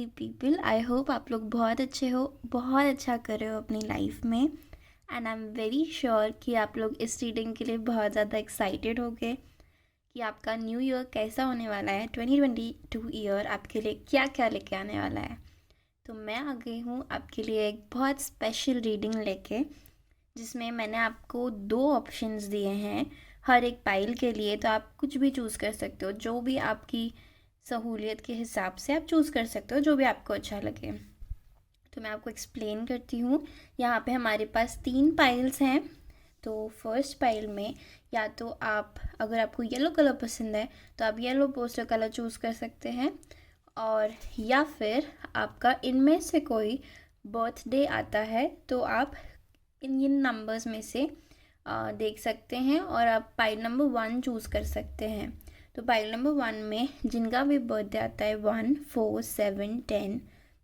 Lovely people, आई hope आप लोग बहुत अच्छे हो, बहुत अच्छा कर रहे हो अपनी लाइफ में। And I am very sure कि आप लोग इस रीडिंग के लिए बहुत ज़्यादा एक्साइटेड होगे कि आपका न्यू ईयर कैसा होने वाला है। 2022 ईयर आपके लिए क्या क्या लेके आने वाला है। तो मैं आ गई हूँ आपके लिए एक बहुत स्पेशल रीडिंग लेके, जिसमें मैंने आपको 2 ऑप्शंस दिए हैं हर एक पाइल के लिए। तो आप कुछ भी चूज़ कर सकते हो, जो भी आपकी सहूलियत के हिसाब से आप चूज़ कर सकते हो, जो भी आपको अच्छा लगे। तो मैं आपको एक्सप्लेन करती हूँ। यहाँ पे हमारे पास 3 पाइल्स हैं। तो फर्स्ट पाइल में या तो आप, अगर आपको येलो कलर पसंद है तो आप येलो पोस्टर कलर चूज़ कर सकते हैं, और या फिर आपका इनमें से कोई बर्थडे आता है तो आप इन नंबर्स में से देख सकते हैं और आप पाइल नंबर 1 चूज़ कर सकते हैं। तो पाइल नंबर 1 में जिनका भी बर्थडे आता है 1, 4, 7, 10,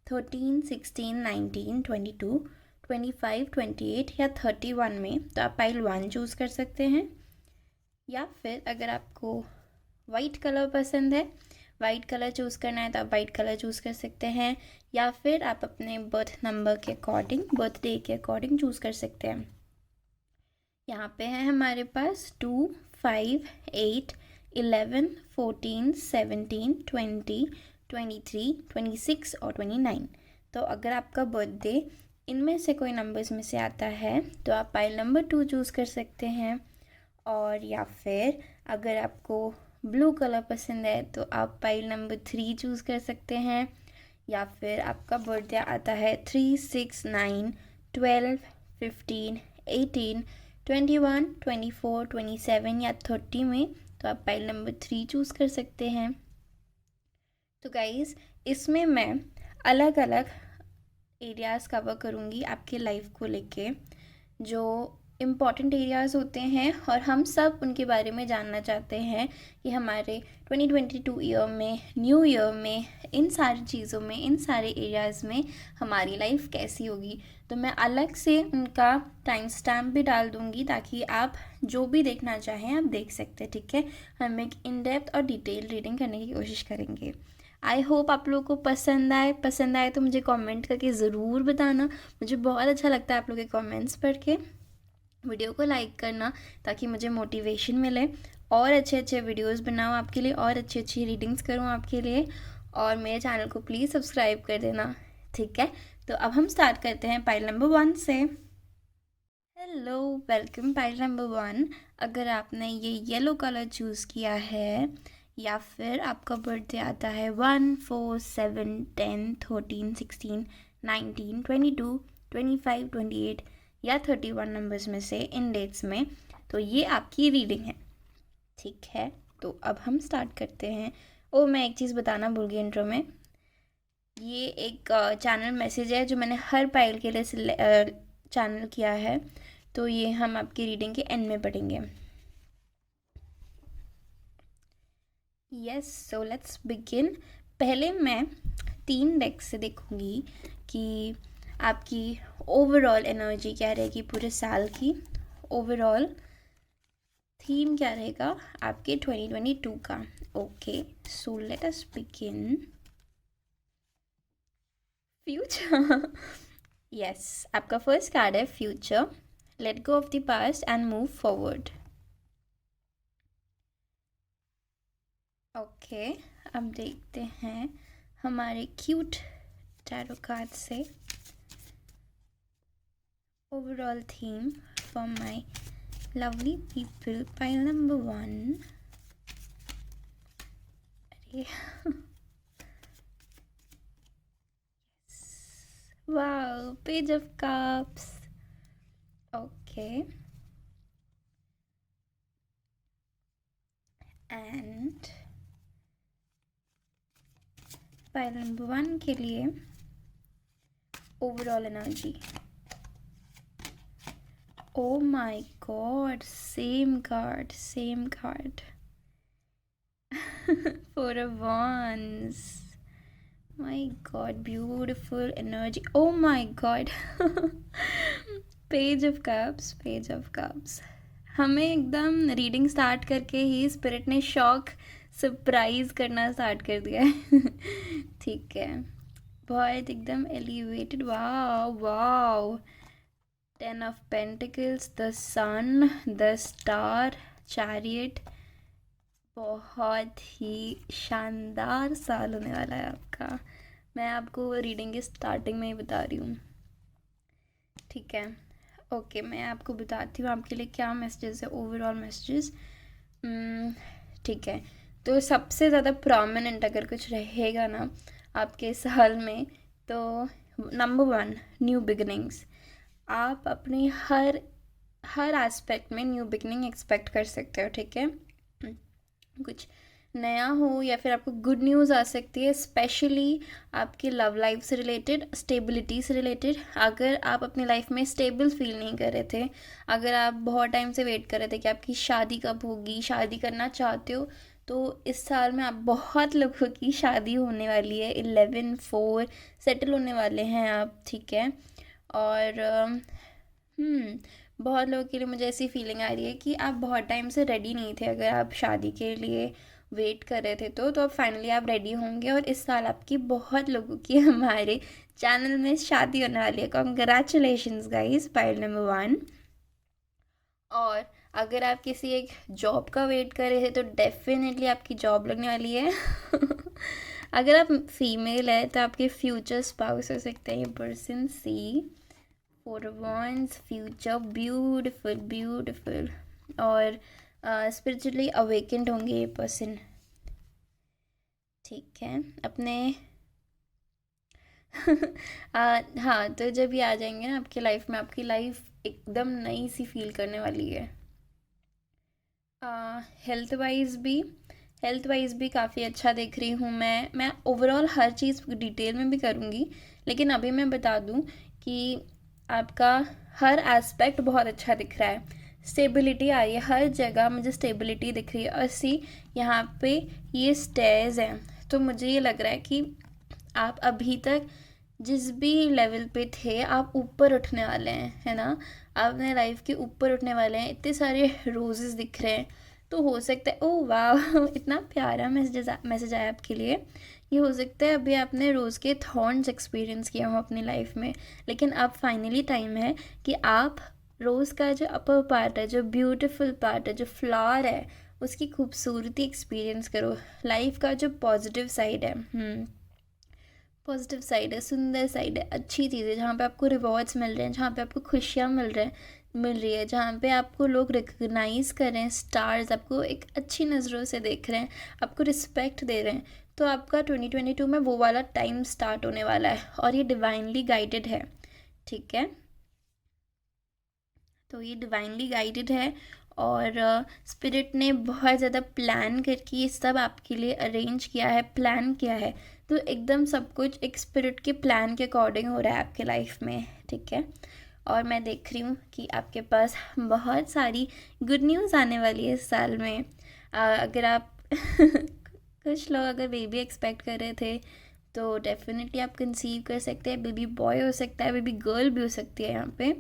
13, 16, 19, 22, 25, 28 या 31 में, तो आप पाइल 1 चूज़ कर सकते हैं। या फिर अगर आपको वाइट कलर पसंद है, वाइट कलर चूज़ करना है तो आप वाइट कलर चूज़ कर सकते हैं, या फिर आप अपने बर्थ नंबर के अकॉर्डिंग, बर्थडे के अकॉर्डिंग चूज़ कर सकते हैं। यहाँ पे है हमारे पास 2, 5, 8, 11, 14, 17, 20, 23, 26 और 29। तो अगर आपका बर्थडे इनमें से कोई नंबर्स में से आता है तो आप पाइल नंबर 2 चूज़ कर सकते हैं। और या फिर अगर आपको ब्लू कलर पसंद है तो आप पाइल नंबर 3 चूज़ कर सकते हैं। या फिर आपका बर्थडे आता है 3, 6, 9, 12, 15, 18, 21, 24, 27 या 30 में, तो आप पाइल नंबर 3 चूज़ कर सकते हैं। तो गाइज़, इसमें मैं अलग अलग एरियाज़ कवर करूँगी आपके लाइफ को लेके, जो इम्पॉर्टेंट एरियाज़ होते हैं और हम सब उनके बारे में जानना चाहते हैं कि हमारे 2022 ईयर में, न्यू ईयर में, इन सारी चीज़ों में, इन सारे एरियाज़ में हमारी लाइफ कैसी होगी। तो मैं अलग से उनका टाइम स्टैम्प भी डाल दूँगी ताकि आप जो भी देखना चाहें आप देख सकते हैं, ठीक है। हम एक इन डेप्थ और डिटेल रीडिंग करने की कोशिश करेंगे। आई होप आप लोगों को पसंद आए तो मुझे कमेंट करके ज़रूर बताना। मुझे बहुत अच्छा लगता है आप लोगों के कमेंट्स पढ़ के। वीडियो को लाइक करना ताकि मुझे मोटिवेशन मिले और अच्छे अच्छे वीडियोस बनाऊँ आपके लिए, और अच्छी अच्छी रीडिंग्स करूँ आपके लिए। और मेरे चैनल को प्लीज़ सब्सक्राइब कर देना, ठीक है। तो अब हम स्टार्ट करते हैं पाइल नंबर 1 से। Hello, welcome pile number 1। अगर आपने ये येलो कलर चूज़ किया है, या फिर आपका बर्थडे आता है 1, 4, 7, 10, 13, 16, 19, 22, 25, 28 या 31 नंबर्स में से इन डेट्स में, तो ये आपकी रीडिंग है, ठीक है। तो अब हम स्टार्ट करते हैं। मैं एक चीज़ बताना भूल गई इंट्रो में। ये एक चैनल मैसेज है जो मैंने हर पाइल के लिए चैनल किया है, तो ये हम आपकी रीडिंग के एंड में पढ़ेंगे। Yes, so let's begin. पहले मैं 3 डेक से देखूंगी कि आपकी ओवरऑल एनर्जी क्या रहेगी पूरे साल की। ओवरऑल थीम क्या रहेगा आपके 2022 का। Okay, so let us begin. Future. Yes, आपका फर्स्ट कार्ड है future. Let go of the past and move forward. Okay, अब देखते हैं हमारे क्यूट टैरो कार्ड से overall theme for my lovely people. Pile number 1। अरे wow, page of cups. Okay, and pile number 1 के लिए overall energy. Oh my god, same card. Four of Wands. My god, beautiful energy. Oh my god. Page of Cups. हमें एकदम reading start करके ही spirit ने shock surprise करना start कर दिया है। ठीक है, बहुत एकदम elevated, wow wow. 10 of Pentacles, the sun, the star, chariot. बहुत ही शानदार साल होने वाला है आपका। मैं आपको रीडिंग की स्टार्टिंग में ही बता रही हूँ, ठीक है। ओके, मैं आपको बताती हूँ आपके लिए क्या मैसेजेस है, ओवरऑल मैसेजेस। ठीक है, तो सबसे ज़्यादा प्रोमिनेंट अगर कुछ रहेगा ना आपके साल में, तो नंबर 1, न्यू बिगनिंग्स। आप अपनी हर एस्पेक्ट में न्यू बिगनिंग एक्सपेक्ट कर सकते हो, ठीक है। कुछ नया हो या फिर आपको गुड न्यूज़ आ सकती है, स्पेशली आपकी लव लाइफ से रिलेटेड, स्टेबिलिटी से रिलेटेड। अगर आप अपनी लाइफ में स्टेबल फील नहीं कर रहे थे, अगर आप बहुत टाइम से वेट कर रहे थे कि आपकी शादी कब होगी, शादी करना चाहते हो, तो इस साल में आप बहुत लोगों की शादी होने वाली है। 11/4 सेटल होने वाले हैं आप, ठीक है। और बहुत लोगों के लिए मुझे ऐसी फीलिंग आ रही है कि आप बहुत टाइम से रेडी नहीं थे। अगर आप शादी के लिए वेट कर रहे थे तो अब फाइनली आप रेडी होंगे, और इस साल आपकी बहुत लोगों की हमारे चैनल में शादी होने वाली है। Congratulations guys, pile number 1। और अगर आप किसी एक जॉब का वेट कर रहे थे तो डेफिनेटली आपकी जॉब लगने वाली है। अगर आप फीमेल है तो आपके फ्यूचर स्पाउस हो सकते हैं ये person. See 4 of Wands, future beautiful beautiful. और स्पिरिचुअली अवेकेंड होंगे ये पर्सन, ठीक है। अपने हाँ, तो जब ये आ जाएंगे ना आपकी लाइफ में, आपकी लाइफ एकदम नई सी फील करने वाली है। हेल्थ वाइज भी काफ़ी अच्छा देख रही हूँ मैं ओवरऑल हर चीज़ डिटेल में भी करूँगी, लेकिन अभी मैं बता दूँ कि आपका हर एस्पेक्ट बहुत अच्छा दिख रहा है। स्टेबिलिटी आई है, हर जगह मुझे स्टेबिलिटी दिख रही है। और सी यहाँ पे ये स्टेयर्स हैं, तो मुझे ये लग रहा है कि आप अभी तक जिस भी लेवल पे थे आप ऊपर उठने वाले हैं, है ना। आप अपने लाइफ के ऊपर उठने वाले हैं। इतने सारे रोजेस दिख रहे हैं, तो हो सकता है, ओह वाह इतना प्यारा मैसेज आया आपके लिए। ये हो सकता है अभी आपने रोज़ के थॉर्न्स एक्सपीरियंस किया हो अपनी लाइफ में, लेकिन अब फाइनली टाइम है कि आप रोज़ का जो अपर पार्ट है, जो ब्यूटीफुल पार्ट है, जो फ्लावर है, उसकी खूबसूरती एक्सपीरियंस करो। लाइफ का जो पॉजिटिव साइड है, पॉजिटिव साइड है, सुंदर साइड है, अच्छी चीज़ है, जहाँ पे आपको रिवॉर्ड्स मिल रहे हैं, जहाँ पे आपको खुशियाँ मिल रही है, जहाँ पे आपको लोग रिकग्नाइज़ कर रहे हैं, स्टार्स आपको एक अच्छी नज़रों से देख रहे हैं, आपको रिस्पेक्ट दे रहे हैं। तो आपका 2022 में वो वाला टाइम स्टार्ट होने वाला है, और ये डिवाइनली गाइडेड है, ठीक है। तो ये डिवाइनली गाइडेड है, और स्पिरिट ने बहुत ज़्यादा प्लान करके ये सब आपके लिए अरेंज किया है, प्लान किया है। तो एकदम सब कुछ एक स्पिरिट के प्लान के अकॉर्डिंग हो रहा है आपके लाइफ में, ठीक है। और मैं देख रही हूँ कि आपके पास बहुत सारी गुड न्यूज़ आने वाली है इस साल में। अगर आप कुछ लोग अगर बेबी एक्सपेक्ट कर रहे थे तो डेफिनेटली आप कंसीव कर सकते हैं। बेबी बॉय हो सकता है, बेबी गर्ल भी हो सकती है यहाँ पे,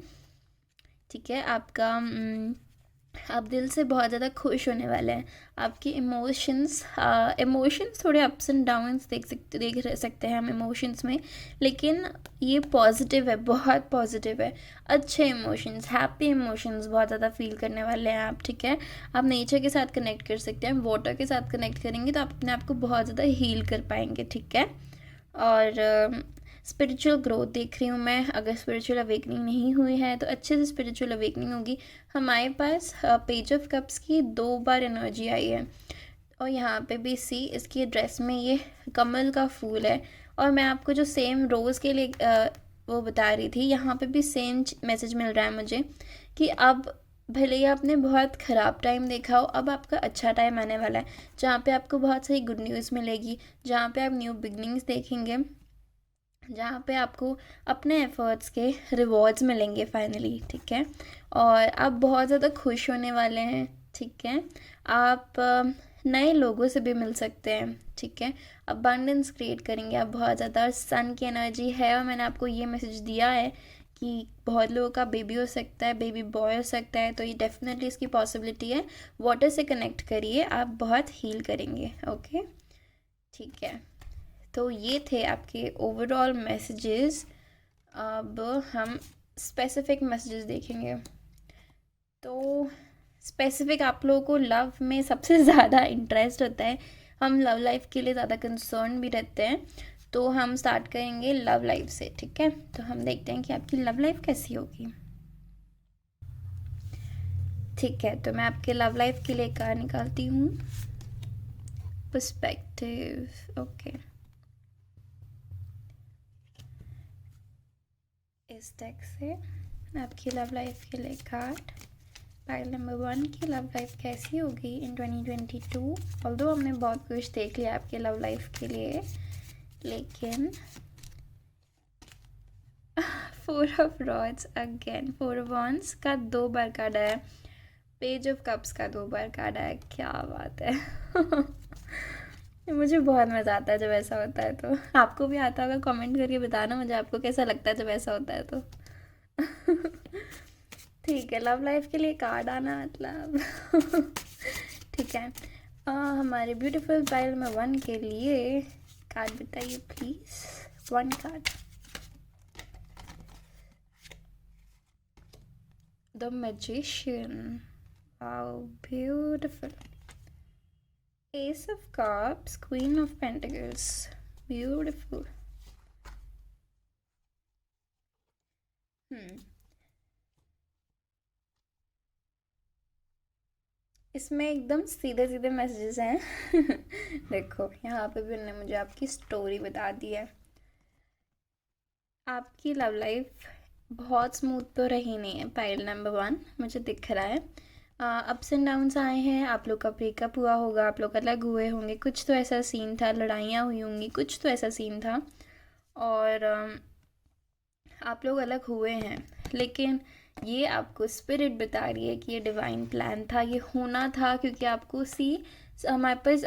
ठीक है। आपका आप दिल से बहुत ज़्यादा खुश होने वाले हैं। आपके इमोशंस थोड़े अप्स एंड डाउन्स देख सकते हैं हम इमोशंस में, लेकिन ये पॉजिटिव है, बहुत पॉजिटिव है। अच्छे इमोशंस, हैप्पी इमोशंस बहुत ज़्यादा फील करने वाले हैं आप, ठीक है। आप नेचर के साथ कनेक्ट कर सकते हैं, वाटर के साथ कनेक्ट करेंगे तो आप अपने आप को बहुत ज़्यादा हील कर पाएंगे, ठीक है। और स्पिरिचुअल ग्रोथ देख रही हूँ मैं। अगर स्पिरिचुअल अवेकनिंग नहीं हुई है तो अच्छे से स्पिरिचुअल अवेकनिंग होगी। हमारे पास पेज ऑफ कप्स की 2 बार एनर्जी आई है, और यहाँ पे भी सी इसकी ड्रेस में ये कमल का फूल है। और मैं आपको जो सेम रोज़ के लिए वो बता रही थी, यहाँ पे भी सेम मैसेज मिल रहा है मुझे कि अब भले ही आपने बहुत ख़राब टाइम देखा हो, अब आपका अच्छा टाइम आने वाला है, जहाँ पे आपको बहुत सारी गुड न्यूज़ मिलेगी, जहाँ पे आप न्यू बिगनिंग्स देखेंगे, जहाँ पे आपको अपने एफ़र्ट्स के रिवॉर्ड्स मिलेंगे फाइनली, ठीक है। और आप बहुत ज़्यादा खुश होने वाले हैं, ठीक है। आप नए लोगों से भी मिल सकते हैं, ठीक है। अबंडेंस क्रिएट करेंगे आप बहुत ज़्यादा। और सन की एनर्जी है, और मैंने आपको ये मैसेज दिया है कि बहुत लोगों का बेबी हो सकता है, बेबी बॉय हो सकता है, तो ये डेफिनेटली इसकी पॉसिबिलिटी है। वाटर से कनेक्ट करिए, आप बहुत हील करेंगे, ओके, ठीक है। तो ये थे आपके ओवरऑल मैसेजेस। अब हम स्पेसिफिक मैसेजेस देखेंगे। तो स्पेसिफिक आप लोगों को लव में सबसे ज़्यादा इंटरेस्ट होता है, हम लव लाइफ के लिए ज़्यादा कंसर्न भी रहते हैं। तो हम स्टार्ट करेंगे लव लाइफ से, ठीक है। तो हम देखते हैं कि आपकी लव लाइफ कैसी होगी। ठीक है, तो मैं आपके लव लाइफ के लिए कार्ड निकालती हूँ। Perspective, okay. इस डेक से आपकी लव लाइफ के लिए कार्ड। पाइल नंबर 1 की लव लाइफ कैसी होगी इन 2022। ऑल्दो हमने बहुत कुछ देख लिया आपके लव लाइफ के लिए, लेकिन 4 of rods again, 4 of wands का 2 बार कार्ड आया, पेज ऑफ कप्स का 2 बार कार्ड आया। क्या बात है। मुझे बहुत मज़ा आता है जब ऐसा होता है। तो आपको भी आता होगा, कमेंट करके बताना मुझे आपको कैसा लगता है जब ऐसा होता है तो। ठीक है, लव लाइफ के लिए कार्ड आना मतलब ठीक है। हमारे ब्यूटीफुल पाइल में 1 के लिए कार्ड बताइए please. 1 card, the magician, wow beautiful. Ace of Cups, Queen of Pentacles, beautiful. इसमें एकदम सीधे सीधे मैसेजेस हैं। देखो यहाँ पे भी उन्होंने मुझे आपकी स्टोरी बता दी है। आपकी लव लाइफ बहुत स्मूथ तो रही नहीं है, पाइल नंबर 1 मुझे दिख रहा है। अप्स एंड डाउन्स आए हैं, आप लोग का ब्रेकअप हुआ होगा, आप लोग अलग हुए होंगे, कुछ तो ऐसा सीन था, लड़ाइयाँ हुई होंगी, कुछ तो ऐसा सीन था, और आप लोग अलग हुए हैं। लेकिन ये आपको स्पिरिट बता रही है कि ये डिवाइन प्लान था, ये होना था, क्योंकि आपको हमारे पास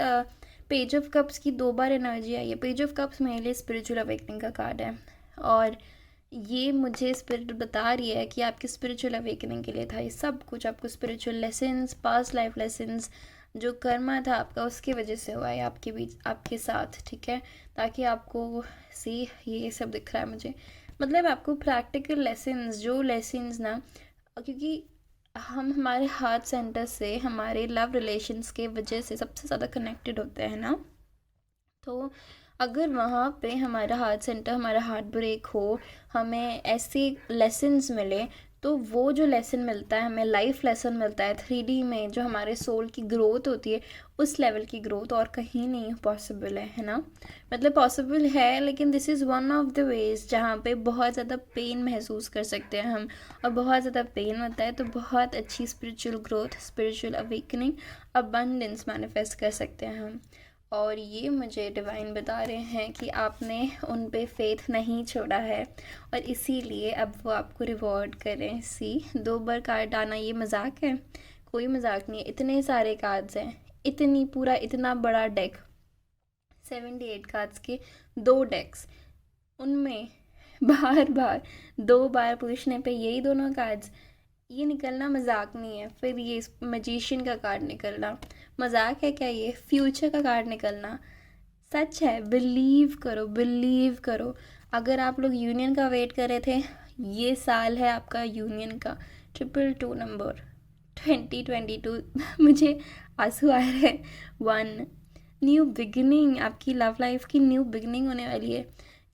पेज ऑफ कप्स की 2 बार एनर्जी आई है। पेज ऑफ कप्स मेरे लिए स्पिरिचुअल अवेकनिंग का कार्ड है, और ये मुझे स्पिरिट बता रही है कि आपकी स्पिरिचुअल अवेकनिंग के लिए था ये सब कुछ। आपको spiritual lessons, past life lessons, जो कर्मा था आपका उसकी वजह से हुआ है आपके बीच, आपके साथ, ठीक है। ताकि आपको ये सब दिख रहा है मुझे, मतलब आपको प्रैक्टिकल लेसन्स, जो लेसन्स ना, क्योंकि हम हमारे हार्ट सेंटर से हमारे लव रिलेशंस के वजह से सबसे ज़्यादा कनेक्टेड होते हैं ना। तो अगर वहाँ पे हमारा हार्ट सेंटर, हमारा हार्ट ब्रेक हो, हमें ऐसे लेसन्स मिले, तो वो जो लेसन मिलता है हमें, लाइफ लेसन मिलता है 3D में, जो हमारे सोल की ग्रोथ होती है, उस लेवल की ग्रोथ और कहीं नहीं पॉसिबल है ना। मतलब पॉसिबल है, लेकिन this is one of the ways जहाँ पे बहुत ज़्यादा पेन महसूस कर सकते हैं हम, और बहुत ज़्यादा पेन होता है तो बहुत अच्छी spiritual growth, spiritual awakening, abundance manifest कर सकते हैं हम। और ये मुझे डिवाइन बता रहे हैं कि आपने उन पे फेथ नहीं छोड़ा है, और इसीलिए अब वो आपको रिवॉर्ड करें। 2 बार कार्ड आना ये मजाक है? कोई मजाक नहीं है, इतने सारे कार्ड्स हैं, इतना बड़ा डेक, 78 कार्ड्स के 2 डेक्स, उनमें बार बार 2 बार पूछने पे यही दोनों कार्ड्स, ये निकलना मजाक नहीं है। फिर ये मैजिशियन का कार्ड निकलना मजाक है क्या? ये फ्यूचर का कार्ड निकलना सच है। बिलीव करो, बिलीव करो। अगर आप लोग यूनियन का वेट कर रहे थे, ये साल है आपका यूनियन का। 222 नंबर 2022 मुझे आंसू आ रहे हैं। 1 न्यू बिगिनिंग, आपकी लव लाइफ की न्यू बिगिनिंग होने वाली है।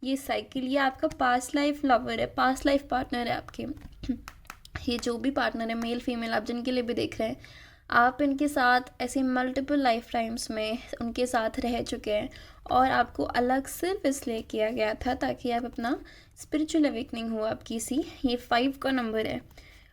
ये साइकिल, ये आपका पास्ट लाइफ लवर है, पास्ट लाइफ पार्टनर है आपके। ये जो भी पार्टनर है, मेल फीमेल, आप जिनके लिए भी देख रहे हैं, आप इनके साथ ऐसे मल्टीपल लाइफ टाइम्स में उनके साथ रह चुके हैं, और आपको अलग सिर्फ इसलिए किया गया था ताकि आप अपना स्पिरिचुअल अवेकनिंग हो आपकी ये 5 का नंबर है।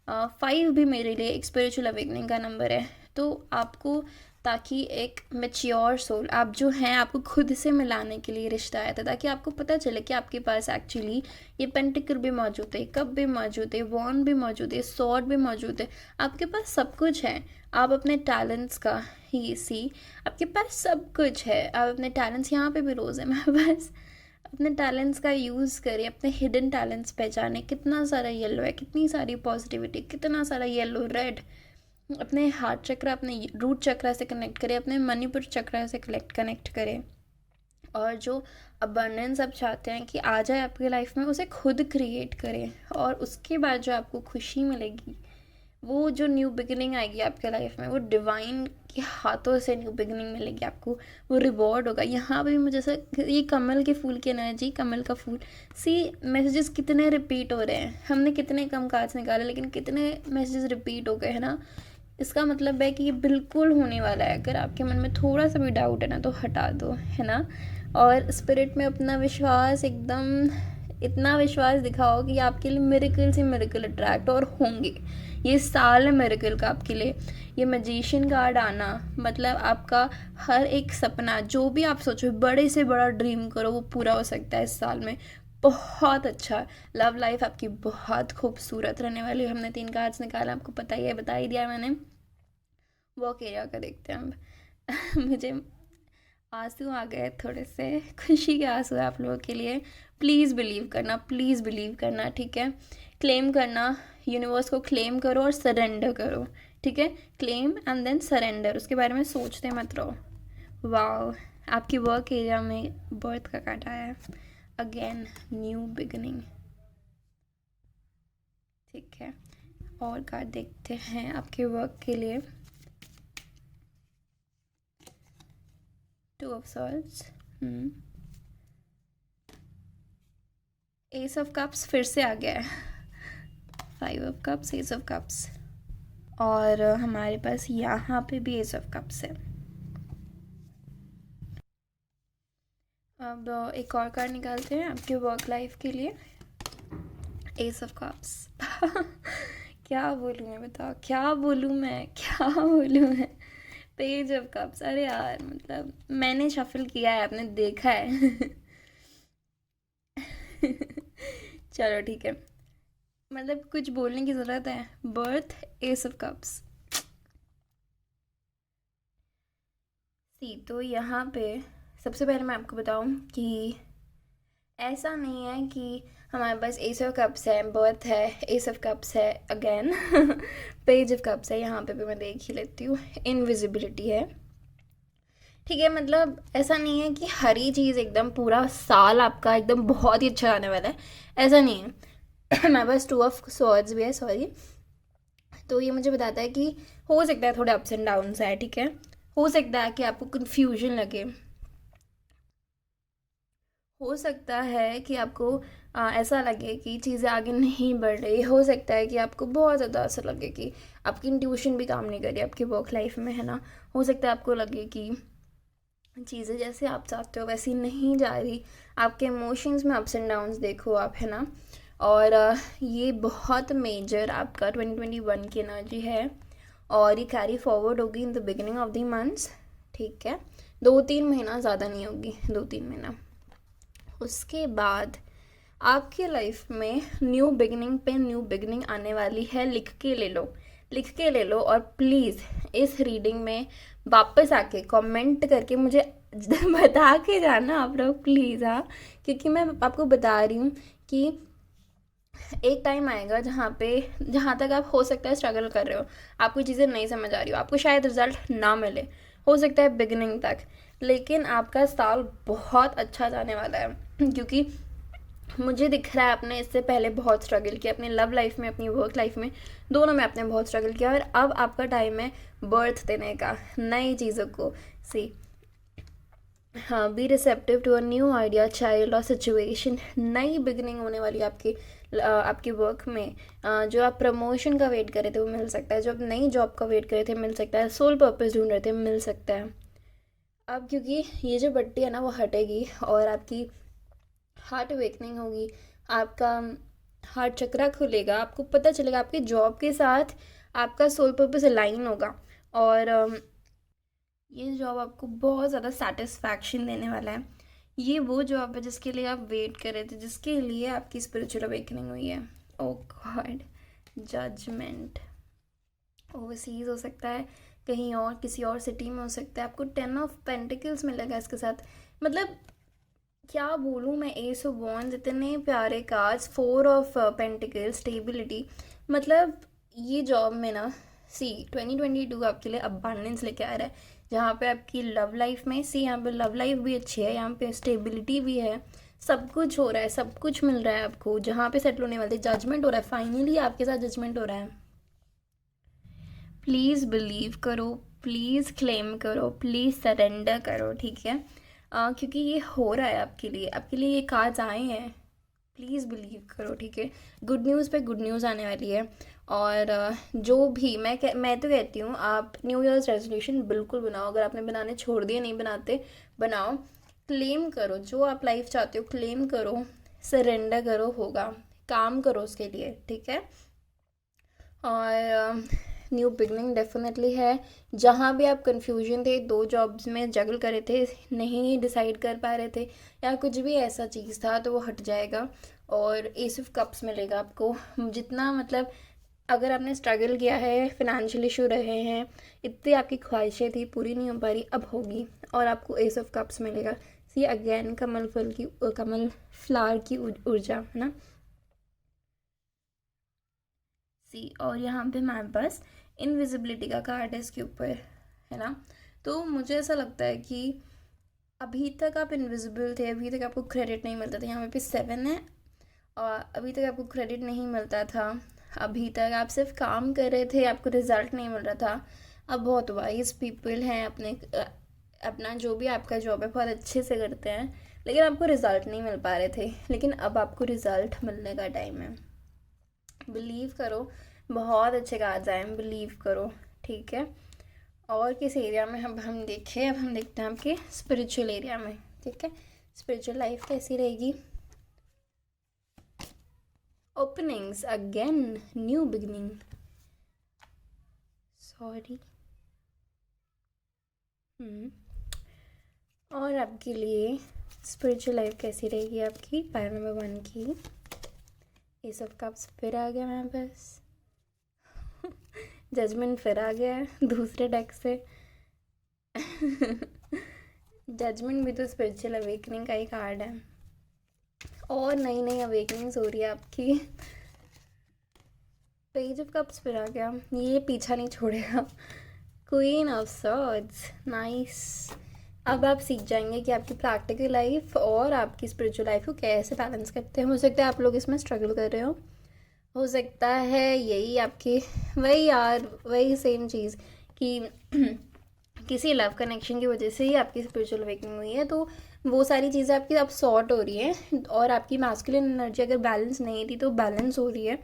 5 भी मेरे लिए एक स्पिरिचुअल अवेकनिंग का नंबर है। तो आपको, ताकि एक मेच्योर सोल आप जो हैं, आपको खुद से मिलाने के लिए रिश्ता आया था, ताकि आपको पता चले कि आपके पास एक्चुअली ये पेंटिकल भी मौजूद है, कप भी मौजूद है, वॉन्ड भी मौजूद है, स्वॉर्ड भी मौजूद है, आपके पास सब कुछ है। आप अपने टैलेंट्स का आपके पास सब कुछ है। आप अपने टैलेंट्स, यहाँ पे भी रोज़ है मेरे पास, अपने टैलेंट्स का यूज़ करिए, अपने हिडन टैलेंट्स पहचाने। कितना सारा येलो है, कितनी सारी पॉजिटिविटी, कितना सारा येलो रेड। अपने हार्ट चक्र, अपने रूट चक्र से कनेक्ट करें, अपने मणिपुर चक्र से कनेक्ट करें। और जो अबंडेंस आप चाहते हैं कि आ जाए आपकी लाइफ में, उसे खुद क्रिएट करें। और उसके बाद जो आपको खुशी मिलेगी, वो जो न्यू बिगिनिंग आएगी आपके लाइफ में, वो डिवाइन के हाथों से न्यू बिगिनिंग मिलेगी आपको, वो रिवॉर्ड होगा। यहाँ पे भी मुझे ऐसा, ये कमल के फूल की एनर्जी, कमल का फूल, सी मैसेजेस कितने रिपीट हो रहे हैं, हमने कितने कम कार्ड्स निकाले लेकिन कितने मैसेजेस रिपीट हो गए, है ना। इसका मतलब है कि ये बिल्कुल होने वाला है। अगर आपके मन में थोड़ा सा भी डाउट है ना, तो हटा दो, है ना। और स्पिरिट में अपना विश्वास, एकदम इतना विश्वास दिखाओ कि आपके लिए मिरेकल से मिरेकल अट्रैक्ट और होंगे। ये साल है मिरेकल का आपके लिए। ये मैजिशियन कार्ड आना मतलब आपका हर एक सपना, जो भी आप सोचो, बड़े से बड़ा ड्रीम करो, वो पूरा हो सकता है इस साल में। बहुत अच्छा। लव लाइफ आपकी बहुत खूबसूरत रहने वाली है। हमने 3 कार्ड्स निकाला, आपको पता ही है, बता ही दिया मैंने। वर्क एरिया का देखते हैं हम। मुझे आंसू आ गए थोड़े से, खुशी के आंसू है आप लोगों के लिए। प्लीज़ बिलीव करना, प्लीज़ बिलीव करना, ठीक है। क्लेम करना, यूनिवर्स को क्लेम करो और सरेंडर करो, ठीक है। क्लेम एंड देन सरेंडर, उसके बारे में सोचते मत रहो। वाओ, आपकी वर्क एरिया में बर्थ का कार्ड आया है, अगेन न्यू बिगिनिंग, ठीक है। और कार्ड देखते हैं आपके वर्क के लिए। 2 of swords, S of cups फिर से आ गया है। 5 of cups, S of cups, और हमारे पास यहाँ पे भी एस ऑफ कप्स है। अब एक और कार्ड निकालते हैं आपके वर्क लाइफ के लिए। S of cups. क्या बोलूँ मैं, बताओ क्या बोलूँ मैं, क्या बोलूँ मैं। पेज ऑफ कप्स, अरे यार मतलब मैंने शफल किया है, आपने देखा है। चलो ठीक है, मतलब कुछ बोलने की ज़रूरत है। Birth, ace of cups. See तो यहाँ पे सबसे पहले मैं आपको बताऊँ कि ऐसा नहीं है कि हमारे पास एस ऑफ कप्स है, बर्थ है, एस ऑफ कप्स है, अगेन पेज ऑफ कप्स है। यहाँ पे भी मैं देख ही लेती हूँ, इनविजिबिलिटी है, ठीक है। मतलब ऐसा नहीं है कि हर ही चीज़ एकदम पूरा साल आपका एकदम बहुत ही अच्छा आने वाला है, ऐसा नहीं है। मेरे पास 2 ऑफ स्वॉर्ड्स भी है, सॉरी। तो ये मुझे बताता है कि हो सकता है थोड़े अप्स एंड डाउन्स है, ठीक है। हो सकता है कि आपको कन्फ्यूजन लगे, हो सकता है कि आपको ऐसा लगे कि चीज़ें आगे नहीं बढ़ रही, हो सकता है कि आपको बहुत ज़्यादा ऐसा लगे कि आपकी इंट्यूशन भी काम नहीं कर रही आपकी वर्क लाइफ में, है ना। हो सकता है आपको लगे कि चीज़ें जैसे आप चाहते हो वैसी नहीं जा रही, आपके इमोशंस में अप्स एंड डाउन्स देखो आप, है ना। और ये बहुत मेजर आपका 2021 की एनर्जी है, और ये कैरी फॉरवर्ड होगी in the beginning of the months, ठीक है। 2-3 महीना, ज़्यादा नहीं होगी, 2-3 महीना। उसके बाद आपकी लाइफ में न्यू बिगिनिंग पे न्यू बिगिनिंग आने वाली है। लिख के ले लो, लिख के ले लो, और प्लीज़ इस रीडिंग में वापस आके कमेंट करके मुझे बता के जाना आप लोग, प्लीज़। हाँ, क्योंकि मैं आपको बता रही हूँ कि एक टाइम आएगा जहाँ तक आप हो सकता है स्ट्रगल कर रहे हो, आपको चीज़ें नहीं समझ आ रही हो, आपको शायद रिजल्ट ना मिले, हो सकता है बिगिनिंग तक, लेकिन आपका साल बहुत अच्छा जाने वाला है। क्योंकि मुझे दिख रहा है आपने इससे पहले बहुत स्ट्रगल किया, अपनी लव लाइफ में, अपनी वर्क लाइफ में, दोनों में आपने बहुत स्ट्रगल किया, और अब आपका टाइम है बर्थ देने का, नई चीज़ों को। सी हाँ, be receptive to a new idea, child और सिचुएशन। नई बिगनिंग होने वाली है आपकी वर्क में। जो आप प्रमोशन का वेट कर रहे थे वो मिल सकता है, जो आप नई जॉब का वेट कर रहे थे मिल सकता है, सोल पर्पस ढूंढ रहे थे मिल सकता है। अब क्योंकि ये जो बट्टी है ना वो हटेगी, और आपकी हार्ट अवेकनिंग होगी, आपका हार्ट चक्रा खुलेगा, आपको पता चलेगा आपकी जॉब के साथ आपका सोल पर्पस अलाइन होगा, और ये जॉब आपको बहुत ज़्यादा सेटिस्फैक्शन देने वाला है। ये वो जॉब है जिसके लिए आप वेट कर रहे थे, जिसके लिए आपकी स्पिरिचुअल अवेकनिंग हुई है। ओ गॉड, जजमेंट। ओवरसीज हो सकता है, कहीं और किसी और सिटी में हो सकता है। आपको 10 ऑफ पेंटिकल्स मिलेगा इसके साथ। मतलब क्या बोलूँ मैं, एस ऑफ वॉन्ड्स, इतने प्यारे कार्ड्स, 4 ऑफ पेंटिकल्स, स्टेबिलिटी। मतलब ये जॉब में ना, सी 2022 आपके लिए अबांडेंस लेके आ रहा है। जहाँ पे आपकी लव लाइफ में यहाँ पे लव लाइफ भी अच्छी है, यहाँ पे स्टेबिलिटी भी है, सब कुछ हो रहा है, सब कुछ मिल रहा है आपको, जहाँ पे सेटल होने वाले जजमेंट हो रहा है, फाइनली आपके साथ जजमेंट हो रहा है। प्लीज़ बिलीव करो, प्लीज़ क्लेम करो, प्लीज़ सरेंडर करो, ठीक है। क्योंकि ये हो रहा है आपके लिए ये कार्ड्स आए हैं। प्लीज़ बिलीव करो, ठीक है। गुड न्यूज़ पे गुड न्यूज़ आने वाली है। और जो भी मैं तो कहती हूँ, आप न्यू ईयर्स रेजोल्यूशन बिल्कुल बनाओ। अगर आपने बनाने छोड़ दिए, नहीं बनाते, बनाओ। क्लेम करो जो आप लाइफ चाहते हो, क्लेम करो, सरेंडर करो, होगा, काम करो उसके लिए, ठीक है। और न्यू बिगनिंग डेफिनेटली है। जहाँ भी आप कंफ्यूजन थे, 2 जॉब्स में जगल कर रहे थे, नहीं डिसाइड कर पा रहे थे, या कुछ भी ऐसा चीज़ था, तो वो हट जाएगा और एस ऑफ कप्स मिलेगा आपको। जितना मतलब अगर आपने स्ट्रगल किया है, फिनेंशियल इशू रहे हैं, इतनी आपकी ख्वाहिशें थी, पूरी नहीं हो पा रही, अब होगी और आपको एस ऑफ कप्स मिलेगा। सी अगेन कमल फ्लावर की ऊर्जा है ना। सी और यहाँ पे हमारे पास इनविजिबिलिटी का कार्ड है इसके ऊपर, है ना। तो मुझे ऐसा लगता है कि अभी तक आप इनविजिबल थे, अभी तक आपको क्रेडिट नहीं मिलता था। यहाँ पे 7 है और अभी तक आपको क्रेडिट नहीं मिलता था। अभी तक आप सिर्फ काम कर रहे थे, आपको रिजल्ट नहीं मिल रहा था। अब बहुत वाइज पीपल हैं, अपना जो भी आपका जॉब है बहुत अच्छे से करते हैं, लेकिन आपको रिज़ल्ट नहीं मिल पा रहे थे। लेकिन अब आपको रिज़ल्ट मिलने का टाइम है। बिलीव करो, बहुत अच्छे कार्ड्स आए हैं, बिलीव करो, ठीक है। और किस एरिया में अब हम देखते हैं आपके स्पिरिचुअल एरिया में, ठीक है। स्पिरिचुअल लाइफ कैसी रहेगी। Openings again, new beginning, sorry. और आपके लिए स्पिरिचुअल लाइफ कैसी रहेगी आपकी, पायर नंबर 1 की। ये सब कप्स फिर आ गया मेरे पास। जजमेंट फिर आ गया है दूसरे डेक से। जजमेंट भी तो स्पिरिचुअल अवेकनिंग का ही कार्ड है, और नई नई अवेकनिंग्स हो रही है आपकी। पेज ऑफ कप्स फिर आ गया, ये पीछा नहीं छोड़ेगा। Queen of swords, nice. अब आप सीख जाएंगे कि आपकी प्रैक्टिकल लाइफ और आपकी स्पिरिचुअल लाइफ को कैसे बैलेंस करते हैं। हो सकता है आप लोग इसमें स्ट्रगल कर रहे हो सकता है यही आपकी वही सेम चीज़ कि किसी लव कनेक्शन की वजह से ही आपकी स्पिरिचुअल अवेकनिंग हुई है, तो वो सारी चीज़ें आपकी अब सॉर्ट हो रही हैं और आपकी मैस्कुलिन एनर्जी अगर बैलेंस नहीं थी तो बैलेंस हो रही है।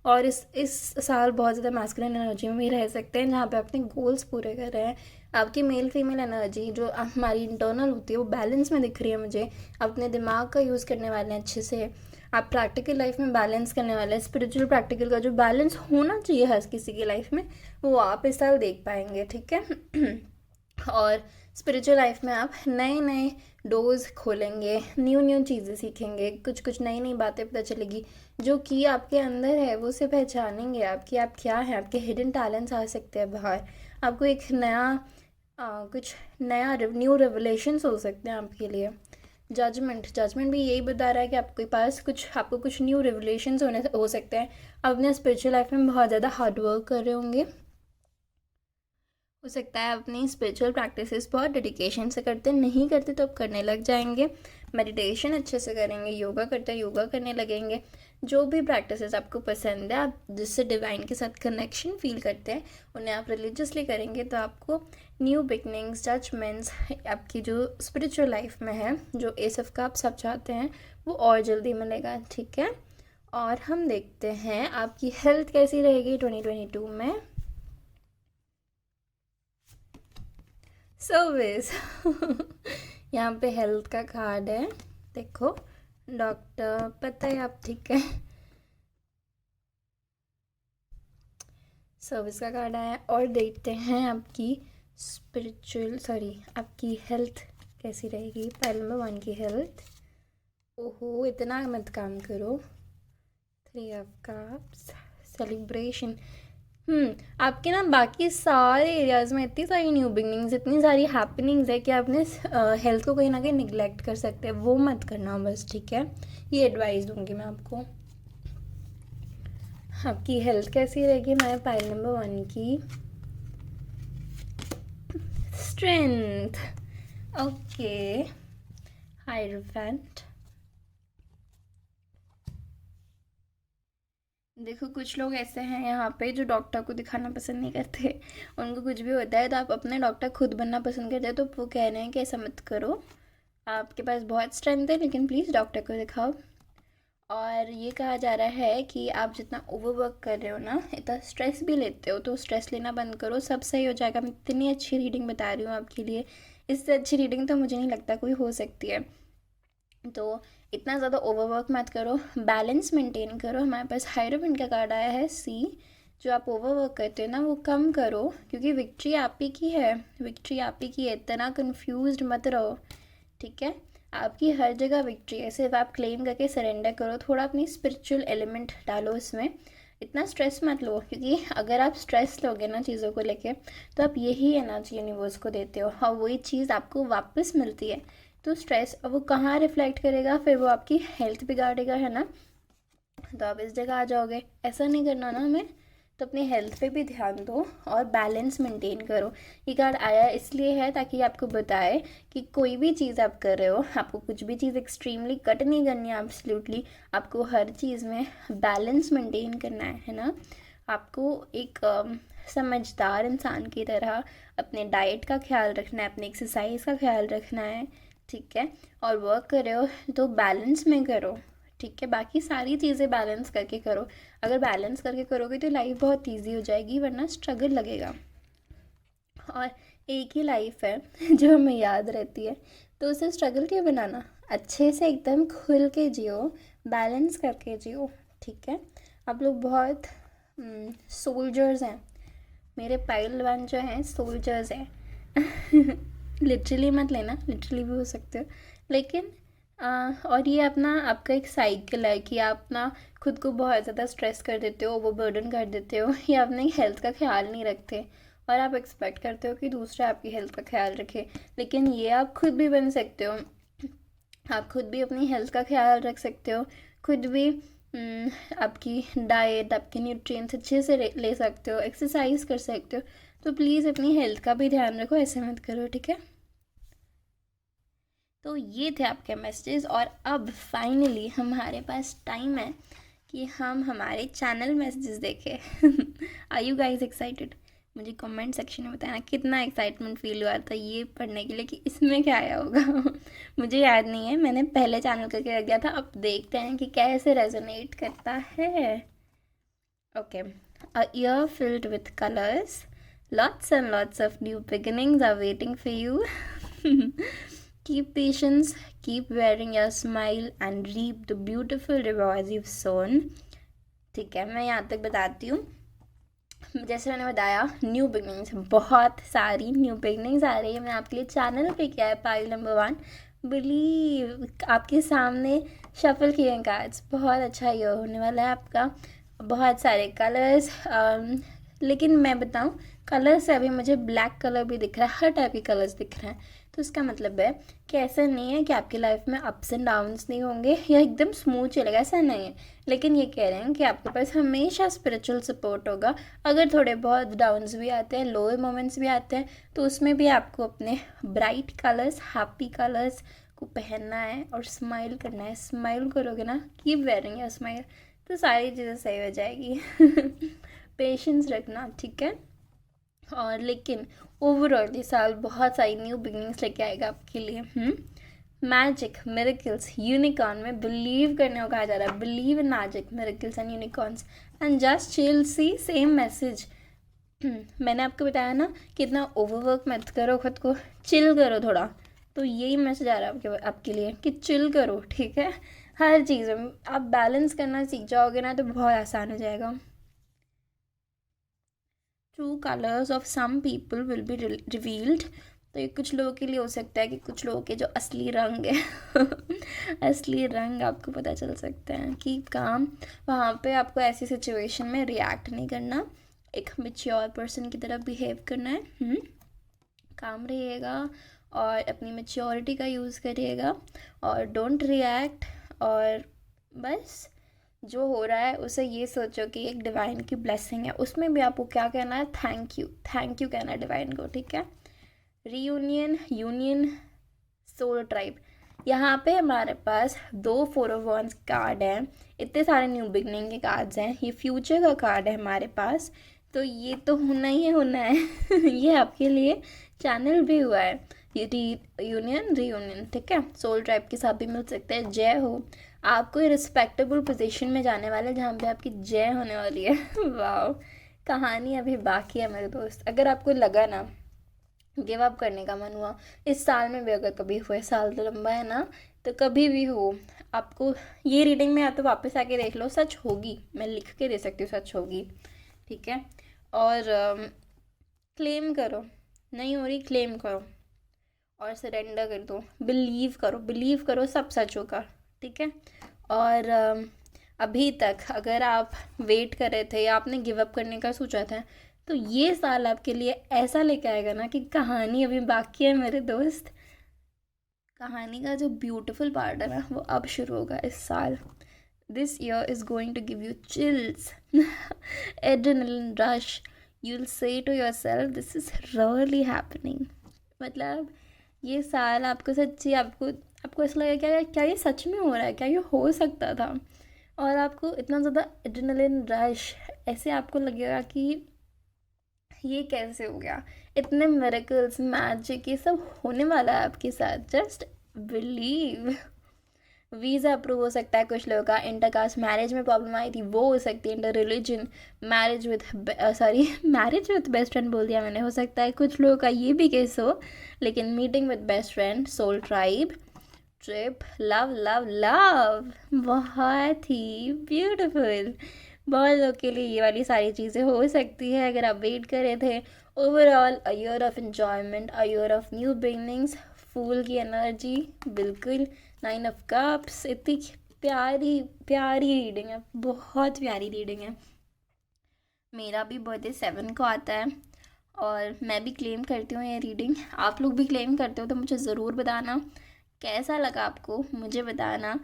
और इस साल बहुत ज़्यादा मैस्कुलिन एनर्जी में भी रह सकते हैं, जहाँ पे अपने गोल्स पूरे कर रहे हैं। आपकी मेल फीमेल एनर्जी जो हमारी इंटरनल होती है वो बैलेंस में दिख रही है मुझे। अपने दिमाग का यूज़ करने वाले हैं अच्छे से, आप प्रैक्टिकल लाइफ में बैलेंस करने वाले हैं। स्पिरिचुअल प्रैक्टिकल का जो बैलेंस होना चाहिए हर किसी की लाइफ में, वो आप इस साल देख पाएंगे, ठीक है। और स्पिरिचुअल लाइफ में आप नए नए डोर्स खोलेंगे, न्यू चीज़ें सीखेंगे, कुछ नई नई बातें पता चलेगी जो कि आपके अंदर है, वो उसे पहचानेंगे आपकी, आप क्या है, आपके हिडन टैलेंट्स आ सकते हैं बाहर। आपको एक कुछ नया न्यू रेवलेशंस हो सकते हैं आपके लिए। जजमेंट भी यही बता रहा है कि आपको कुछ न्यू रिवलेशंस हो सकते हैं। आप अपने स्पिरिचुअल लाइफ में बहुत ज़्यादा हार्ड वर्क कर रहे होंगे। हो सकता है अपनी स्पिरिचुअल प्रैक्टिसेस बहुत डेडिकेशन से करते, नहीं करते तो अब करने लग जाएंगे। मेडिटेशन अच्छे से करेंगे, योगा करने लगेंगे। जो भी प्रैक्टिसेस आपको पसंद है, आप जिससे डिवाइन के साथ कनेक्शन फील करते हैं, उन्हें आप रिलीजियसली करेंगे, तो आपको न्यू बिगनिंग्स, जजमेंट्स आपकी जो स्पिरिचुअल लाइफ में है, जो एस ऑफ कप्स आप चाहते हैं, वो और जल्दी मिलेगा, ठीक है। और हम देखते हैं आपकी हेल्थ कैसी रहेगी 2022 में। सर्विस यहाँ पे हेल्थ का कार्ड है, देखो डॉक्टर, पता है आप, ठीक है। सर्विस का कार्ड आया और देखते हैं आपकी आपकी हेल्थ कैसी रहेगी। पाइल नंबर 1 की हेल्थ। ओहो, इतना मत काम करो। 3 ऑफ कप्स, सेलिब्रेशन। आपके ना बाकी सारे एरियाज़ में इतनी सारी न्यू बिगनिंग्स, इतनी सारी हैपनिंग्स है कि आपने हेल्थ को कहीं ना कहीं निगलेक्ट कर सकते हैं, वो मत करना बस, ठीक है। ये एडवाइस दूंगी मैं आपको। आपकी हेल्थ कैसी रहेगी हमारे पाइल नंबर 1 की। स्ट्रेंथ। Okay, hierophant. देखो कुछ लोग ऐसे हैं यहाँ पे जो डॉक्टर को दिखाना पसंद नहीं करते, उनको कुछ भी होता है तो आप अपने डॉक्टर खुद बनना पसंद करते हो, तो वो कह रहे हैं कि ऐसा मत करो, आपके पास बहुत स्ट्रेंथ है लेकिन प्लीज़ डॉक्टर को दिखाओ। और ये कहा जा रहा है कि आप जितना ओवरवर्क कर रहे हो ना, इतना स्ट्रेस भी लेते हो, तो स्ट्रेस लेना बंद करो, सब सही हो जाएगा। मैं इतनी अच्छी रीडिंग बता रही हूँ आपके लिए, इससे अच्छी रीडिंग तो मुझे नहीं लगता कोई हो सकती है। तो इतना ज़्यादा ओवरवर्क मत करो, बैलेंस मेंटेन करो। हमारे पास हायरोफेंट का कार्ड आया है सी। जो आप ओवरवर्क करते हो ना वो कम करो, क्योंकि विक्ट्री आप ही की है, विक्ट्री आप ही की है। इतना कंफ्यूज्ड मत रहो, ठीक है। आपकी हर जगह विक्ट्री है, सिर्फ आप क्लेम करके सरेंडर करो, थोड़ा अपनी स्पिरिचुअल एलिमेंट डालो इसमें। इतना स्ट्रेस मत लो, क्योंकि अगर आप स्ट्रेस लोगे ना चीज़ों को लेके, तो आप यही एनर्जी यूनिवर्स को देते हो और वही चीज़ आपको वापस मिलती है। तो स्ट्रेस अब वो कहाँ रिफ्लेक्ट करेगा, फिर वो आपकी हेल्थ बिगाड़ेगा, है ना। तो आप इस जगह आ जाओगे, ऐसा नहीं करना ना हमें। तो अपनी हेल्थ पे भी ध्यान दो और बैलेंस मेंटेन करो। ये कार्ड आया इसलिए है ताकि आपको बताए कि कोई भी चीज़ आप कर रहे हो, आपको कुछ भी चीज़ एक्सट्रीमली कट नहीं करनी है, एब्सोल्युटली आपको हर चीज़ में बैलेंस मेंटेन करना है ना। आपको एक समझदार इंसान की तरह अपने डाइट का ख्याल रखना है, अपने एक्सरसाइज का ख्याल रखना है, ठीक है। और वर्क कर रहे हो तो बैलेंस में करो, ठीक है। बाकी सारी चीज़ें बैलेंस करके करो। अगर बैलेंस करके करोगे तो लाइफ बहुत इजी हो जाएगी, वरना स्ट्रगल लगेगा। और एक ही लाइफ है जो हमें याद रहती है, तो उसे स्ट्रगल क्यों बनाना। अच्छे से एकदम खुल के जियो, बैलेंस करके जियो, ठीक है। आप लोग बहुत सोल्जर्स हैं, मेरे पहलवान जो हैं सोल्जर्स हैं। लिटरली मत लेना, लिटरली भी हो सकते हो, लेकिन और ये अपना आपका एक साइकिल है कि आप ना खुद को बहुत ज़्यादा स्ट्रेस कर देते हो, ओवरबर्डन कर देते हो, या अपने हेल्थ का ख्याल नहीं रखते, और आप एक्सपेक्ट करते हो कि दूसरा आपकी हेल्थ का ख्याल रखे। लेकिन ये आप खुद भी बन सकते हो, आप खुद भी अपनी हेल्थ का ख्याल रख सकते हो, खुद भी आपकी डाइट, आपके न्यूट्रिएंट्स अच्छे से ले सकते हो, एक्सरसाइज कर सकते हो। तो प्लीज़ अपनी हेल्थ का भी ध्यान रखो, ऐसे मत करो, ठीक है। तो ये थे आपके मैसेजेस, और अब फाइनली हमारे पास टाइम है कि हम हमारे चैनल मैसेजेस देखें। Are you guys excited? मुझे कमेंट सेक्शन में बताना कितना एक्साइटमेंट फील हुआ था ये पढ़ने के लिए कि इसमें क्या आया होगा। मुझे याद नहीं है, मैंने पहले चैनल करके रख दिया था, अब देखते हैं कि कैसे रेजोनेट करता है। Okay, a year filled with colours, lots and lots of new beginnings are waiting for you. Keep patience, keep wearing your smile and reap the beautiful rewards you've sown. ठीक है, मैं यहाँ तक बताती हूँ। जैसे मैंने बताया, न्यू बिगनिंग्स, बहुत सारी न्यू बिगनिंग्स आ रही है। मैंने आपके लिए चैनल पे किया है पाइल नंबर 1, बिलीव आपके सामने शफल किए हैं कार्ड्स। बहुत अच्छा ईयर होने वाला है आपका, बहुत सारे कलर्स। लेकिन मैं बताऊँ, कलर से अभी मुझे ब्लैक कलर भी दिख रहा है, हर टाइप के कलर्स दिख रहे हैं। तो इसका मतलब है कि ऐसा नहीं है कि आपकी लाइफ में अप्स एंड डाउन्स नहीं होंगे या एकदम स्मूथ चलेगा, ऐसा नहीं है। लेकिन ये कह रहे हैं कि आपके पास हमेशा स्पिरिचुअल सपोर्ट होगा। अगर थोड़े बहुत डाउन्स भी आते हैं, लोअर मोमेंट्स भी आते हैं, तो उसमें भी आपको अपने ब्राइट कलर्स, हैप्पी कलर्स को पहनना है और स्माइल करना है। स्माइल करोगे ना, कीप वेयरिंग योर स्माइल, तो सारी चीज़ें सही हो जाएगी। पेशेंस रखना, ठीक है। और लेकिन ओवरऑल ये साल बहुत सारी न्यू बिगनिंग्स लेके आएगा आपके लिए। मैजिक, मिरेकल्स, यूनिकॉर्न में बिलीव करने को कहा जा रहा है। Believe in magic, miracles and unicorns and just chill, see same message. मैंने आपको बताया ना कि इतना ओवरवर्क मत करो, खुद को चिल करो थोड़ा। तो यही मैसेज आ रहा है आपके लिए कि चिल करो, ठीक है। हर चीज़ में आप बैलेंस करना सीख जाओगे ना, तो बहुत आसान हो जाएगा। True colours of some people will be revealed. तो ये कुछ लोगों के लिए हो सकता है कि कुछ लोगों के जो असली रंग है असली रंग आपको पता चल सकते हैं। कि काम वहाँ पे आपको ऐसी सिचुएशन में रिएक्ट नहीं करना, एक मेच्योर पर्सन की तरह बिहेव करना है। काम रहिएगा और अपनी मेच्योरिटी का यूज़ करिएगा, और डोंट रिएक्ट। और बस जो हो रहा है उसे ये सोचो कि एक डिवाइन की ब्लेसिंग है, उसमें भी आपको क्या कहना है, थैंक यू, थैंक यू कहना है डिवाइन को, ठीक है। Reunion, union, soul tribe. यहाँ पे हमारे पास 2 4 ऑफ वॉन्स कार्ड हैं, इतने सारे न्यू बिगनिंग के कार्ड्स हैं, ये फ्यूचर का कार्ड है हमारे पास, तो ये तो होना ही होना है ये आपके लिए चैनल भी हुआ है, ये यूनियन रीयूनियन, ठीक है। सोल ट्राइब के साथ भी मिल सकते हैं। जय हो, आपको रिस्पेक्टेबल पोजीशन में जाने वाले जहाँ पे आपकी जय होने वाली है वाह, कहानी अभी बाकी है मेरे दोस्त। अगर आपको लगा ना गिव अप करने का मन हुआ इस साल में भी, अगर कभी हुए, साल तो लंबा है ना, तो कभी भी हो आपको ये रीडिंग में या तो वापस आके देख लो, सच होगी, मैं लिख के दे सकती हूँ सच होगी, ठीक है। और क्लेम करो, नहीं हो रही क्लेम करो और सरेंडर कर दो, बिलीव करो सब सच होगा, ठीक है। और अभी तक अगर आप वेट कर रहे थे या आपने गिव अप करने का सोचा था, तो ये साल आपके लिए ऐसा लेके आएगा ना कि कहानी अभी बाकी है मेरे दोस्त, कहानी का जो ब्यूटीफुल पार्ट है ना वो अब शुरू होगा इस साल। This year is going to give you chills adrenaline rush, you will say to yourself this is really happening. मतलब ये साल आपको सच्ची, आपको ऐसा लगेगा क्या क्या ये सच में हो रहा है, क्या ये हो सकता था। और आपको इतना ज़्यादा एड्रेनलिन रश, ऐसे आपको लगेगा कि ये कैसे हो गया, इतने मिरेकल्स, मैजिक, ये सब होने वाला है आपके साथ, जस्ट बिलीव। वीज़ा अप्रूव हो सकता है कुछ लोगों का, इंटरकास्ट मैरिज में प्रॉब्लम आई थी वो हो सकती है, inter religion marriage with marriage with best friend बोल दिया मैंने, हो सकता है कुछ लोगों का ये भी केस हो, लेकिन meeting with best friend, soul tribe, trip, love love love, बहुत ही ब्यूटीफुल। बहुत लोग के लिए ये वाली सारी चीज़ें हो सकती है अगर आप वेट कर रहे थे। Overall a year of enjoyment, a year of new beginnings, fool की एनर्जी बिल्कुल, 9 ऑफ कप्स, इतनी प्यारी प्यारी रीडिंग है, बहुत प्यारी रीडिंग है। मेरा भी बर्थडे 7 को आता है और मैं भी क्लेम करती हूँ ये रीडिंग, आप लोग भी क्लेम करते हो तो मुझे ज़रूर बताना कैसा लगा आपको, मुझे बताना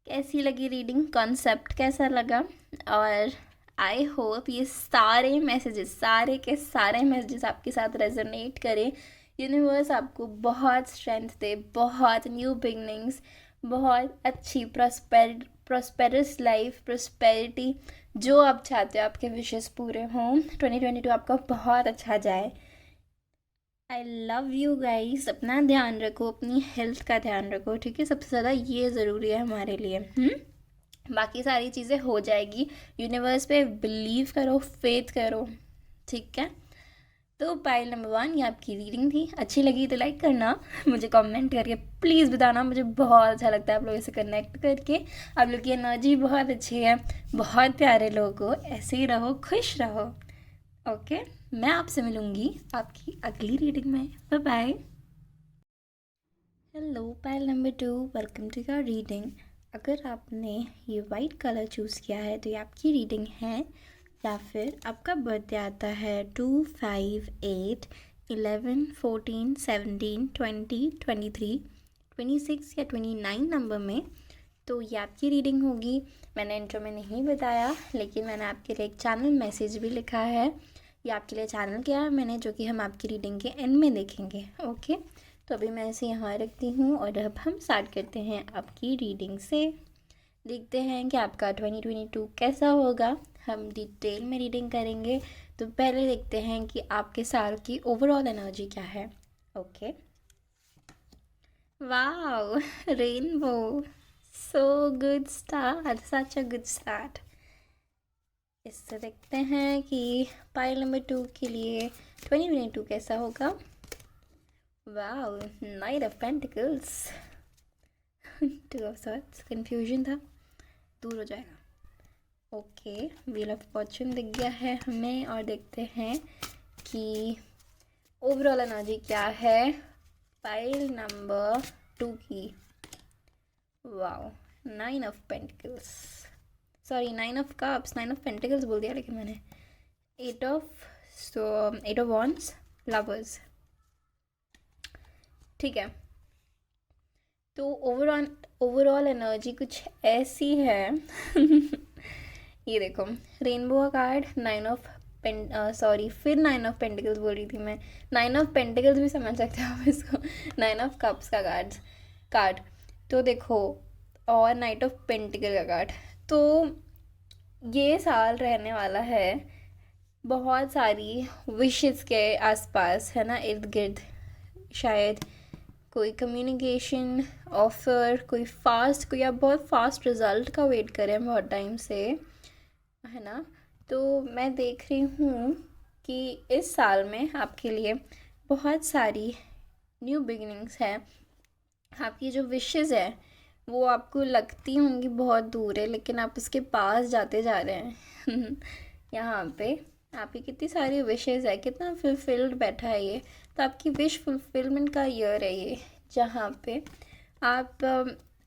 कैसी लगी रीडिंग, कॉन्सेप्ट कैसा लगा। और आई होप ये सारे मैसेजेस, सारे के सारे मैसेजेस आपके साथ रेजोनेट करें, यूनिवर्स आपको बहुत स्ट्रेंथ दे, बहुत न्यू बिगनिंग्स, बहुत अच्छी प्रॉस्पेरस लाइफ, प्रॉस्पेरिटी, जो आप चाहते हो आपके विशेस पूरे हों, 2022 आपका बहुत अच्छा जाए। आई लव यू गाइस, अपना ध्यान रखो, अपनी हेल्थ का ध्यान रखो, ठीक है, सबसे ज़्यादा ये ज़रूरी है हमारे लिए। बाकी सारी चीज़ें हो जाएगी, यूनिवर्स पे बिलीव करो, फेथ करो, ठीक है। तो पाइल नंबर 1 ये आपकी रीडिंग थी, अच्छी लगी तो लाइक करना, मुझे कमेंट करके प्लीज़ बताना, मुझे बहुत अच्छा लगता है आप लोगों से कनेक्ट करके, आप लोग की एनर्जी बहुत अच्छी है, बहुत प्यारे लोग हो, ऐसे ही रहो, खुश रहो, ओके। मैं आपसे मिलूँगी आपकी अगली रीडिंग में, bye bye. Hello pile number 2, welcome to your reading. अगर आपने ये वाइट कलर चूज़ किया है तो ये आपकी रीडिंग है, या फिर आपका बर्थडे आता है 2, 5, 8, 11, 14, 17, 20, 23, 26 या 29 नंबर में, तो ये आपकी रीडिंग होगी। मैंने इंट्रो में नहीं बताया, लेकिन मैंने आपके लिए एक चैनल मैसेज भी लिखा है, ये आपके लिए चैनल क्या है मैंने, जो कि हम आपकी रीडिंग के एंड में देखेंगे, ओके। तो अभी मैं इसे यहाँ रखती हूँ और अब हम स्टार्ट करते हैं आपकी रीडिंग से, देखते हैं कि आपका 2022 कैसा होगा, हम डिटेल में रीडिंग करेंगे। तो पहले देखते हैं कि आपके साल की ओवरऑल एनर्जी क्या है, okay. Wow, rainbow, so good start, such a good start. इससे देखते हैं कि पाइल नंबर 2 के लिए 2022 कैसा होगा। Wow, night of pentacles, 2 of swords, confusion था, दूर हो जाएगा, ओके। व्हील ऑफ फॉर्चून दिख गया है हमें, और देखते हैं कि ओवरऑल एनर्जी क्या है पाइल नंबर 2 की। Wow, 9 of pentacles, sorry 9 of cups, 9 of pentacles बोल दिया लेकिन मैंने, 8 ऑफ वॉन्ड्स, लवर्स, ठीक है। तो ओवरऑल एनर्जी कुछ ऐसी है ये देखो, रेनबो का कार्ड, 9 ऑफ सॉरी, फिर 9 ऑफ पेंटिकल्स बोल रही थी मैं, 9 ऑफ पेंटिकल्स भी समझ सकते हो आप इसको, 9 ऑफ कप्स का कार्ड। तो देखो, और नाइट ऑफ पेंटिकल का कार्ड। तो ये साल रहने वाला है बहुत सारी विशेस के आसपास, है ना, इर्द गिर्द। शायद कोई कम्युनिकेशन ऑफर, कोई आप बहुत फास्ट रिजल्ट का वेट करें बहुत टाइम से, है ना। तो मैं देख रही हूँ कि इस साल में आपके लिए बहुत सारी न्यू बिगिनिंग्स हैं। आपकी जो विशेस है वो आपको लगती होंगी बहुत दूर है, लेकिन आप उसके पास जाते जा रहे हैं यहाँ पे आपकी कितनी सारी विशेस है, कितना फुलफिल्ड बैठा है ये। तो आपकी विश फुलफिलमेंट का ईयर है ये, जहाँ पे आप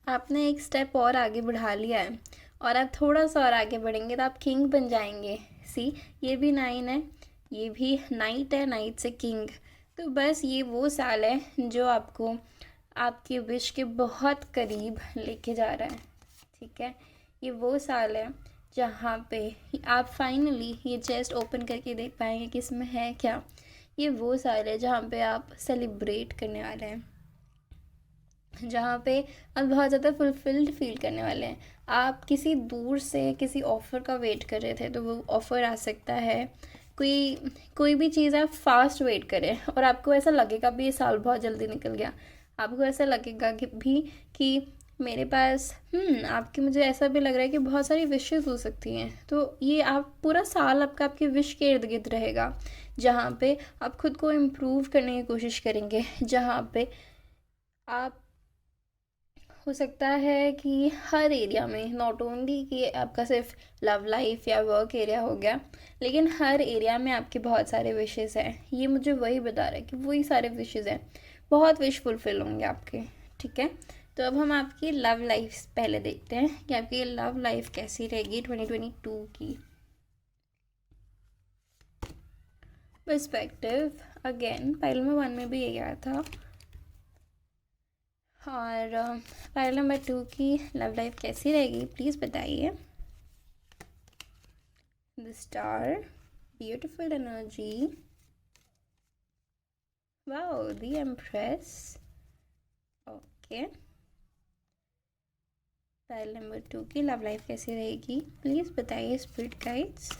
आपने एक स्टेप और आगे बढ़ा लिया है, और आप थोड़ा सा और आगे बढ़ेंगे तो आप किंग बन जाएंगे। सी, ये भी 9 है, ये भी नाइट है, नाइट से किंग। तो बस ये वो साल है जो आपको आपकी विश के बहुत करीब लेके जा रहा है, ठीक है। ये वो साल है जहाँ पे आप फाइनली ये चेस्ट ओपन करके देख पाएंगे कि इसमें है क्या। ये वो साल है जहाँ पे आप सेलिब्रेट करने वाले हैं, जहाँ पे आप बहुत ज़्यादा फुलफिल्ड फील करने वाले हैं। आप किसी दूर से किसी ऑफ़र का वेट कर रहे थे, तो वो ऑफ़र आ सकता है। कोई भी चीज़ आप फास्ट वेट करें और आपको ऐसा लगेगा भी ये साल बहुत जल्दी निकल गया। आपको ऐसा लगेगा कि मेरे पास आपकी, मुझे ऐसा भी लग रहा है कि बहुत सारी विशेस हो सकती हैं। तो ये आप पूरा साल आपकी विश के इर्द गिर्द रहेगा, जहाँ पे आप खुद को इम्प्रूव करने की कोशिश करेंगे, जहाँ पे आप, हो सकता है कि हर एरिया में, नॉट ओनली कि आपका सिर्फ लव लाइफ या वर्क एरिया हो गया, लेकिन हर एरिया में आपके बहुत सारे विशेस हैं। ये मुझे वही बता रहा है कि वही सारे विशेस हैं, बहुत विश फुलफिल होंगे आपके, ठीक है। तो अब हम आपकी लव लाइफ पहले देखते हैं कि आपकी लव लाइफ कैसी रहेगी 2022 की पर्सपेक्टिव। अगेन पाइल में 1 में भी ये आया था, और पाइल नंबर 2 की लव लाइफ कैसी रहेगी प्लीज़ बताइए। The star, beautiful energy, wow, the empress. Okay, pile number 2 की लव लाइफ कैसी रहेगी प्लीज़ बताइए spirit guides.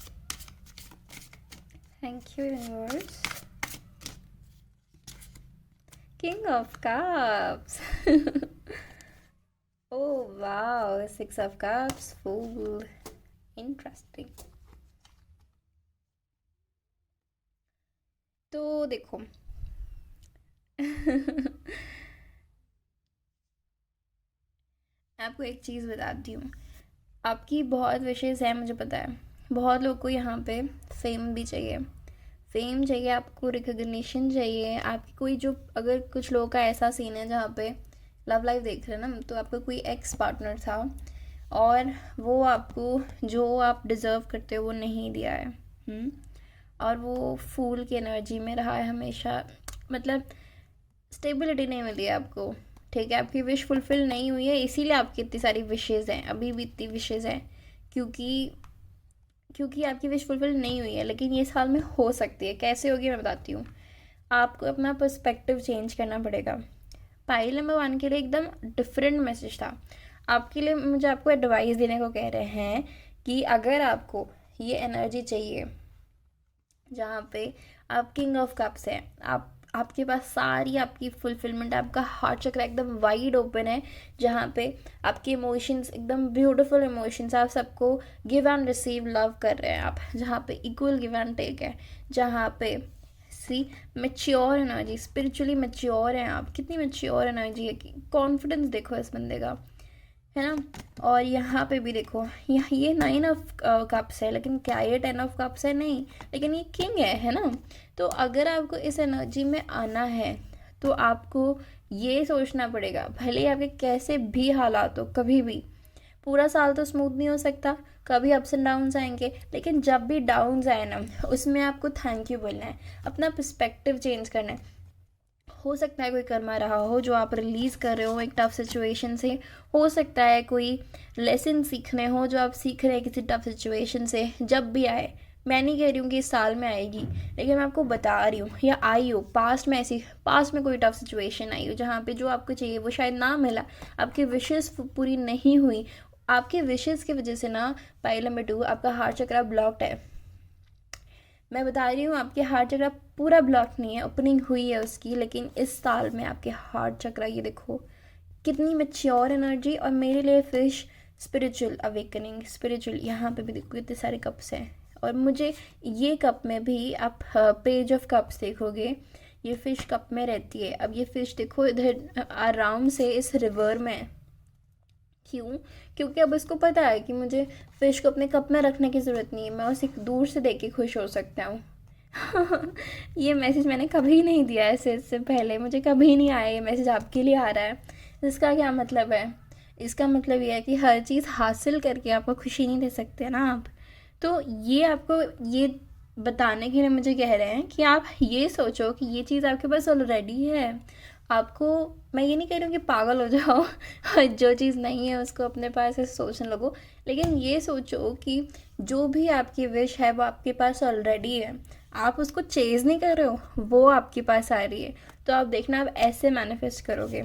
Thank you universe. King of Cups. Oh wow, 6 of Cups, Fool. Interesting. तो देखो आपको एक चीज़ बताती हूँ, आपकी बहुत विशेस है, मुझे पता है। बहुत लोग को यहाँ पे फेम भी चाहिए, फेम चाहिए आपको, रिकग्निशन चाहिए आपकी। कोई जो, अगर कुछ लोगों का ऐसा सीन है जहाँ पे लव लाइफ देख रहे हैं ना, तो आपका कोई एक्स पार्टनर था और वो आपको जो आप डिज़र्व करते हो वो नहीं दिया है, और वो फूल की एनर्जी में रहा है हमेशा, मतलब स्टेबिलिटी नहीं मिली है आपको, ठीक है। आपकी विश फुलफिल नहीं हुई है, इसीलिए आपकी इतनी सारी विशेज़ हैं, अभी भी इतनी विशेज़ हैं, क्योंकि आपकी विश फुलफिल नहीं हुई है। लेकिन ये साल में हो सकती है। कैसे होगी मैं बताती हूँ। आपको अपना पर्सपेक्टिव चेंज करना पड़ेगा। पाइल नंबर 1 के लिए एकदम डिफरेंट मैसेज था आपके लिए। मुझे आपको एडवाइस देने को कह रहे हैं कि अगर आपको ये एनर्जी चाहिए जहाँ पे आप किंग ऑफ कप्स हैं, आपके पास सारी आपकी फुलफिलमेंट, आपका हार्ट चक्र एकदम वाइड ओपन है, जहाँ पे आपके इमोशंस एकदम ब्यूटीफुल इमोशंस, आप सबको गिव एंड रिसीव लव कर रहे हैं आप, जहाँ पे इक्वल गिव एंड टेक है, जहाँ पे सी मैच्योर एनर्जी, स्पिरिचुअली मैच्योर हैं आप। कितनी मैच्योर एनर्जी है, कि कॉन्फिडेंस देखो इस बंदे का, है ना। और यहाँ पे भी देखो, ये 9 ऑफ कप्स है, लेकिन क्या ये 10 ऑफ कप्स है? नहीं, लेकिन ये किंग है ना। तो अगर आपको इस एनर्जी में आना है तो आपको ये सोचना पड़ेगा, भले ही आपके कैसे भी हालात हो, कभी भी पूरा साल तो स्मूथ नहीं हो सकता, कभी अप्स एंड डाउन्स आएंगे, लेकिन जब भी डाउन्स आए ना, उसमें आपको थैंक यू बोलना है, अपना पर्सपेक्टिव चेंज करना है। हो सकता है कोई कर्मा रहा हो जो आप रिलीज़ कर रहे हो एक टफ सिचुएशन से, हो सकता है कोई लेसन सीखने हो जो आप सीख रहे हैं किसी टफ सिचुएशन से। जब भी आए, मैं नहीं कह रही हूँ कि इस साल में आएगी, लेकिन मैं आपको बता रही हूँ, या आई हो पास्ट में, ऐसी पास्ट में कोई टफ सिचुएशन आई हो जहाँ पे जो आपको चाहिए वो शायद ना मिला, आपकी विशेस पूरी नहीं हुई, आपके विशेस की वजह से ना, पाइल नंबर 2, आपका हार्ट चक्र ब्लॉक्ड है। मैं बता रही हूँ आपके हार्ट चक्र पूरा ब्लॉक नहीं है, ओपनिंग हुई है उसकी, लेकिन इस साल में आपके हार्ट चक्र, ये देखो कितनी मेच्योर एनर्जी। और मेरे लिए फिश स्पिरिचुअल अवेकनिंग, स्पिरिचुअल, यहाँ पे भी देखो कितने सारे कप्स हैं। और मुझे ये कप में भी आप पेज ऑफ कप्स देखोगे, ये फ़िश कप में रहती है। अब ये फ़िश देखो इधर आराम से इस रिवर में है। क्यों? क्योंकि अब उसको पता है कि मुझे फ़िश को अपने कप में रखने की ज़रूरत नहीं है, मैं उसे दूर से देख के खुश हो सकता हूँ। ये मैसेज मैंने कभी नहीं दिया ऐसे, इससे पहले मुझे कभी नहीं आया ये मैसेज, आपके लिए आ रहा है। इसका क्या मतलब है? इसका मतलब ये है कि हर चीज़ हासिल करके आपको खुशी नहीं दे सकते ना आप। तो ये आपको ये बताने के लिए मुझे कह रहे हैं कि आप ये सोचो कि ये चीज़ आपके पास ऑलरेडी है। आपको, मैं ये नहीं कह रही हूँ कि पागल हो जाओ और जो चीज़ नहीं है उसको अपने पास ऐसे सोचने लगो, लेकिन ये सोचो कि जो भी आपकी विश है वो आपके पास ऑलरेडी है, आप उसको चेज़ नहीं कर रहे हो, वो आपके पास आ रही है। तो आप देखना, आप ऐसे मैनिफेस्ट करोगे।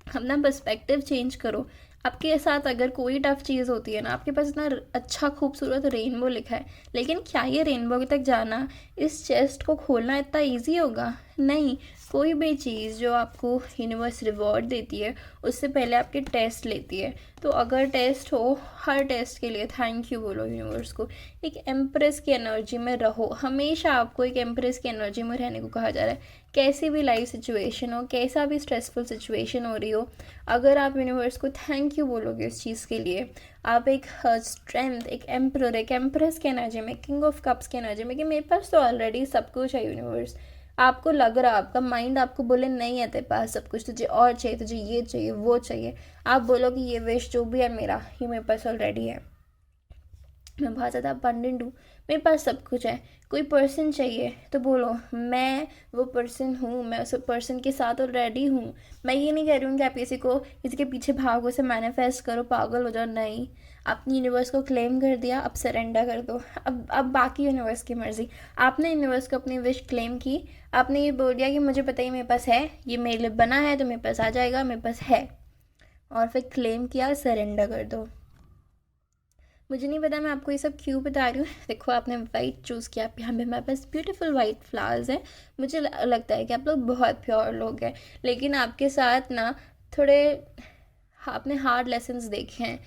अपना पर्सपेक्टिव चेंज करो। आपके साथ अगर कोई टफ चीज़ होती है ना, आपके पास इतना अच्छा खूबसूरत रेनबो लिखा है, लेकिन क्या ये रेनबो तक जाना, इस चेस्ट को खोलना इतना इजी होगा? नहीं। कोई भी चीज़ जो आपको यूनिवर्स रिवॉर्ड देती है, उससे पहले आपके टेस्ट लेती है। तो अगर टेस्ट हो, हर टेस्ट के लिए थैंक यू बोलो यूनिवर्स को। एक एम्प्रेस की एनर्जी में रहो, हमेशा आपको एक एम्प्रेस की एनर्जी में रहने को कहा जा रहा है। कैसी भी लाइफ सिचुएशन हो, कैसा भी स्ट्रेसफुल सिचुएशन हो रही हो, अगर आप यूनिवर्स को थैंक यू बोलोगे इस चीज़ के लिए, आप एक स्ट्रेंथ, एक एम्प्रर, एक एम्प्रेस की एनर्जी में, किंग ऑफ कप्स की एनर्जी में, कि मेरे पास तो ऑलरेडी सब कुछ है यूनिवर्स। आपको लग रहा, आपका माइंड आपको बोले नहीं है तेरे पास सब कुछ, तुझे और चाहिए, तुझे ये चाहिए, वो चाहिए, आप बोलो कि ये विश जो भी है मेरा, ये मेरे पास ऑलरेडी है, मैं बहुत ज़्यादा अबंडेंट हूँ, मेरे पास सब कुछ है। कोई पर्सन चाहिए तो बोलो मैं वो पर्सन हूँ, मैं उस पर्सन के साथ ऑलरेडी हूँ। मैं ये नहीं कह रही हूँ कि आप किसी के पीछे भागो, से मैनिफेस्ट करो, पागल हो जाओ, नहीं। अपनी यूनिवर्स को क्लेम कर दिया, अब सरेंडर कर दो। अब बाकी यूनिवर्स की मर्ज़ी। आपने यूनिवर्स को अपनी विश क्लेम की, आपने ये बोल दिया कि मुझे पता ही मेरे पास है, ये मेरे लिए बना है तो मेरे पास आ जाएगा, मेरे पास है, और फिर क्लेम किया, सरेंडर कर दो। मुझे नहीं पता मैं आपको ये सब क्यों बता रही हूँ। देखो आपने वाइट चूज़ किया, यहाँ पे हमारे पास ब्यूटीफुल वाइट फ्लावर्स हैं। मुझे लगता है कि आप लोग बहुत प्योर लोग हैं, लेकिन आपके साथ ना थोड़े आपने हार्ड लेसन्स देखे हैं,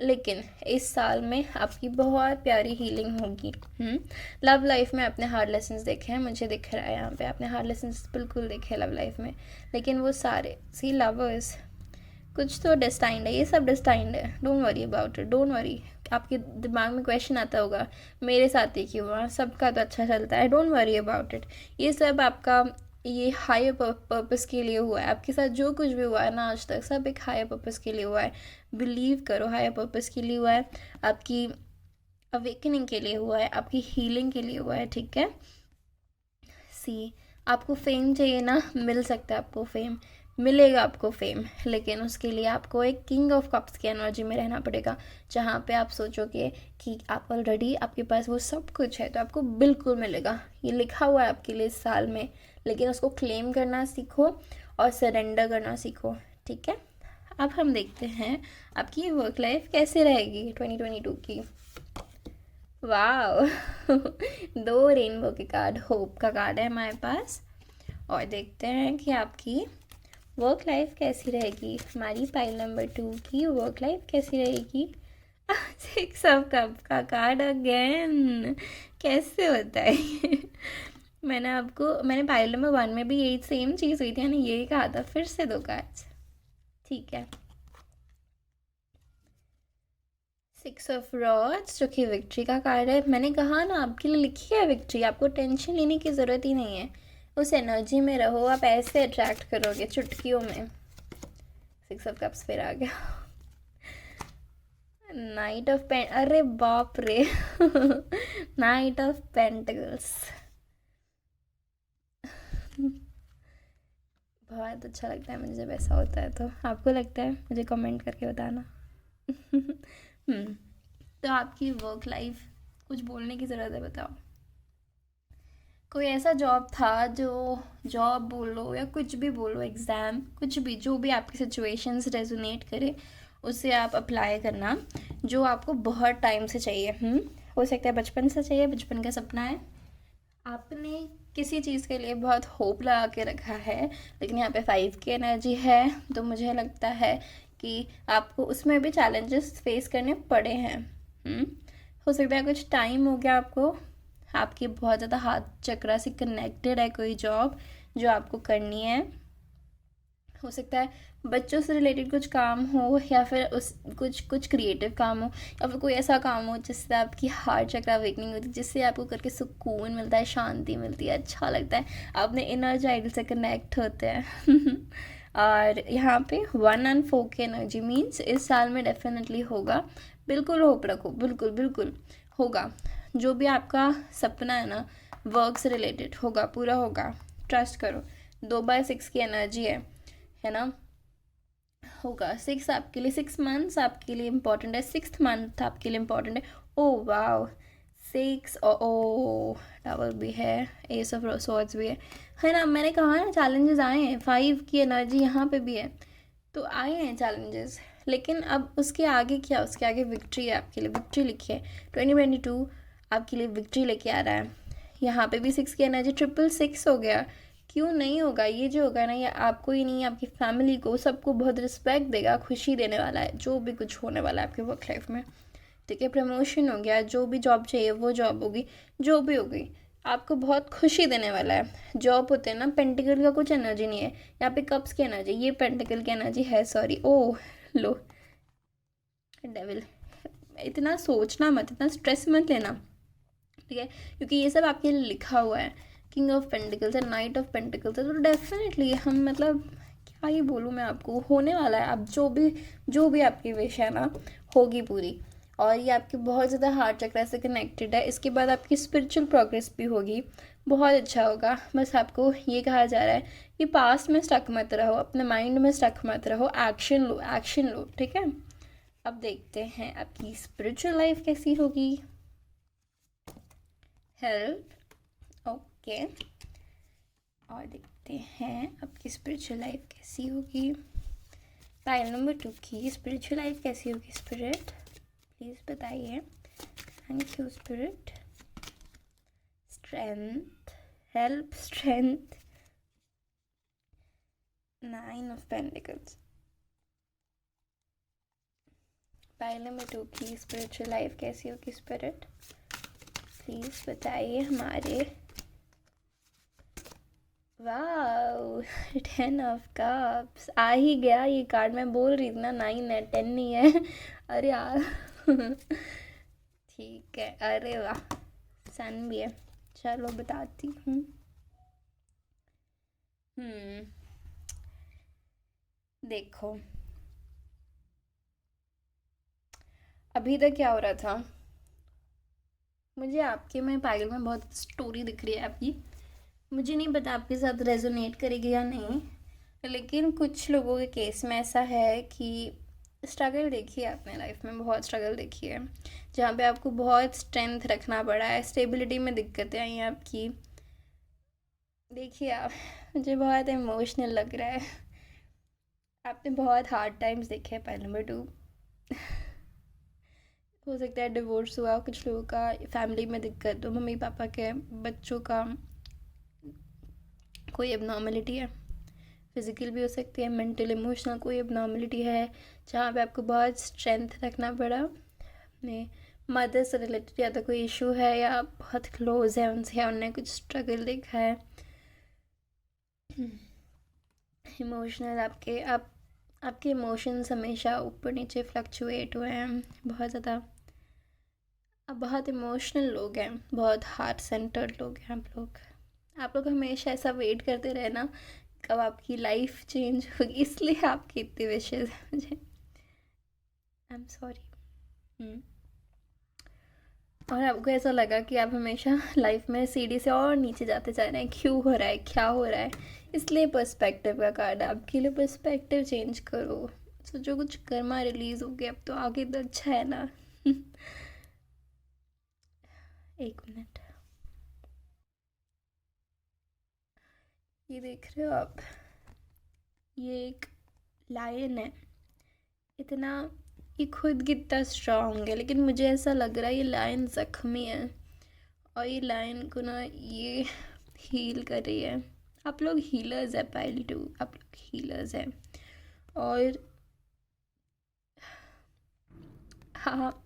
लेकिन इस साल में आपकी बहुत प्यारी हीलिंग होगी। लव लाइफ में आपने हार्ड लेसन्स देखे हैं, मुझे दिख रहा है यहाँ पे आपने हार्ड लेसन्स बिल्कुल देखे हैं लव लाइफ में, लेकिन वो सारे सी लवर्स, कुछ तो डेस्टाइंड है, ये सब डेस्टाइंड है। Don't worry about it, don't worry. आपके दिमाग में क्वेश्चन आता होगा मेरे साथ ही क्यों हुआ, सबका तो अच्छा चलता है, डोंट वरी अबाउट इट। ये सब आपका, ये हायर पर्पस के लिए हुआ है। आपके साथ जो कुछ भी हुआ है ना आज तक, सब एक हायर पर्पस के लिए हुआ है। बिलीव करो, हायर पर्पस के लिए हुआ है, आपकी अवेकनिंग के लिए हुआ है, आपकी हीलिंग के लिए हुआ है, ठीक है। सी, आपको फेम चाहिए ना, मिल सकता है आपको फेम, मिलेगा आपको फेम, लेकिन उसके लिए आपको एक किंग ऑफ कप्स की एनर्जी में रहना पड़ेगा, जहाँ पे आप सोचोगे कि आप ऑलरेडी, आपके पास वो सब कुछ है, तो आपको बिल्कुल मिलेगा। ये लिखा हुआ है आपके लिए इस साल में, लेकिन उसको क्लेम करना सीखो और सरेंडर करना सीखो, ठीक है। अब हम देखते हैं आपकी वर्क लाइफ कैसे रहेगी 2022 की। वाह दो रेनबो के कार्ड, होप का कार्ड है हमारे पास, और देखते हैं कि आपकी वर्क लाइफ कैसी रहेगी। हमारी पाइल नंबर 2 की वर्क लाइफ कैसी रहेगी। 6 ऑफ कप का कार्ड अगेन, कैसे होता है ये? मैंने पाइल नंबर 1 में भी यही सेम चीज़ हुई थी, मैंने यही कहा था, फिर से दो कार्ड्स, ठीक है। 6 ऑफ रॉड्स, जो कि विक्ट्री का कार्ड है। मैंने कहा ना आपके लिए लिखी है विक्ट्री, आपको टेंशन लेने की ज़रूरत ही नहीं है, उस एनर्जी में रहो, आप ऐसे अट्रैक्ट करोगे चुटकियों में। 6 ऑफ कप्स फिर आ गया। नाइट ऑफ पेंट, अरे बाप रे नाइट ऑफ पेंटिकल्स, बहुत अच्छा लगता है मुझे जब ऐसा होता है। तो आपको लगता है, मुझे कमेंट करके बताना। तो आपकी वर्क लाइफ कुछ बोलने की ज़रूरत है, बताओ। कोई ऐसा जॉब था जो, जॉब बोलो या कुछ भी बोलो, एग्ज़ाम, कुछ भी, जो भी आपकी सिचुएशंस रेजोनेट करे उसे आप अप्लाई करना, जो आपको बहुत टाइम से चाहिए। हो सकता है बचपन से चाहिए, बचपन का सपना है, आपने किसी चीज़ के लिए बहुत होप लगा के रखा है, लेकिन यहाँ पे 5 की एनर्जी है, तो मुझे लगता है कि आपको उसमें भी चैलेंजेस फेस करने पड़े हैं। हो सकता है कुछ टाइम हो गया आपको, आपकी बहुत ज़्यादा हाथ चक्रा से कनेक्टेड है कोई जॉब जो आपको करनी है। हो सकता है बच्चों से रिलेटेड कुछ काम हो, या फिर उस कुछ कुछ क्रिएटिव काम हो, या फिर कोई ऐसा काम हो जिससे आपकी हार्ट चक्र अवेकनिंग होती है, जिससे आपको करके सुकून मिलता है, शांति मिलती है, अच्छा लगता है, अपने इनर चाइल्ड से कनेक्ट होते हैं। और यहाँ पे 1 and 4 की एनर्जी मीन्स इस साल में डेफिनेटली होगा। बिल्कुल होप रखो, बिल्कुल बिल्कुल होगा। जो भी आपका सपना है ना, वर्क से रिलेटेड होगा, पूरा होगा, ट्रस्ट करो। 2/6 की एनर्जी है ना, होगा। 6 आपके लिए, 6 मंथ्स आपके लिए इम्पॉर्टेंट है, 6th मंथ आपके लिए इम्पॉर्टेंट है। ओ वाओ, 6, ओ डबल भी है, एस ऑफ सॉर्ड्स भी है ना। मैंने कहा ना चैलेंजेस आए हैं, 5 की एनर्जी यहाँ पे भी है, तो आए हैं चैलेंजेस, लेकिन अब उसके आगे क्या, उसके आगे विक्ट्री है आपके लिए, विक्ट्री लिखी है। 2022 आपके लिए विक्ट्री लेके आ रहा है। यहाँ पे भी 6 की एनर्जी, 666 हो गया। क्यों नहीं होगा, ये जो होगा ना, ये आपको ही नहीं, आपकी फैमिली को, सबको बहुत रिस्पेक्ट देगा, खुशी देने वाला है, जो भी कुछ होने वाला है आपके वर्क लाइफ में। ठीक है, प्रमोशन हो गया, जो भी जॉब चाहिए वो जॉब होगी, जो भी होगी, आपको बहुत खुशी देने वाला है। जॉब होते हैं ना, पेंटिकल का कुछ एनर्जी नहीं है यहाँ पे, कप्स की एनर्जी, ये पेंटिकल की एनर्जी है, सॉरी, ओह लो डेविल। इतना सोचना मत, इतना स्ट्रेस मत लेना, ठीक है, क्योंकि ये सब आपके लिए लिखा हुआ है। किंग ऑफ पेंटिकल्स है, नाइट ऑफ पेंटिकल्स है, तो डेफिनेटली हम, मतलब क्या ही बोलूँ मैं आपको, होने वाला है। अब जो भी आपकी विश है ना, होगी पूरी। और ये आपके बहुत ज़्यादा हार्ट चक्र से कनेक्टेड है। इसके बाद आपकी स्पिरिचुअल प्रोग्रेस भी होगी, बहुत अच्छा होगा। बस आपको ये कहा जा रहा है कि पास्ट में स्टक मत रहो, अपने माइंड में स्टक मत रहो, एक्शन लो, एक्शन लो, ठीक है। अब देखते हैं आपकी स्पिरिचुअल लाइफ कैसी होगी। हेल्प, ओके, और देखते हैं आपकी स्पिरिचुअल लाइफ कैसी होगी। पाइल नंबर 2 की स्पिरिचुअल लाइफ कैसी होगी, स्पिरिट प्लीज़ बताइए। Thank you spirit. Strength, help, strength, 9 of pentacles. Pile number 2 की स्पिरिचुअल लाइफ कैसी होगी, स्पिरिट प्लीज़ बताइए हमारे। वाओ, 10 ऑफ कप्स आ ही गया ये कार्ड, मैं बोल रही थी ना 9 है, 10 नहीं है। अरे यार। ठीक है, अरे वाह, सन भी है, चलो बताती हूँ। देखो, अभी तक क्या हो रहा था, मुझे आपके में पागल में बहुत स्टोरी दिख रही है आपकी, मुझे नहीं पता आपके साथ रेजोनेट करेगी या नहीं, लेकिन कुछ लोगों के केस में ऐसा है कि स्ट्रगल देखी है आपने लाइफ में, बहुत स्ट्रगल देखी है, जहाँ पे आपको बहुत स्ट्रेंथ रखना पड़ा है, स्टेबिलिटी में दिक्कतें आई हैं आपकी। देखिए आप, मुझे बहुत इमोशनल लग रहा है, आपने बहुत हार्ड टाइम्स देखे हैं। पॉइंट नंबर 2, हो सकता है डिवोर्स हुआ कुछ लोगों का, फैमिली में दिक्कत हो, मम्मी पापा के, बच्चों का कोई एबनॉर्मलिटी है, फिज़िकल भी हो सकती है, मेंटल इमोशनल कोई एबनॉर्मलिटी है, जहाँ पे आपको बहुत स्ट्रेंथ रखना पड़ा। अपने मदर से रिलेटेड या तो कोई इशू है, या बहुत क्लोज है उनसे, या उनने कुछ स्ट्रगल देखा है। इमोशनल आपके इमोशंस हमेशा ऊपर नीचे फ्लक्चुएट हुए हैं बहुत ज़्यादा। अब बहुत इमोशनल लोग हैं, बहुत हार्ट सेंटर्ड लोग हैं आप लोग हमेशा ऐसा वेट करते रहे ना, कब आपकी लाइफ चेंज होगी, इसलिए आपकी इतनी विशेज़ है मुझे, आई एम सॉरी। और आपको ऐसा लगा कि आप हमेशा लाइफ में सीढ़ी से और नीचे जाते जा रहे हैं, क्यों हो रहा है, क्या हो रहा है, इसलिए पर्सपेक्टिव का कार्ड आपके लिए, पर्सपेक्टिव चेंज करो, सोचो कुछ कर्मा रिलीज हो गया, अब तो आगे तो अच्छा है ना। एक मिनट, ये देख रहे हो आप, ये एक लायन है। इतना, ये खुद कितना स्ट्रांग है, लेकिन मुझे ऐसा लग रहा है ये लायन जख्मी है और ये लायन को ना ये हील कर रही है। आप लोग हीलर्स है, पाइल टू, आप लोग हीलर्स हैं। और हाँ,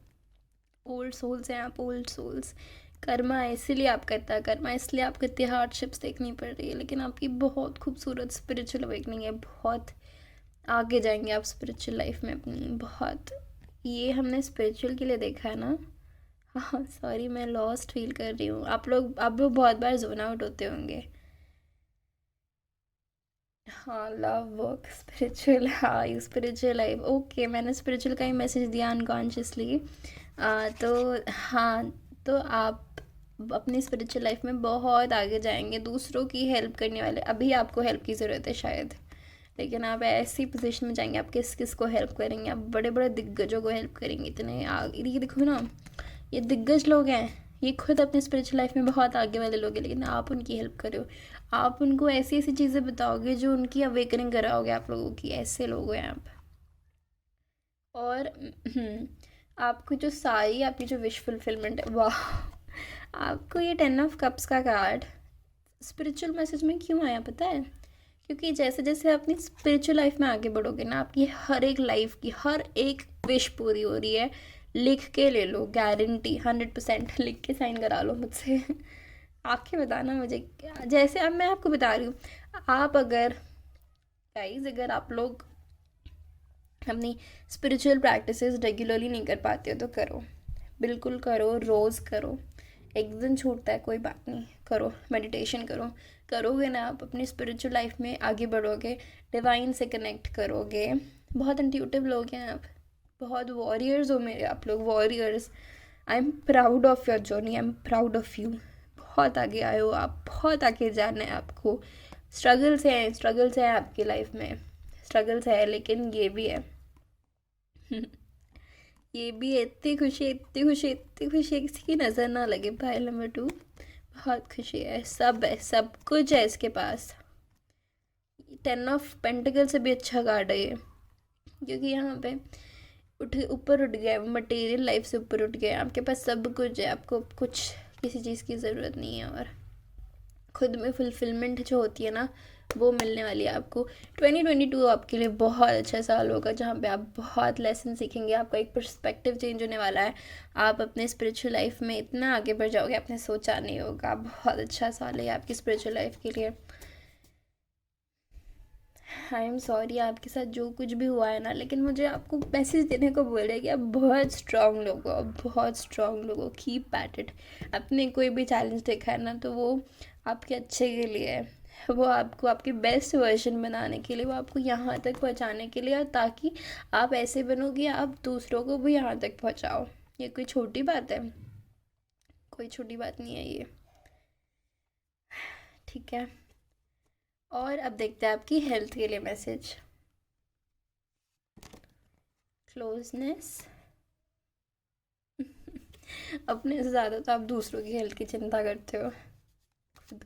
ओल्ड सोल्स हैं आप, ओल्ड सोल्स। कर्मा है इसीलिए आपका इतना कर्मा, इसलिए आपको इतनी हार्डशिप्स देखनी पड़ रही है, लेकिन आपकी बहुत खूबसूरत स्पिरिचुअल अवेकनिंग है। बहुत आगे जाएंगे आप स्पिरिचुअल लाइफ में अपनी, बहुत। ये हमने स्पिरिचुअल के लिए देखा है ना। हाँ सॉरी, मैं लॉस्ट फील कर रही हूँ। आप लोग बहुत बार जोन आउट होते होंगे। हाँ, लव वर्क स्पिरिचुअल, हाँ ये स्पिरिचुअल लाइफ, ओके मैंने स्पिरिचुअल का ही मैसेज दिया अनकॉन्शियसली। तो हाँ, तो आप अपनी स्पिरिचुअल लाइफ में बहुत आगे जाएंगे, दूसरों की हेल्प करने वाले। अभी आपको हेल्प की ज़रूरत है शायद, लेकिन आप ऐसी पोजीशन में जाएंगे, आप किस किस को हेल्प करेंगे, आप बड़े बड़े दिग्गजों को हेल्प करेंगे। इतने आगे, ये देखो ना, ये दिग्गज लोग हैं, ये खुद अपनी स्पिरिचुअल लाइफ में बहुत आगे वाले लोग हैं, लेकिन आप उनकी हेल्प करो। आप उनको ऐसी ऐसी चीज़ें बताओगे जो उनकी अवेकनिंग कराओगे आप लोगों की, ऐसे लोग हैं आप। और आपको जो सारी आपकी जो विश फुलफिलमेंट है, वाह। आपको ये 10 ऑफ कप्स का कार्ड स्पिरिचुअल मैसेज में क्यों आया पता है? क्योंकि जैसे जैसे आप अपनी स्पिरिचुअल लाइफ में आगे बढ़ोगे ना, आपकी हर एक लाइफ की हर एक विश पूरी हो रही है। लिख के ले लो, गारंटी 100%, लिख के साइन करा लो मुझसे। आके बताना मुझे जैसे अब मैं आपको बता रही हूँ। आप अगर, गाइस, अगर आप लोग अपनी स्पिरिचुअल प्रैक्टिसेस रेगुलरली नहीं कर पाते हो तो करो, बिल्कुल करो, रोज़ करो। एक दिन छूटता है कोई बात नहीं, करो, मेडिटेशन करो। करोगे ना आप अपनी स्पिरिचुअल लाइफ में आगे बढ़ोगे, डिवाइन से कनेक्ट करोगे। बहुत इंट्यूटिव लोग हैं आप, बहुत वॉरियर्स हो मेरे आप लोग, warriors. I am proud of your journey, I am proud of you. बहुत आगे आए हो आप, बहुत आगे जाना है आपको। स्ट्रगल्स हैं आपकी लाइफ में, स्ट्रगल्स है, लेकिन ये भी है। ये भी है। इतनी खुशी, इतनी खुशी, इतनी खुशी, किसी की नज़र ना लगे। भाई नंबर 2, बहुत खुशी है, सब कुछ है इसके पास। 10 ऑफ पेंटिकल से भी अच्छा कार्ड है ये, क्योंकि यहाँ पे ऊपर उठ गया, मटेरियल लाइफ से ऊपर उठ गया। आपके पास सब कुछ है, आपको कुछ किसी चीज़ की ज़रूरत नहीं है। और खुद में फुलफिलमेंट जो होती है ना, वो मिलने वाली है आपको। 2022 आपके लिए बहुत अच्छा साल होगा, जहाँ पे आप बहुत लेसन सीखेंगे, आपका एक पर्सपेक्टिव चेंज होने वाला है। आप अपने स्पिरिचुअल लाइफ में इतना आगे बढ़ जाओगे, आपने सोचा नहीं होगा। बहुत अच्छा साल है आपकी स्पिरिचुअल लाइफ के लिए। आई एम सॉरी आपके साथ जो कुछ भी हुआ है ना, लेकिन मुझे आपको मैसेज देने को बोल रहे हैं कि आप बहुत स्ट्रांग लोग हो, आप बहुत स्ट्रांग लोग हो। Keep at it. आपने कोई भी चैलेंज देखा है ना, तो वो आपके अच्छे के लिए है, वो आपको आपके बेस्ट वर्जन बनाने के लिए, वो आपको यहाँ तक पहुँचाने के लिए, और ताकि आप ऐसे बनो कि आप दूसरों को भी यहाँ तक पहुँचाओ। ये कोई छोटी बात है? कोई छोटी बात नहीं है ये, ठीक है। और अब देखते हैं आपकी हेल्थ के लिए मैसेज। क्लोजनेस। अपने से ज़्यादा तो आप दूसरों की हेल्थ की चिंता करते हो। खुद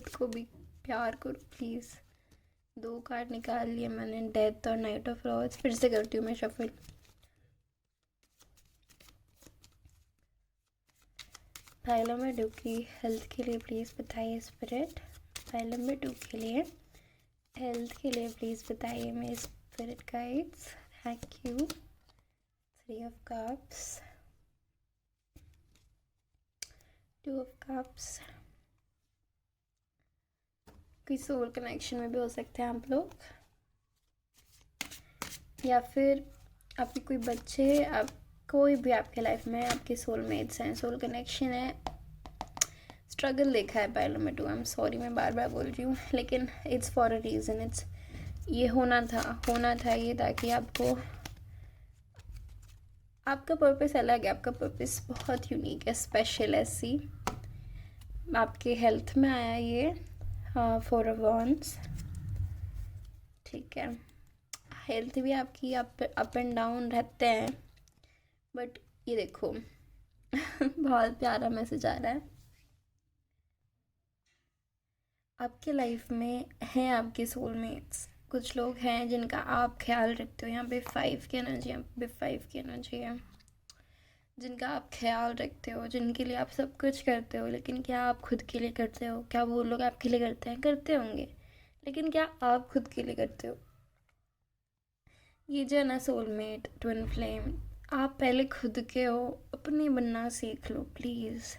को भी प्यार करो प्लीज़। 2 कार्ड निकाल लिए मैंने, डेथ और नाइट ऑफ रॉड्स। फिर से करती हूँ मैं शफल। फाइल नंबर 2 की हेल्थ के लिए प्लीज़ बताइए स्पिरिट। फाइल नंबर 2 के लिए हेल्थ के लिए प्लीज़ बताइए मेरे spirit guides. Thank you. 3 of cups, 2 of cups. कोई सोल कनेक्शन में भी हो सकते हैं आप लोग, या फिर आपके कोई बच्चे, आप कोई भी आपके लाइफ में आपके सोलमेट्स हैं, सोल कनेक्शन है। स्ट्रगल देखा है pile number 2। I am sorry, मैं बार बार बोल रही हूँ, लेकिन it's for a reason. It's, ये होना था ये, ताकि आपका पर्पस अलग है, आपका पर्पस बहुत यूनिक है, स्पेशल है। सी आपके हेल्थ में आया ये 4 ऑफ वॉन्ड्स, ठीक है। हेल्थ भी आपकी अप एंड डाउन रहते हैं, बट ये देखो, बहुत प्यारा मैसेज आ रहा है। आपके लाइफ में हैं आपके सोलमेट्स, कुछ लोग हैं जिनका आप ख्याल रखते हो। यहाँ पे 5 की एनर्जी, यहाँ पे 5 की एनर्जी है। जिनका आप ख्याल रखते हो, जिनके लिए आप सब कुछ करते हो, लेकिन क्या आप खुद के लिए करते हो? क्या वो लोग आपके लिए करते हैं? करते होंगे, लेकिन क्या आप खुद के लिए करते हो? ये जो है ना सोलमेट, ट्विन फ्लेम, आप पहले खुद के हो, अपने बनना सीख लो प्लीज़।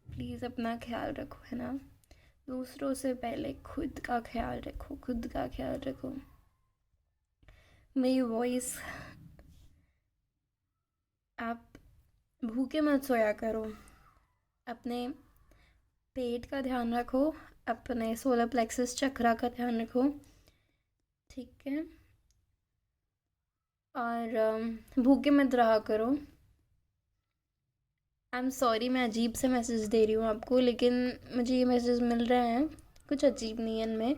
प्लीज़ अपना ख्याल रखो, है ना। दूसरों से पहले खुद का ख्याल रखो, खुद का ख्याल रखो। मेरी वॉइस, आप भूखे मत सोया करो, अपने पेट का ध्यान रखो, अपने सोलर प्लेक्सस चक्रा का ध्यान रखो, ठीक है। और भूखे मत रहा करो। आई एम सॉरी, मैं अजीब से मैसेज दे रही हूँ आपको, लेकिन मुझे ये मैसेज मिल रहे हैं, कुछ अजीब नहीं है इनमें।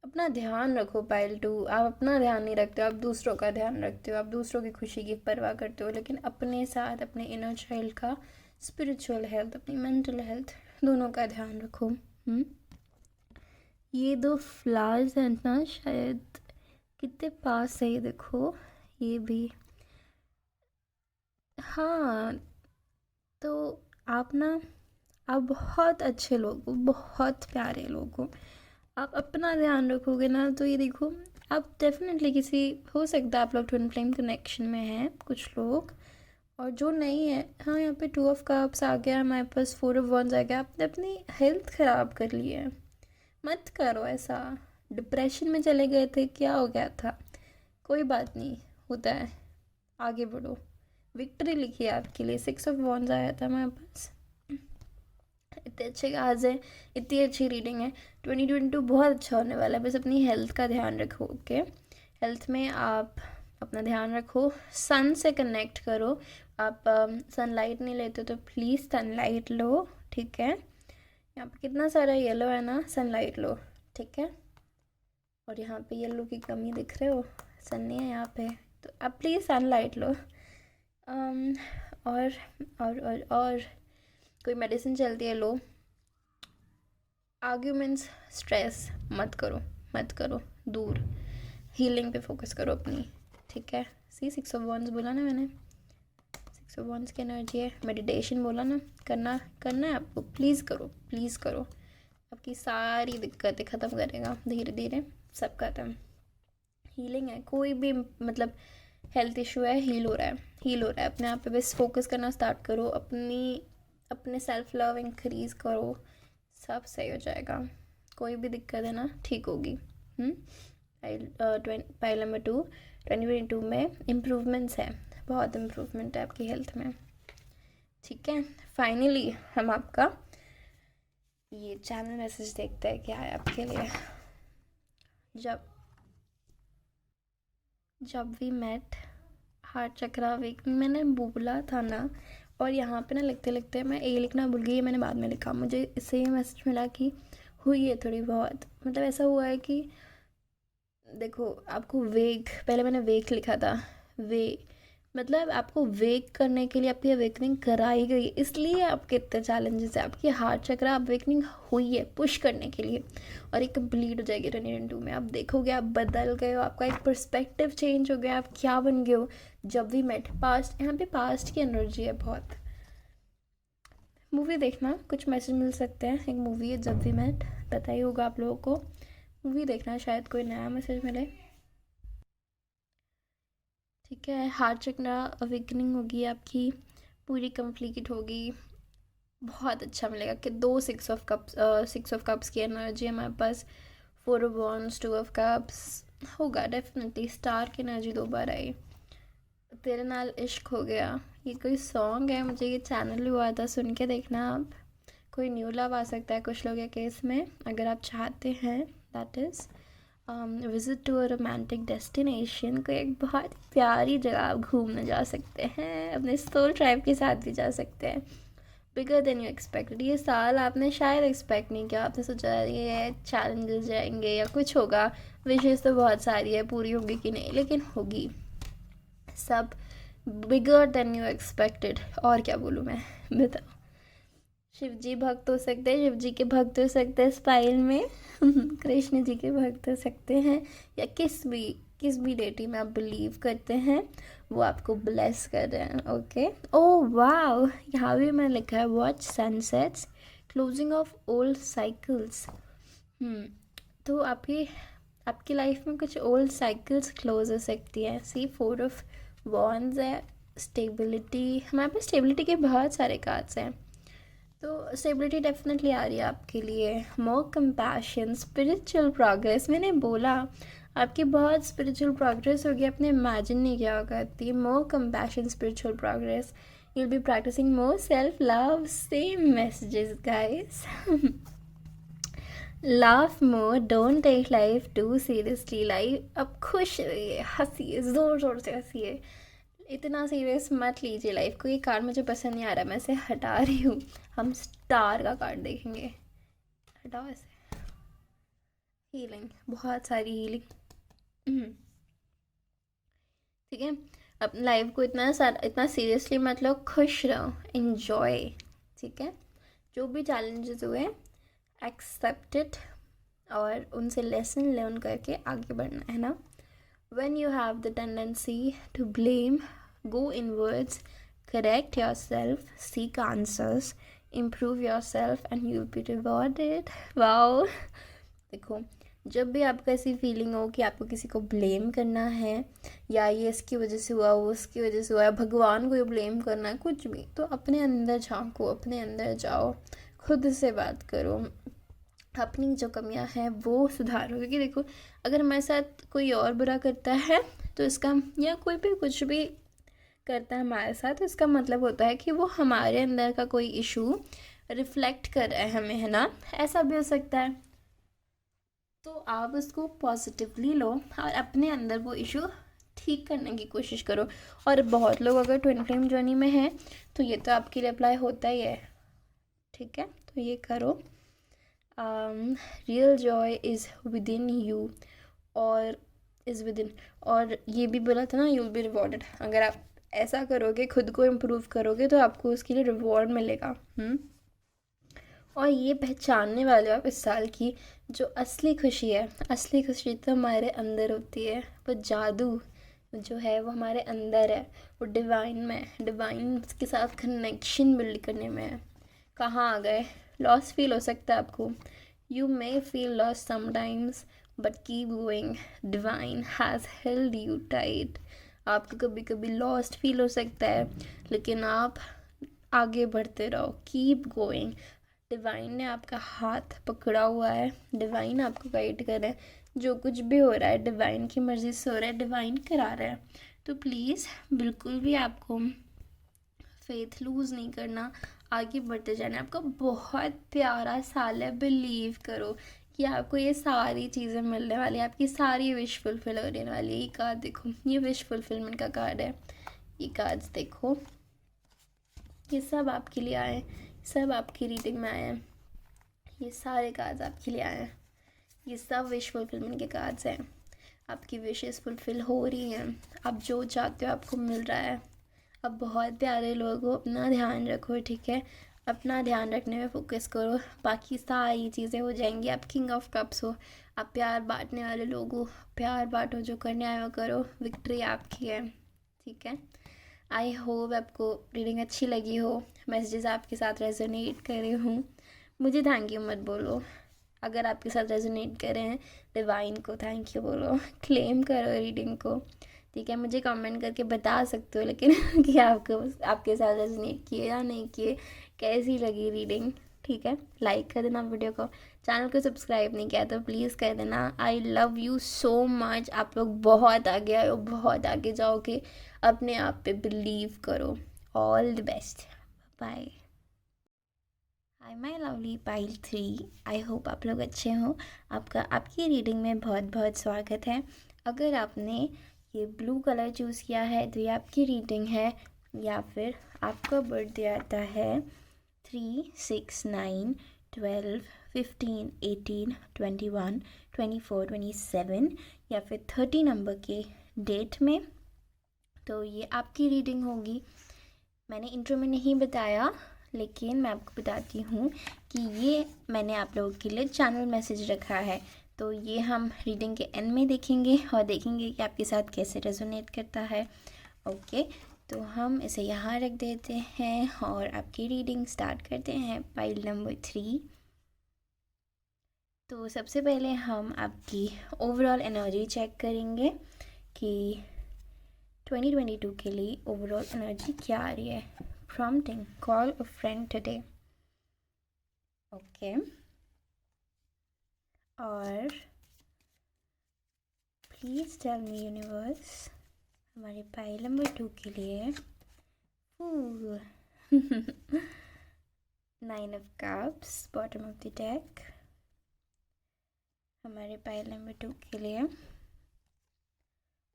अपना ध्यान रखो पायल टू। आप अपना ध्यान नहीं रखते हो, आप दूसरों का ध्यान रखते हो, आप दूसरों की खुशी की परवाह करते हो, लेकिन अपने साथ अपने इनर चाइल्ड का, स्पिरिचुअल हेल्थ, अपनी मेंटल हेल्थ, दोनों का ध्यान रखो। ये 2 फ्लावर्स हैं ना, शायद कितने पास है, ये देखो, ये भी। हाँ, तो आप ना, आप बहुत अच्छे लोग हो, बहुत प्यारे लोग हो। आप अपना ध्यान रखोगे ना, तो ये देखो, आप डेफिनेटली किसी, हो सकता है आप लोग ट्विन फ्लेम कनेक्शन में हैं कुछ लोग, और जो नहीं है, हाँ, यहाँ पे 2 ऑफ कप्स आ गया, हमारे पास 4 ऑफ वंस आ गया। आपने अपनी हेल्थ ख़राब कर ली है, मत करो ऐसा। डिप्रेशन में चले गए थे, क्या हो गया था? कोई बात नहीं, होता है, आगे बढ़ो। विक्ट्री लिखी है आपके लिए, 6 ऑफ वंस आया था हमारे पास। इतने अच्छे कार्ड्स हैं, इतनी अच्छी रीडिंग है। 2022 बहुत अच्छा होने वाला है, बस अपनी हेल्थ का ध्यान रखो, ओके। हेल्थ में आप अपना ध्यान रखो, सन से कनेक्ट करो। आप सनलाइट नहीं लेते तो प्लीज़ सनलाइट लो, ठीक है। यहाँ पे कितना सारा येलो है ना, सनलाइट लो, ठीक है। और यहाँ पे येलो की कमी दिख रहे हो, सन नहीं है यहाँ पे, तो आप प्लीज़ सनलाइट लो। और और कोई मेडिसिन चलती है, लो। आर्ग्यूमेंट्स, स्ट्रेस मत करो, मत करो, दूर। हीलिंग पे फोकस करो अपनी, ठीक है। 6 ऑफ वंस बोला ना मैंने, 6 ऑफ वंस की एनर्जी है। मेडिटेशन बोला ना, करना करना है आपको, प्लीज़ करो, प्लीज़ करो। आपकी सारी दिक्कतें ख़त्म करेगा धीरे धीरे, सब खत्म। हीलिंग है, कोई भी मतलब हेल्थ इशू है, हील हो रहा है, हील हो रहा है। अपने आप पे बस फोकस करना स्टार्ट करो, अपने सेल्फ लव इंक्रीज़ करो, सब सही हो जाएगा। कोई भी दिक्कत है ना, ठीक होगी। पाइल नंबर 2, 2022 में इम्प्रूवमेंट्स है, बहुत इम्प्रूवमेंट है आपकी हेल्थ में, ठीक है। फाइनली हम आपका ये चैनल मैसेज देखते हैं क्या है आपके लिए। जब we met, heart chakra awakening, मैंने बोला था ना। और यहाँ पे ना लिखते लिखते मैं ए लिखना भूल गई, मैंने बाद में लिखा। मुझे इससे ये मैसेज मिला कि हुई है थोड़ी बहुत, मतलब ऐसा हुआ है कि देखो, आपको वेक, पहले मैंने वेक लिखा था, वे मतलब आपको वेक करने के लिए आपकी अवेकनिंग कराई गई, इसलिए आपके इतने चैलेंजेस है। आपकी हार्ट चक्रा अवेकनिंग हुई है पुश करने के लिए, और ये कंप्लीट हो जाएगी 2022 में। आप देखोगे आप बदल गए हो, आपका एक पर्सपेक्टिव चेंज हो गया, आप क्या बन गए हो। जब वी मेट, पास्ट, यहाँ पे पास्ट की एनर्जी है बहुत। मूवी देखना, कुछ मैसेज मिल सकते हैं। एक मूवी है जब वी मेट, पता ही होगा आप लोगों को। मूवी देखना, शायद कोई नया मैसेज मिले, ठीक है। हार्ट चक्रा अवेकनिंग होगी आपकी, पूरी कंप्लीट होगी, बहुत अच्छा मिलेगा। कि 2 6 ऑफ कप्स, 6 ऑफ कप्स की एनर्जी हमारे पास, 4 ऑफ वॉन्ड्स, 2 ऑफ कप्स होगा डेफिनेटली। स्टार की एनर्जी 2 बार आई। तेरे नाल इश्क हो गया, ये कोई सॉन्ग है, मुझे ये चैनल हुआ था, सुन के देखना आप। कोई न्यू लव आ सकता है कुछ लोग के केस में, अगर आप चाहते हैं। That is visit to a romantic destination, कोई एक बहुत प्यारी जगह आप घूमने जा सकते हैं, अपने सोल ट्राइब के साथ भी जा सकते हैं। बिगर देन यू एक्सपेक्टेड, ये साल आपने शायद एक्सपेक्ट नहीं किया। आपने सोचा ये चैलेंजेस जाएंगे या कुछ होगा, विशेष तो बहुत सारी है, पूरी होगी कि नहीं, लेकिन होगी। सब बिगर देन यू एक्सपेक्टेड। और क्या बोलूँ मैं, बताओ। शिव जी भक्त हो सकते हैं, शिव जी के भक्त हो सकते हैं स्पाइल में कृष्ण जी के भक्त हो सकते हैं, या किस भी डेटी में आप बिलीव करते हैं, वो आपको ब्लेस कर रहे हैं। ओके, ओह वाओ, यहाँ भी मैंने लिखा है watch sunsets, closing of old cycles. तो आपकी लाइफ में कुछ ओल्ड साइकिल्स क्लोज हो सकती है। सी 4 ऑफ वॉन्ड्स है, स्टेबिलिटी। हमारे पास स्टेबिलिटी के बहुत सारे कार्ड्स हैं, तो स्टेबिलिटी डेफिनेटली आ रही है आपके लिए। मोर कंपैशन, स्पिरिचुअल प्रोग्रेस। मैंने बोला आपकी बहुत स्पिरिचुअल प्रोग्रेस होगी, आपने इमेजिन नहीं किया होगा इतनी। More compassion, spiritual progress, you'll be practicing more self love. Same messages, guys. Laugh more, don't take life too seriously. Life, अब खुश रहिए, हंसिए, जोर जोर से हंसिए, इतना सीरियस मत लीजिए लाइफ को। ये कार्ड मुझे पसंद नहीं आ रहा, मैं इसे हटा रही हूँ। हम स्टार का कार्ड देखेंगे, हटाओ इसे। हीलिंग, बहुत सारी हीलिंग। ठीक है, अपनी लाइफ को इतना सीरियसली मत लो, खुश रहो, इन्जॉय। ठीक है, जो भी चैलेंजेस हुए एक्सेप्ट इट और उनसे लेसन लर्न करके आगे बढ़ना है ना। when you have the tendency to blame, go inwards, correct yourself, seek answers, improve yourself and you'll be rewarded. wow. देखो, जब भी आपको ऐसी फीलिंग हो कि आपको किसी को ब्लेम करना है, या ये इसकी वजह से हुआ, वो उसकी वजह से हुआ, भगवान को ये ब्लेम करना है, कुछ भी, तो अपने अंदर झांको, अपने अंदर जाओ, खुद से बात करो, अपनी जो कमियां हैं वो सुधारो। क्योंकि देखो, अगर हमारे साथ कोई और बुरा करता है तो इसका, या कोई भी कुछ भी करता है हमारे साथ, तो इसका मतलब होता है कि वो हमारे अंदर का कोई इशू रिफ्लेक्ट कर रहा है हमें, है ना। ऐसा भी हो सकता है। तो आप उसको पॉजिटिवली लो और अपने अंदर वो इशू ठीक करने की कोशिश करो। और बहुत लोग अगर ट्विन फ्लेम जर्नी में हैं तो ये तो आपके लिए अप्लाई होता ही है। ठीक है, तो ये करो। Real Joy is with in you, और इज़ विद इन, और ये भी बोला था ना, यू विल बी रिवॉर्डेड। अगर आप ऐसा करोगे, खुद को इम्प्रूव करोगे, तो आपको उसके लिए रिवॉर्ड मिलेगा। और ये पहचानने वाले हो आप इस साल की जो असली खुशी है। असली खुशी तो हमारे अंदर होती है, वो जादू जो है वो हमारे अंदर है, वो डिवाइन में, डिवाइन के साथ कनेक्शन बिल्ड करने में है। कहाँ आ गए, लॉस फील हो सकता है आपको, you may feel loss sometimes, but keep going, divine has held you tight. आपको कभी कभी लॉस्ट फील हो सकता है, लेकिन आप आगे बढ़ते रहो, कीप गोइंग। डिवाइन ने आपका हाथ पकड़ा हुआ है, डिवाइन आपको गाइड कर रहा है। जो कुछ भी हो रहा है डिवाइन की मर्ज़ी से हो रहा है, डिवाइन करा रहा है। तो प्लीज़ बिल्कुल भी आपको फेथ लूज़ नहीं करना, आगे बढ़ते जाना। आपका बहुत प्यारा साल है, बिलीव करो कि आपको ये सारी चीज़ें मिलने वाली है, आपकी सारी विश फुलफिल होने वाली है। ये कार्ड देखो, ये विश फुलफिलमेंट का कार्ड है। ये कार्ड्स देखो, ये सब आपके लिए आए, सब आपकी रीडिंग में आए हैं। ये सारे कार्ड्स आपके लिए आए हैं, ये सब विश फुलफिलमेंट के कार्ड्स हैं। आपकी विशेस फुलफिल हो रही हैं, आप जो चाहते हो आपको मिल रहा है। अब बहुत प्यारे लोग हो, अपना ध्यान रखो। ठीक है, अपना ध्यान रखने में फोकस करो, बाकी सारी चीज़ें हो जाएंगी। आप किंग ऑफ कप्स हो, आप प्यार बांटने वाले लोग हो, प्यार बांटो, जो करने आए हो करो, विक्ट्री आपकी है। ठीक है, आई होप आपको रीडिंग अच्छी लगी हो, मैसेजेस आपके साथ रेजोनेट कर रही हूँ। मुझे थैंक यू मत बोलो, अगर आपके साथ रेजोनेट कर रहे हैं, डिवाइन को थैंक यू बोलो, क्लेम करो रीडिंग को। ठीक है, मुझे कमेंट करके बता सकते हो लेकिन कि आपको आपके साथ रेजोनेट किए या नहीं किए, कैसी लगी रीडिंग। ठीक है, लाइक कर देना वीडियो को, चैनल को सब्सक्राइब नहीं किया तो प्लीज़ कर देना। I love you so much, आप लोग बहुत आगे आए हो, बहुत आगे जाओगे, अपने आप पे बिलीव करो। All the best, bye. Hi my lovely pile 3, I hope आप लोग अच्छे हो। आपकी रीडिंग में बहुत बहुत स्वागत है। अगर आपने ये ब्लू कलर चूज़ किया है तो ये आपकी रीडिंग है, या फिर आपका बर्थडे आता है 3, 6, 9, 12, 15, 18, 21, 24, 27 या फिर 30 नंबर के डेट में, तो ये आपकी रीडिंग होगी। मैंने इंट्रो में नहीं बताया, लेकिन मैं आपको बताती हूँ कि ये मैंने आप लोगों के लिए चैनल मैसेज रखा है। तो ये हम रीडिंग के एंड में देखेंगे और देखेंगे कि आपके साथ कैसे रेजोनेट करता है। ओके, तो हम इसे यहाँ रख देते हैं और आपकी रीडिंग स्टार्ट करते हैं। Pile number 3। तो सबसे पहले हम आपकी ओवरऑल एनर्जी चेक करेंगे कि 2022 के लिए ओवरऑल एनर्जी क्या आ रही है। प्रॉम्प्टिंग, कॉल अ फ्रेंड टुडे। ओके, और प्लीज टेल मी यूनिवर्स हमारे पाइल नंबर 2 के लिए। फूल 9 of cups bottom of the deck हमारे पाइल नंबर 2 के लिए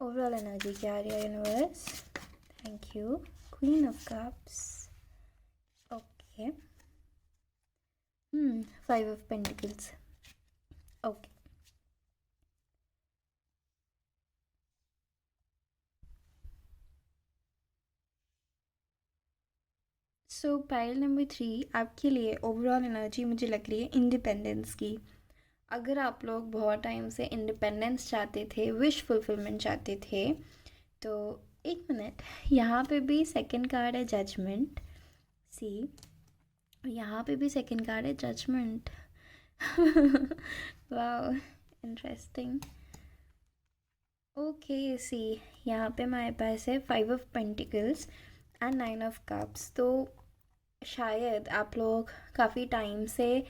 ओवरऑल एनर्जी क्या आ रही है universe. Thank you. Queen of cups. Okay, 5 of pentacles. Okay, so pile number 3 आपके लिए ओवरऑल एनर्जी मुझे लग रही है इंडिपेंडेंस की। अगर आप लोग बहुत टाइम से इंडिपेंडेंस चाहते थे, विश फुलफिलमेंट चाहते थे, तो एक मिनट, यहाँ पे भी सेकंड कार्ड है जजमेंट। सी, यहाँ पे भी सेकंड कार्ड है जजमेंट। Wow, interesting. ओके, सी, यहाँ पे हमारे पास है 5 of pentacles and 9 of cups. तो शायद आप लोग काफ़ी टाइम से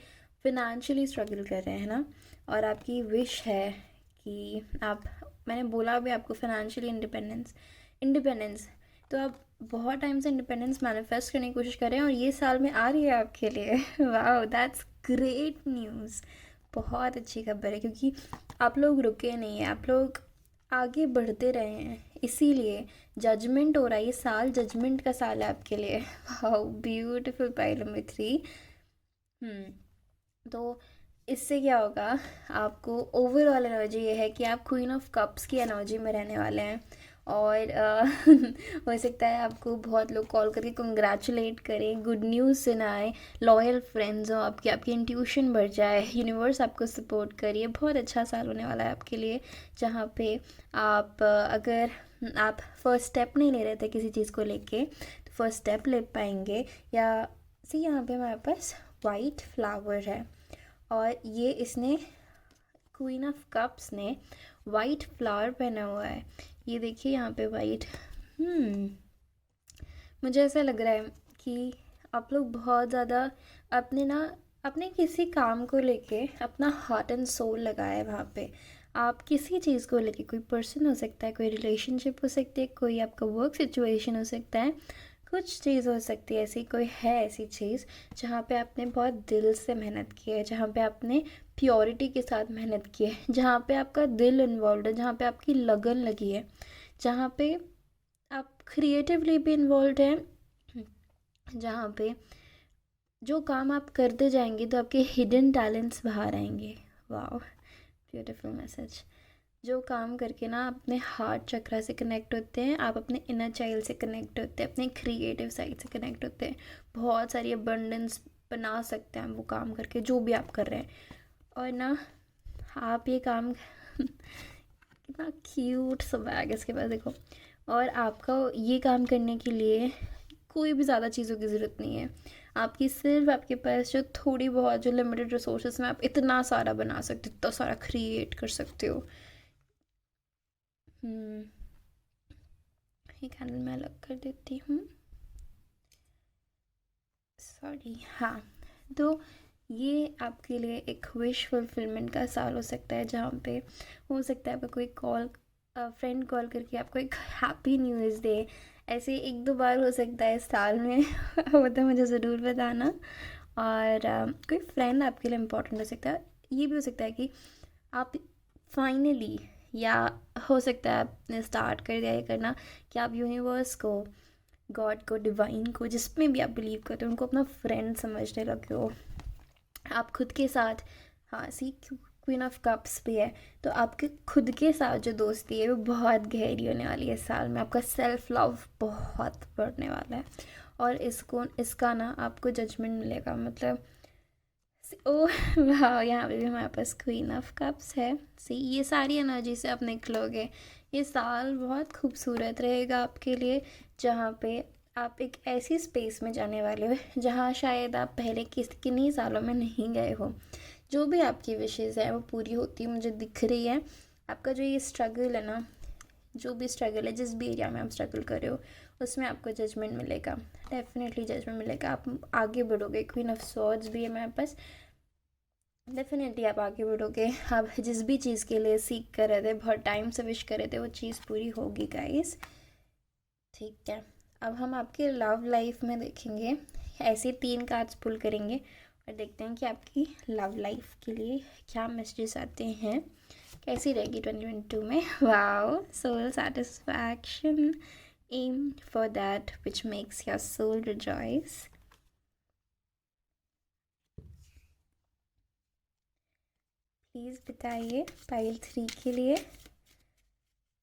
फिनेंशियली स्ट्रगल कर रहे हैं ना, और आपकी विश है कि आप, मैंने बोला भी आपको फिनेंशियली इंडिपेंडेंस, तो आप बहुत टाइम से इंडिपेंडेंस मैनिफेस्ट करने की कोशिश कर रहे हैं और ये साल में आ रही है आपके लिए। वाह, दैट्स ग्रेट न्यूज़। बहुत अच्छी खबर है, क्योंकि आप लोग रुके नहीं हैं, आप लोग आगे बढ़ते रहे हैं, इसीलिए जजमेंट हो रहा है। ये साल जजमेंट का साल है आपके लिए। How beautiful pile number 3। तो इससे क्या होगा, आपको ओवरऑल एनर्जी ये है कि आप क्वीन ऑफ कप्स की एनर्जी में रहने वाले हैं। और हो सकता है आपको बहुत लोग कॉल करके कंग्रेचुलेट करें, गुड न्यूज़ सुनाए, लॉयल फ्रेंड्स हो आपकी, आपकी इंट्यूशन बढ़ जाए, यूनिवर्स आपको सपोर्ट करिए। बहुत अच्छा साल होने वाला है आपके लिए, जहाँ पे आप अगर आप फर्स्ट स्टेप नहीं ले रहे थे किसी चीज़ को लेके, तो फर्स्ट स्टेप ले पाएंगे। या सी, यहाँ पे हमारे पास वाइट फ्लावर है और ये इसने, क्वीन ऑफ कप्स ने वाइट फ्लावर पहना हुआ है। ये देखिए यहाँ पे वाइट। मुझे ऐसा लग रहा है कि आप लोग बहुत ज़्यादा अपने किसी काम को लेके अपना हार्ट एंड सोल लगाया है वहाँ पे। आप किसी चीज़ को लेके, कोई पर्सन हो सकता है, कोई रिलेशनशिप हो सकती है, कोई आपका वर्क सिचुएशन हो सकता है, कुछ चीज़ हो सकती है ऐसी, कोई है ऐसी चीज़ जहाँ पे आपने बहुत दिल से मेहनत की है, जहाँ पे आपने प्योरिटी के साथ मेहनत की है, जहाँ पे आपका दिल इन्वॉल्व है, जहाँ पे आपकी लगन लगी है, जहाँ पे आप क्रिएटिवली भी इन्वॉल्व हैं, जहाँ पे जो काम आप करते जाएंगे तो आपके हिडन टैलेंट्स बाहर आएंगे। वाह, ब्यूटीफुल मैसेज। जो काम करके ना अपने हार्ट चक्रा से कनेक्ट होते हैं, आप अपने इनर चाइल्ड से कनेक्ट होते हैं, अपने क्रिएटिव साइड से कनेक्ट होते हैं, बहुत सारी अबंडेंस बना सकते हैं वो काम करके, जो भी आप कर रहे हैं। और ना आप ये काम कितना क्यूट सा बैग है इसके पास, देखो। और आपका ये काम करने के लिए कोई भी ज़्यादा चीज़ों की ज़रूरत नहीं है। आपकी सिर्फ आपके पास जो थोड़ी बहुत जो लिमिटेड रिसोर्सेज में आप इतना सारा बना सकते हो, इतना सारा क्रिएट कर सकते हो। ये कैंडल मैं अलग कर देती हूँ, सॉरी। हाँ, तो ये आपके लिए एक विश फुलफिलमेंट का साल हो सकता है, जहाँ पे हो सकता है आपका कोई फ्रेंड कॉल करके आपको एक हैप्पी न्यूज़ दे। ऐसे 1-2 बार हो सकता है इस साल में। वो तो मुझे ज़रूर बताना। और कोई फ्रेंड आपके लिए इम्पोर्टेंट हो सकता है। ये भी हो सकता है कि आप फाइनली, या हो सकता है आपने स्टार्ट कर दिया ये करना, कि आप यूनिवर्स को, गॉड को, डिवाइन को, जिसमें भी आप बिलीव करते हो, उनको अपना फ्रेंड समझने लगे हो। आप खुद के साथ, हाँ सी, क्वीन ऑफ कप्स भी है, तो आपके खुद के साथ जो दोस्ती है वो बहुत गहरी होने वाली है। साल में आपका सेल्फ लव बहुत बढ़ने वाला है, और इसका ना आपको जजमेंट मिलेगा, मतलब ओ वाह, यहाँ पे भी हमारे पास क्वीन ऑफ कप्स है। सी, ये सारी एनर्जी से आप निकलोगे। ये साल बहुत खूबसूरत रहेगा आपके लिए, जहाँ पे आप एक ऐसी स्पेस में जाने वाले हो जहाँ शायद आप पहले किन्हीं सालों में नहीं गए हो। जो भी आपकी विशेज़ है वो पूरी होती मुझे दिख रही है। आपका जो ये स्ट्रगल है ना, जो भी स्ट्रगल है, जिस भी एरिया में आप स्ट्रगल कर रहे हो, उसमें आपको जजमेंट मिलेगा, डेफिनेटली जजमेंट मिलेगा। आप आगे बढ़ोगे। क्वीन ऑफ स्वॉर्ड्स भी है मेरे पास, डेफिनेटली आप आगे बढ़ोगे। आप जिस भी चीज़ के लिए सीख कर रहे थे, बहुत टाइम से विश कर रहे थे, वो चीज़ पूरी होगी गाइस। ठीक है, अब हम आपके लव लाइफ में देखेंगे, ऐसे 3 कार्ड्स पुल करेंगे और देखते हैं कि आपकी लव लाइफ के लिए क्या मैसेजेस आते हैं, कैसी रहेगी 2022 में। Wow, soul satisfaction, aim for that which makes your soul rejoice. Please बताइए पाइल 3 के लिए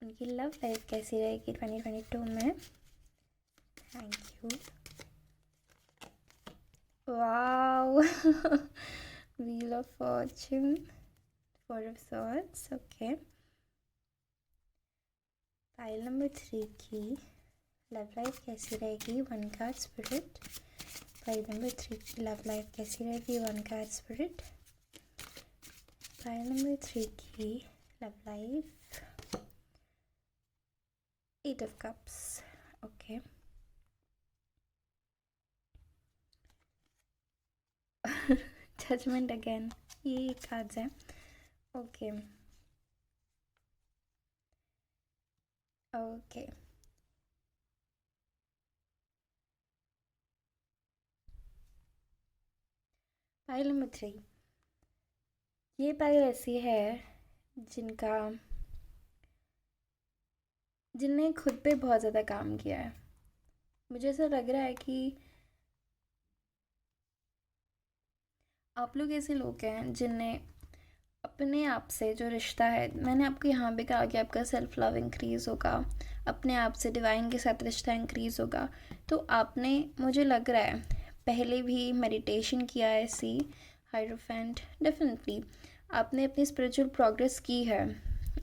उनकी लव लाइफ कैसी रहेगी 2022 में। Thank you. Wow, wheel of Fortune, 4 of swords. Okay, pile number 3 की लव लाइफ कैसी रहेगी, 1 कार्ड स्पिरिट। पाइल नंबर 3 की लव लाइफ कैसी रहेगी, 1 कार्ड स्पिरिट। पाइल नंबर 3 की love life, 8 of cups. Okay, judgement again, ये कार्ड्स हैं। Okay okay, pile number 3, ये पाइल ऐसी है जिनने खुद पे बहुत ज़्यादा काम किया है। मुझे ऐसा लग रहा है कि आप लोग ऐसे लोग हैं जिनने अपने आप से जो रिश्ता है, मैंने आपको यहाँ पे कहा कि आपका सेल्फ लव इंक्रीज़ होगा, अपने आप से डिवाइन के साथ रिश्ता इंक्रीज़ होगा। तो आपने, मुझे लग रहा है, पहले भी मेडिटेशन किया है, सी हायरोफेंट, डेफिनेटली आपने अपनी स्पिरिचुअल प्रोग्रेस की है,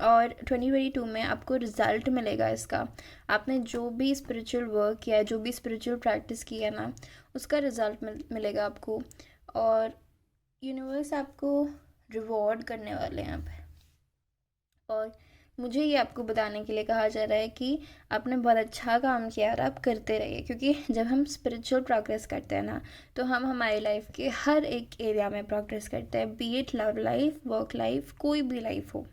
और 2022 में आपको रिज़ल्ट मिलेगा इसका। आपने जो भी स्पिरिचुअल वर्क किया है, जो भी स्पिरिचुअल प्रैक्टिस की है ना, उसका रिज़ल्ट मिलेगा आपको, और यूनिवर्स आपको रिवॉर्ड करने वाले हैं आप। और मुझे ये आपको बताने के लिए कहा जा रहा है कि आपने बहुत अच्छा काम किया और आप करते रहिए, क्योंकि जब हम स्पिरिचुअल प्रोग्रेस करते हैं ना, तो हम हमारी लाइफ के हर एक एरिया में प्रोग्रेस करते हैं, B it love life, work life, कोई भी लाइफ हो,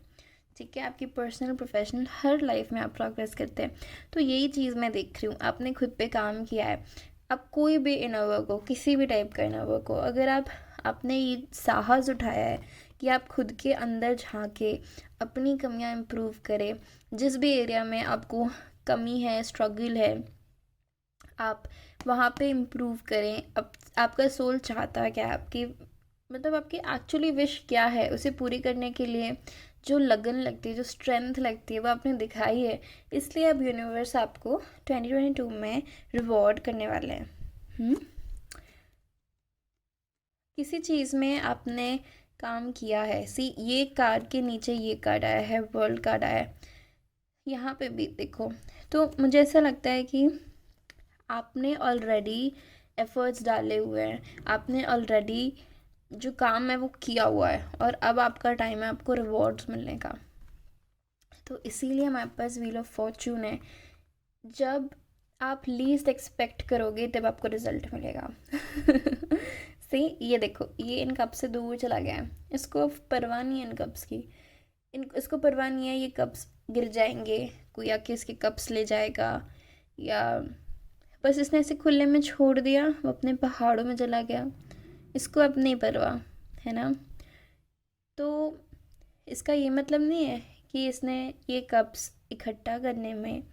ठीक है, आपकी पर्सनल प्रोफेशनल हर लाइफ में आप प्रोग्रेस करते हैं। तो यही चीज़ मैं देख रही हूँ, आपने खुद पे काम किया है। अब कोई भी इनर वर्क हो, किसी भी टाइप का इनर वर्क हो, अगर आपने ये साहस उठाया है कि आप खुद के अंदर झांके, अपनी कमियां इम्प्रूव करें, जिस भी एरिया में आपको कमी है, स्ट्रगल है, आप वहाँ पे इम्प्रूव करें। अब आपका सोल चाहता है क्या, आपकी मतलब आपकी एक्चुअली विश क्या है, उसे पूरी करने के लिए जो लगन लगती है, जो स्ट्रेंथ लगती है, वो आपने दिखाई है। इसलिए अब यूनिवर्स आपको 2022 में रिवॉर्ड करने वाले हैं। किसी चीज़ में आपने काम किया है, सी ये कार्ड के नीचे ये कार्ड आया है, वर्ल्ड कार्ड आया है, यहाँ पे भी देखो। तो मुझे ऐसा लगता है कि आपने ऑलरेडी एफर्ट्स डाले हुए हैं, आपने ऑलरेडी जो काम है वो किया हुआ है, और अब आपका टाइम है आपको रिवॉर्ड्स मिलने का। तो इसीलिए हमारे पास व्हील ऑफ फॉर्च्यून है। जब आप लीस्ट एक्सपेक्ट करोगे तब आपको रिजल्ट मिलेगा। सही, ये देखो, ये इन कप से दूर चला गया है, इसको परवाह नहीं है इन कप्स की, इसको परवाह नहीं है ये कप्स गिर जाएंगे, कोई आके इसके कप्स ले जाएगा, या बस इसने ऐसे खुले में छोड़ दिया, वो अपने पहाड़ों में चला गया, इसको अब नहीं परवाह, है ना। तो इसका ये मतलब नहीं है कि इसने ये कप्स इकट्ठा करने में,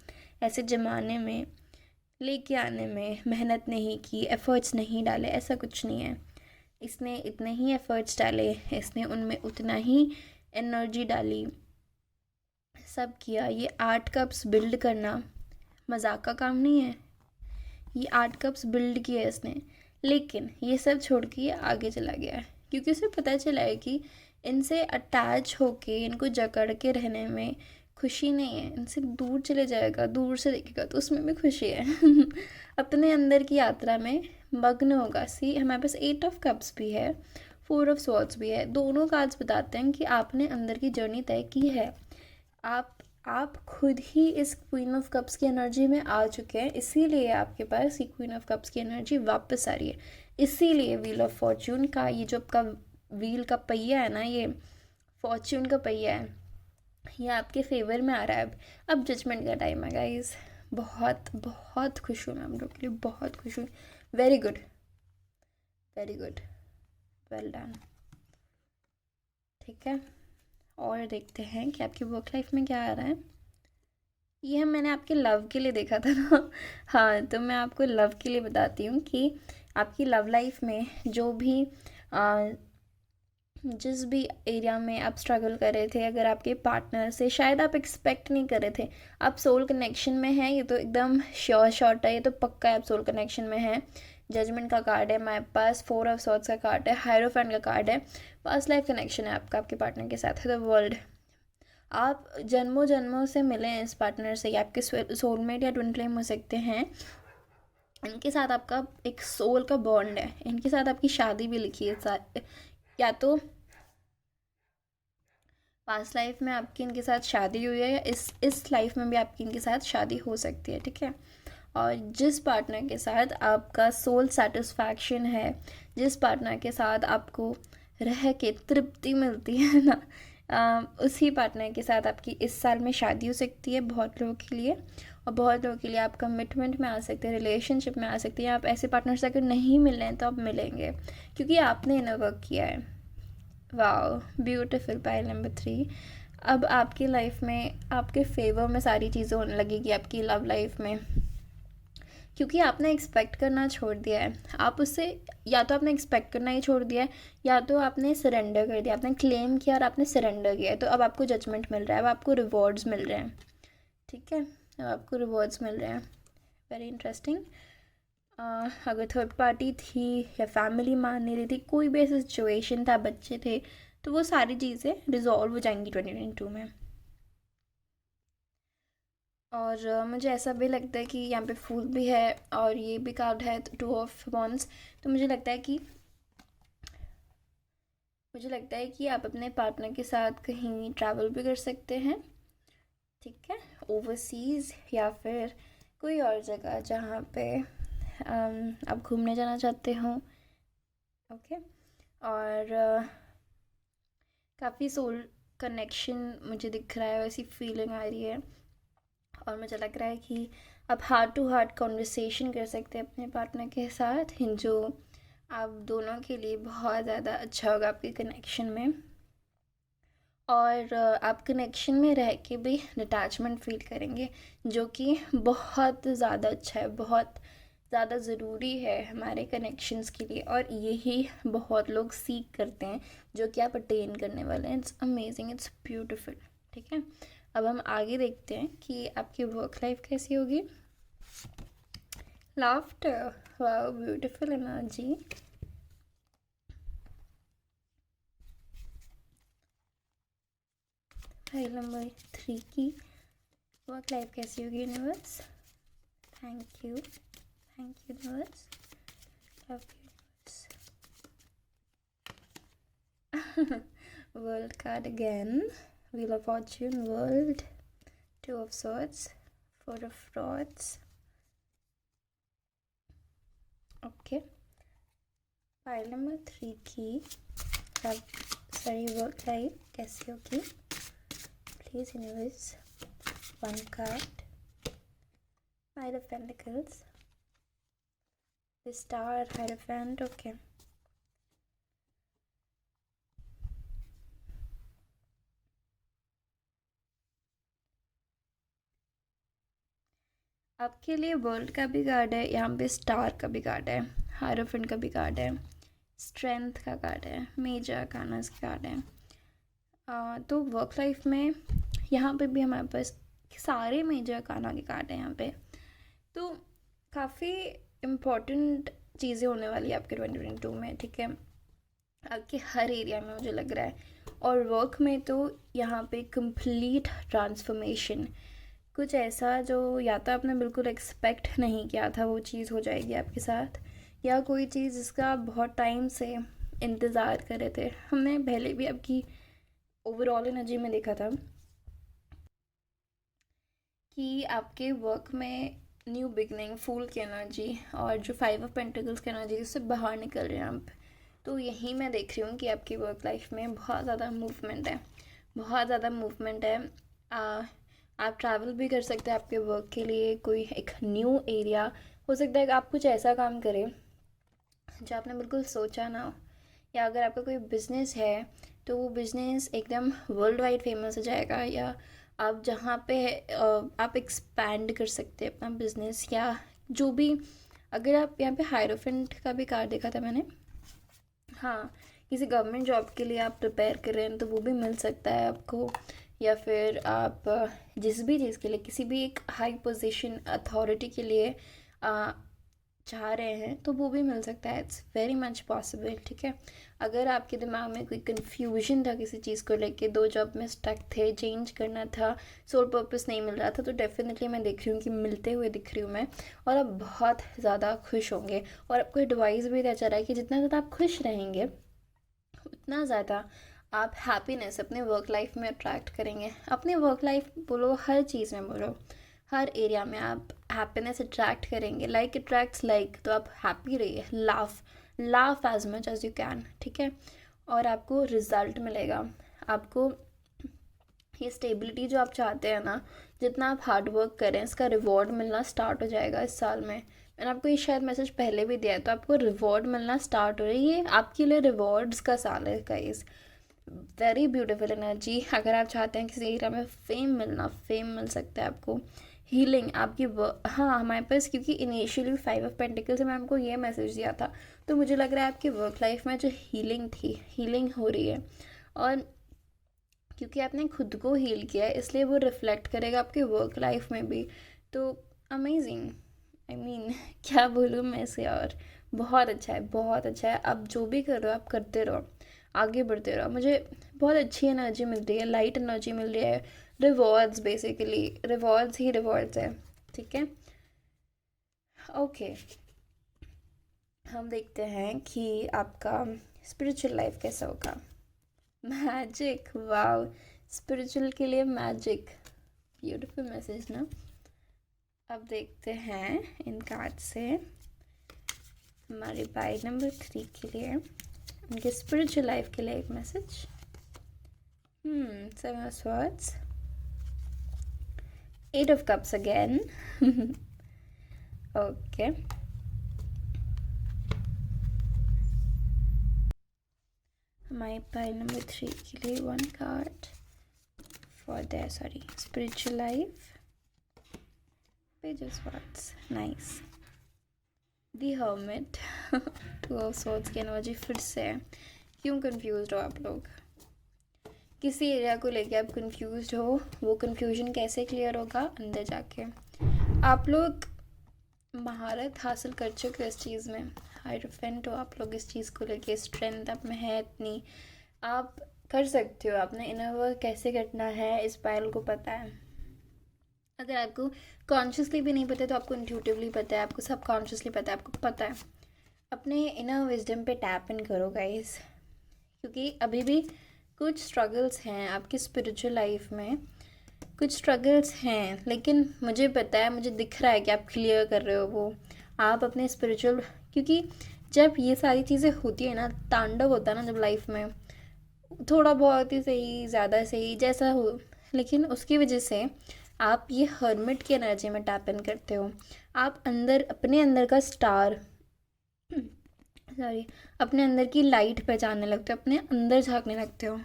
ऐसे जमाने में, लेके आने में मेहनत नहीं की, एफर्ट्स नहीं डाले, ऐसा कुछ नहीं है। इसने इतने ही एफर्ट्स डाले, इसने उनमें उतना ही एनर्जी डाली, सब किया। ये 8 कप्स बिल्ड करना मजाक का काम नहीं है। ये 8 कप्स बिल्ड किया है इसने, लेकिन ये सब छोड़ के ये आगे चला गया है क्योंकि उसे पता चला है कि इनसे अटैच होके, इनको जकड़ के रहने में खुशी नहीं है। इनसे दूर चले जाएगा, दूर से देखेगा तो उसमें भी खुशी है। अपने अंदर की यात्रा में मग्न होगा। सी, हमारे पास 8 ऑफ कप्स भी है, 4 ऑफ स्वॉर्ड्स भी है। दोनों कार्ड्स बताते हैं कि आपने अंदर की जर्नी तय की है। आप खुद ही इस क्वीन ऑफ कप्स की एनर्जी में आ चुके हैं, इसीलिए आपके पास ये क्वीन ऑफ कप्स की एनर्जी वापस आ रही है। इसीलिए व्हील ऑफ फॉर्च्यून का ये जो आपका व्हील का पहिया है ना, ये फॉर्च्यून का पहिया है, ये आपके फेवर में आ रहा है। अब जजमेंट का टाइम है गाइस। बहुत बहुत खुश हूँ मैं आप लोग के लिए, बहुत खुश हूँ। Very good, very good, well done. ठीक है, और देखते हैं कि आपकी वर्क लाइफ में क्या आ रहा है। ये मैंने आपके लव के लिए देखा था ना। हाँ, तो मैं आपको लव के लिए बताती हूँ कि आपकी लव लाइफ में जो भी जिस भी एरिया में आप स्ट्रगल कर रहे थे, अगर आपके पार्टनर से शायद आप एक्सपेक्ट नहीं कर रहे थे, आप सोल कनेक्शन में हैं, ये तो एकदम श्योर शॉट है, ये तो पक्का है आप सोल कनेक्शन में हैं। जजमेंट का कार्ड है हमारे पास, 4 ऑफ स्वॉर्ड्स का कार्ड है, हायरोफेंट का कार्ड है। पास्ट लाइफ कनेक्शन है आपका आपके पार्टनर के साथ है द वर्ल्ड। आप जन्मों जन्मों से मिले हैं इस पार्टनर से, या आपके सोलमेट या ट्विन फ्लेम हो सकते हैं। इनके साथ आपका एक सोल का बॉन्ड है, इनके साथ आपकी शादी भी लिखी है। या तो पास्ट लाइफ में आपकी इनके साथ शादी हुई है, या इस लाइफ में भी आपकी इनके साथ शादी हो सकती है। ठीक है, और जिस पार्टनर के साथ आपका सोल सेटिस्फैक्शन है, जिस पार्टनर के साथ आपको रह के तृप्ति मिलती है ना, उसी पार्टनर के साथ आपकी इस साल में शादी हो सकती है बहुत लोगों के लिए। और बहुत लोगों के लिए आप कमिटमेंट में आ सकते हैं, रिलेशनशिप में आ सकते हैं। आप ऐसे पार्टनर से अगर नहीं मिल रहे हैं तो आप मिलेंगे, क्योंकि आपने इनर वर्क किया है। Wow, beautiful. Pile number 3। अब आपकी लाइफ में आपके फेवर में सारी चीज़ें होने लगेगी आपकी लव लाइफ में, क्योंकि आपने एक्सपेक्ट करना छोड़ दिया है। आप उससे, या तो आपने एक्सपेक्ट करना ही छोड़ दिया है, या तो आपने सरेंडर कर दिया। आपने क्लेम किया और आपने सरेंडर किया है, तो अब आपको जजमेंट मिल रहा है, अब आपको रिवॉर्ड्स मिल रहे हैं। ठीक है, अब आपको रिवॉर्ड्स मिल रहे हैं। Very interesting. अगर थर्ड पार्टी थी या फैमिली मान नहीं रही थी, कोई भी ऐसा सिचुएशन था, बच्चे थे, तो वो सारी चीज़ें रिजॉल्व हो जाएंगी 2022 में। और मुझे ऐसा भी लगता है कि यहाँ पे फूल भी है और ये भी कार्ड है, 2 ऑफ वॉन्ड्स। तो मुझे लगता है कि आप अपने पार्टनर के साथ कहीं ट्रैवल भी कर सकते हैं। ठीक है, ओवरसीज़ या फिर कोई और जगह जहाँ पे आप घूमने जाना चाहते हो। ओके, और काफ़ी सोल कनेक्शन मुझे दिख रहा है, वैसी फीलिंग आ रही है। और मुझे लग रहा है कि आप हार्ट टू हार्ट कॉन्वर्सेशन कर सकते हैं अपने पार्टनर के साथ, जो आप दोनों के लिए बहुत ज़्यादा अच्छा होगा आपके कनेक्शन में। और आप कनेक्शन में रह के भी डिटैचमेंट फील करेंगे, जो कि बहुत ज़्यादा अच्छा है, बहुत ज़्यादा ज़रूरी है हमारे कनेक्शंस के लिए। और यही बहुत लोग सीख करते हैं, जो कि आप अटेन करने वाले हैं। It's amazing, it's beautiful. ठीक है, अब हम आगे देखते हैं कि आपकी वर्क लाइफ कैसी होगी। Laughter, wow, beautiful energy. File number 3 की वर्क लाइफ कैसी होगी universe. Thank you, thank you universe, love you. World card again, wheel of Fortune, world, 2 of swords, 4 of rods. Okay, file number 3 की work life कैसी होगी please universe. 1 card, 5 of Pentacles, the Star, Hierophant. Okay, आपके लिए world का भी card है, यहाँ पे स्टार का भी कार्ड है, हायरोफेंट का भी कार्ड है, स्ट्रेंथ का कार्ड है, मेजर अरकानास का कार्ड है। तो वर्क लाइफ में यहाँ पे भी हमारे पास सारे मेजर अरकाना के कार्ड हैं यहाँ पे। तो काफ़ी इम्पोर्टेंट चीज़ें होने वाली है आपके 2022 में, ठीक है, आपके हर एरिया में मुझे लग रहा है। और वर्क में तो यहाँ पे कंप्लीट ट्रांसफॉर्मेशन, कुछ ऐसा जो या तो आपने बिल्कुल एक्सपेक्ट नहीं किया था वो चीज़ हो जाएगी आपके साथ, या कोई चीज़ जिसका आप बहुत टाइम से इंतज़ार कर रहे थे। हमने पहले भी आपकी ओवरऑल एनर्जी में देखा था कि आपके वर्क में न्यू बिगनिंग, फूल की एनर्जी और जो 5 ऑफ पेंटिकल्स की एनर्जी, उससे बाहर निकल रहे हैं आप। तो यही मैं देख रही हूँ कि आपकी वर्क लाइफ में बहुत ज़्यादा मूवमेंट है, बहुत ज़्यादा मूवमेंट है। आप ट्रैवल भी कर सकते हैं आपके वर्क के लिए, कोई एक न्यू एरिया हो सकता है कि आप कुछ ऐसा काम करें जो आपने बिल्कुल सोचा ना हो, या अगर आपका कोई बिज़नेस है तो वो बिज़नेस एकदम वर्ल्ड वाइड फेमस हो जाएगा, या आप जहाँ पे आप एक्सपैंड कर सकते हैं अपना बिज़नेस, या जो भी। अगर आप यहाँ पे हायरोफेंट का भी कार्ड देखा था मैंने, हाँ, किसी गवर्नमेंट जॉब के लिए आप प्रिपेयर कर रहे हैं तो वो भी मिल सकता है आपको, या फिर आप जिस भी चीज़ के लिए, किसी भी एक हाई पोजीशन अथॉरिटी के लिए चाह रहे हैं तो वो भी मिल सकता है। इट्स वेरी मच पॉसिबल, ठीक है। अगर आपके दिमाग में कोई कन्फ्यूजन था किसी चीज़ को लेके, 2 जॉब में स्टक थे, चेंज करना था, सोल पर्पस नहीं मिल रहा था, तो डेफिनेटली मैं देख रही हूँ कि मिलते हुए दिख रही हूँ मैं, और आप बहुत ज़्यादा खुश होंगे। और आपको एडवाइस भी दिया जा रहा है कि जितना ज़्यादा आप खुश रहेंगे उतना ज़्यादा आप हैप्पीनेस अपने वर्क लाइफ में अट्रैक्ट करेंगे। अपने वर्क लाइफ बोलो, हर चीज़ में बोलो, हर एरिया में आप हैप्पीनेस अट्रैक्ट करेंगे। लाइक अट्रैक्ट्स लाइक, तो आप हैप्पी रहिए, laugh laugh as much as you can, ठीक है। और आपको रिजल्ट मिलेगा, आपको ये स्टेबिलिटी जो आप चाहते हैं ना, जितना आप हार्ड वर्क करें इसका रिवॉर्ड मिलना स्टार्ट हो जाएगा इस साल में। मैंने आपको ये शायद मैसेज पहले भी दिया है, तो आपको रिवॉर्ड मिलना स्टार्ट हो रही है। ये आपके लिए रिवॉर्ड्स का साल है गाइस। Very beautiful energy. अगर आप चाहते हैं किसी एरिया में फेम मिलना, फेम मिल सकता है आपको। हीलिंग आपकी हाँ, हमारे पास क्योंकि इनिशियली 5 ऑफ पेंटिकल से मैं आपको ये मैसेज दिया था, तो मुझे लग रहा है आपकी वर्क लाइफ में जो हीलिंग थी, हीलिंग हो रही है। और क्योंकि आपने खुद को हील किया है इसलिए वो रिफ्लेक्ट करेगा आपके वर्क लाइफ में भी। तो अमेजिंग, आई मीन क्या बोलूँ मैं इसे, और बहुत अच्छा है, बहुत अच्छा है। आप जो भी कर रहे हो आप करते रहो, आगे बढ़ते रहो। मुझे बहुत अच्छी एनर्जी मिल रही है, लाइट एनर्जी मिल रही है। रिवॉर्ड्स, बेसिकली रिवॉर्ड्स ही रिवॉर्ड्स है, ठीक है। ओके, हम देखते हैं कि आपका स्पिरिचुअल लाइफ कैसा होगा। मैजिक, वाओ, स्पिरिचुअल के लिए मैजिक, ब्यूटीफुल मैसेज ना। अब देखते हैं इन कार्ड से हमारे बाई नंबर 3 के लिए, उनके स्पिरिचुअल लाइफ के लिए एक message. 7 of Swords, 8 of Cups again. Okay. हमारे पाई नंबर 3 के लिए 1 card for their spiritual life. Page of Swords, nice. The Hermit, 2 of Swords की एनर्जी फिर से है। क्यों कंफ्यूज हो आप लोग? किसी एरिया को लेके आप कंफ्यूज हो, वो कंफ्यूजन कैसे क्लियर होगा? अंदर जाके आप लोग महारत हासिल कर चुके हो इस चीज़ में, हायरोफेंट हो आप लोग इस चीज़ को लेके, स्ट्रेंथ आप में है इतनी, आप कर सकते हो। आपने इनर वर्क कैसे करना है इस पायल को पता है। अगर आपको कॉन्शियसली भी नहीं पता तो आपको इंट्यूटिवली पता है, आपको सबकॉन्शियसली पता है, आपको पता है। अपने इनर विजडम पे टैप इन करो गाइस, क्योंकि अभी भी कुछ स्ट्रगल्स हैं आपकी स्पिरिचुअल लाइफ में, कुछ स्ट्रगल्स हैं, लेकिन मुझे पता है, मुझे दिख रहा है कि आप क्लियर कर रहे हो वो। आप अपने स्पिरिचुअल, क्योंकि जब ये सारी चीज़ें होती है ना, तांडव होता है ना जब लाइफ में, थोड़ा बहुत ही सही, ज़्यादा सही, जैसा हो, लेकिन उसकी वजह से आप ये हर्मिट की एनर्जी में टैप इन करते हो। आप अंदर, अपने अंदर का स्टार अपने अंदर की लाइट पहचानने लगते हो, अपने अंदर झांकने लगते हो।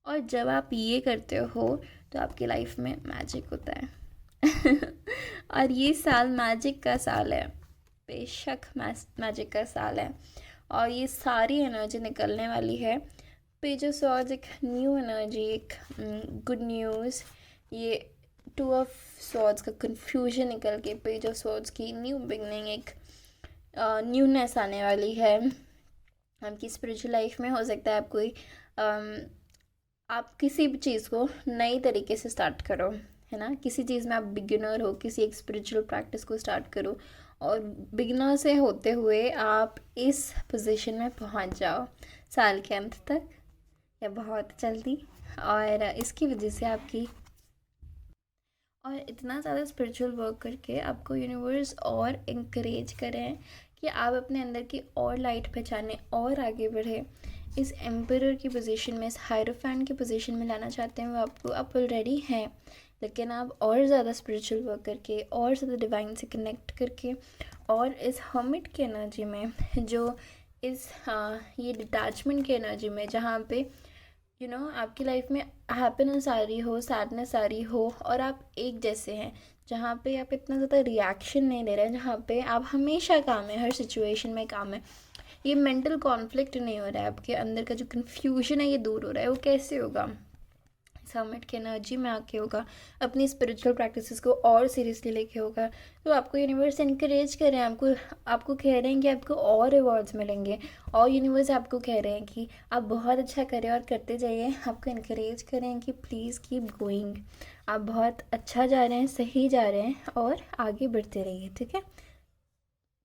और जब आप ये करते हो तो आपकी लाइफ में मैजिक होता है। और ये साल मैजिक का साल है, बेशक मैजिक का साल है। और ये सारी एनर्जी निकलने वाली है। पेज ऑफ सॉर्ड्स एक न्यू एनर्जी, एक गुड न्यूज़। ये टू ऑफ सॉर्ड्स का कन्फ्यूजन निकल के पेज ऑफ सॉर्ड्स की न्यू बिगनिंग, एक न्यूनेस आने वाली है आपकी स्पिरिचुअल लाइफ में। हो सकता है आप कोई आप किसी भी चीज़ को नई तरीके से स्टार्ट करो, है ना। किसी चीज़ में आप बिगिनर हो, किसी एक स्पिरिचुअल प्रैक्टिस को स्टार्ट करो और बिगिनर से होते हुए आप इस पोजीशन में पहुंच जाओ साल के अंत तक या बहुत जल्दी। और इसकी वजह से आपकी और इतना ज़्यादा स्पिरिचुअल वर्क करके आपको यूनिवर्स और इंकरेज करें कि आप अपने अंदर की और लाइट पहचाने और आगे बढ़े। इस एम्परर की पोजीशन में, इस हायरोफैंट की पोजीशन में लाना चाहते हैं वो आपको, आप ऑलरेडी हैं, लेकिन आप और ज़्यादा स्पिरिचुअल वर्क करके और ज़्यादा डिवाइन से कनेक्ट करके और इस हर्मिट की एनर्जी में, जो इस ये डिटैचमेंट की एनर्जी में, जहाँ पे आपकी लाइफ में हैप्पीनेस आ रही हो, सैडनेस आ रही हो और आप एक जैसे हैं, जहाँ पे आप इतना ज़्यादा रिएक्शन नहीं ले रहे हैं, जहाँ पे आप हमेशा काम है, हर सिचुएशन में काम है। ये मेंटल कॉन्फ्लिक्ट नहीं हो रहा है, आपके अंदर का जो कन्फ्यूजन है ये दूर हो रहा है। वो कैसे होगा? समिट की एनर्जी में आके होगा, अपनी स्पिरिचुअल प्रैक्टिसेस को और सीरियसली लेके होगा। तो आपको यूनिवर्स इनकरेज कर रहे हैं, आपको कह रहे हैं कि आपको और रिवॉर्ड्स मिलेंगे, और यूनिवर्स आपको कह रहे हैं कि आप बहुत अच्छा करें और करते जाइए। आपको इनकरेज कर रहे हैं कि प्लीज़ कीप गोइंग, आप बहुत अच्छा जा रहे हैं, सही जा रहे हैं और आगे बढ़ते रहिए, ठीक है।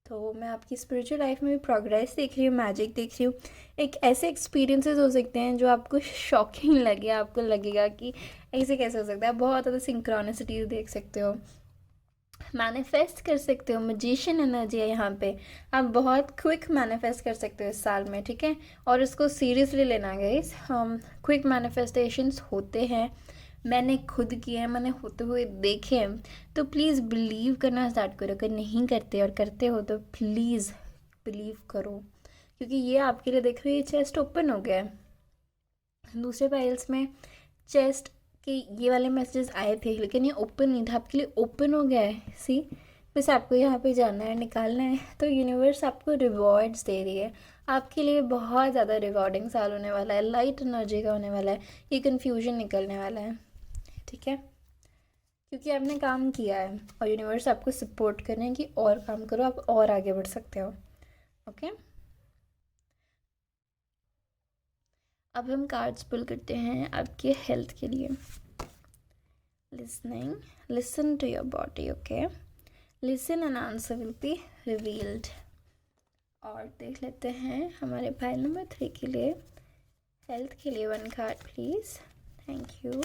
तो मैं आपकी स्पिरिचुअल लाइफ में भी प्रोग्रेस देख रही हूँ, मैजिक देख रही हूँ। एक ऐसे एक्सपीरियंसेस हो सकते हैं जो आपको शॉकिंग लगे, आपको लगेगा कि ऐसे कैसे हो सकता है। बहुत ज़्यादा सिंक्रोनिसिटीज देख सकते हो, मैनिफेस्ट कर सकते हो, मैजिशियन एनर्जी है यहाँ पे। आप बहुत क्विक मैनिफेस्ट कर सकते हो इस साल में, ठीक है। और इसको सीरियसली लेना गाइस, क्विक मैनिफेस्टेशंस होते हैं, मैंने खुद किए हैं, मैंने होते हुए देखे हैं। तो प्लीज़ बिलीव करना स्टार्ट करो। अगर नहीं करते और करते हो तो प्लीज़ बिलीव करो, क्योंकि ये आपके लिए देख रही है, चेस्ट ओपन हो गया है। दूसरे पाइल्स में चेस्ट के ये वाले मैसेजेस आए थे, लेकिन ये ओपन नहीं था, आपके लिए ओपन हो गया है। सी, बस आपको यहाँ पे जाना है, निकालना है। तो यूनिवर्स आपको रिवॉर्ड्स दे रही है, आपके लिए बहुत ज़्यादा रिवॉर्डिंग साल होने वाला है, लाइट एनर्जी का होने वाला है, ये कन्फ्यूजन निकलने वाला है, ठीक है। क्योंकि आपने काम किया है और यूनिवर्स आपको सपोर्ट कर रहे हैं कि और काम करो, आप और आगे बढ़ सकते हो, ओके। अब हम कार्ड्स पुल करते हैं आपके हेल्थ के लिए। Listening, listen to your body, okay. Listen and answer will be revealed. और देख लेते हैं हमारे फाइल नंबर 3 के लिए, हेल्थ के लिए 1 card please, thank you.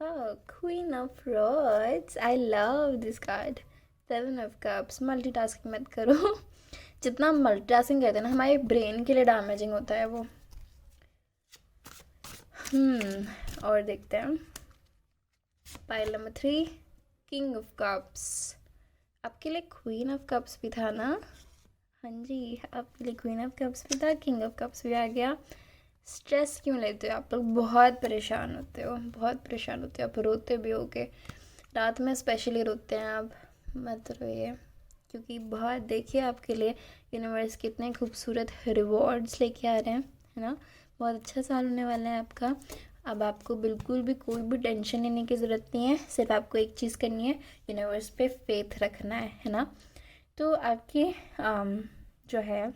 Queen of rods, I love this card. 7 of cups, multitasking मत करो जितना मल्टीटास्किंग कहते हैं ना, हमारे ब्रेन के लिए डैमेजिंग होता है वो। और देखते हैं pile number 3, king of cups. आपके लिए क्वीन ऑफ कप्स भी था ना? हाँ जी, आपके लिए क्वीन ऑफ कप्स भी था, किंग ऑफ कप्स भी आ गया। स्ट्रेस क्यों लेते हो आप लोग? बहुत परेशान होते हो, बहुत परेशान होते हो आप, रोते भी हो के रात में स्पेशली रोते हैं आप। मत रोइए, क्योंकि बहुत देखिए आपके लिए यूनिवर्स कितने खूबसूरत रिवॉर्ड्स लेके आ रहे हैं, है ना। बहुत अच्छा साल होने वाला है आपका। अब आपको बिल्कुल भी कोई भी टेंशन लेने की ज़रूरत नहीं है, सिर्फ आपको एक चीज़ करनी है, यूनिवर्स पे फेथ रखना है ना। तो आपकी जो है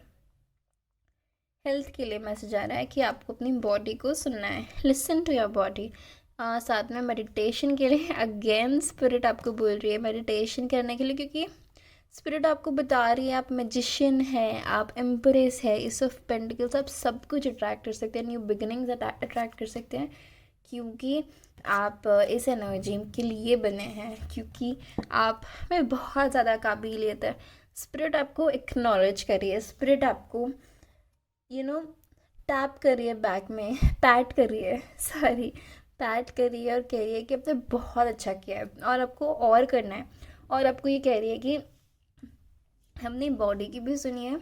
हेल्थ के लिए मैसेज आ रहा है कि आपको अपनी बॉडी को सुनना है, लिसन टू योर बॉडी। साथ में मेडिटेशन के लिए अगेन स्पिरिट आपको बोल रही है मेडिटेशन करने के लिए, क्योंकि स्पिरिट आपको बता रही है आप मैजिशियन है, आप एम्प्रेस है, इस ऑफ पेंटिकल्स, आप सब कुछ अट्रैक्ट कर सकते हैं, न्यू बिगिनिंग्स अट्रैक्ट कर सकते हैं, क्योंकि आप इस एनर्जी के लिए बने हैं, क्योंकि आप में बहुत ज़्यादा काबिलियत है। स्पिरिट आपको एक्नॉलेज करिए, स्पिरिट आपको टैप करिए, बैक में पैट करिए, सॉरी पैट करिए और कह रही है कि आपने बहुत अच्छा किया है और आपको और करना है। और आपको ये कह रही है कि अपनी बॉडी की भी सुनिए।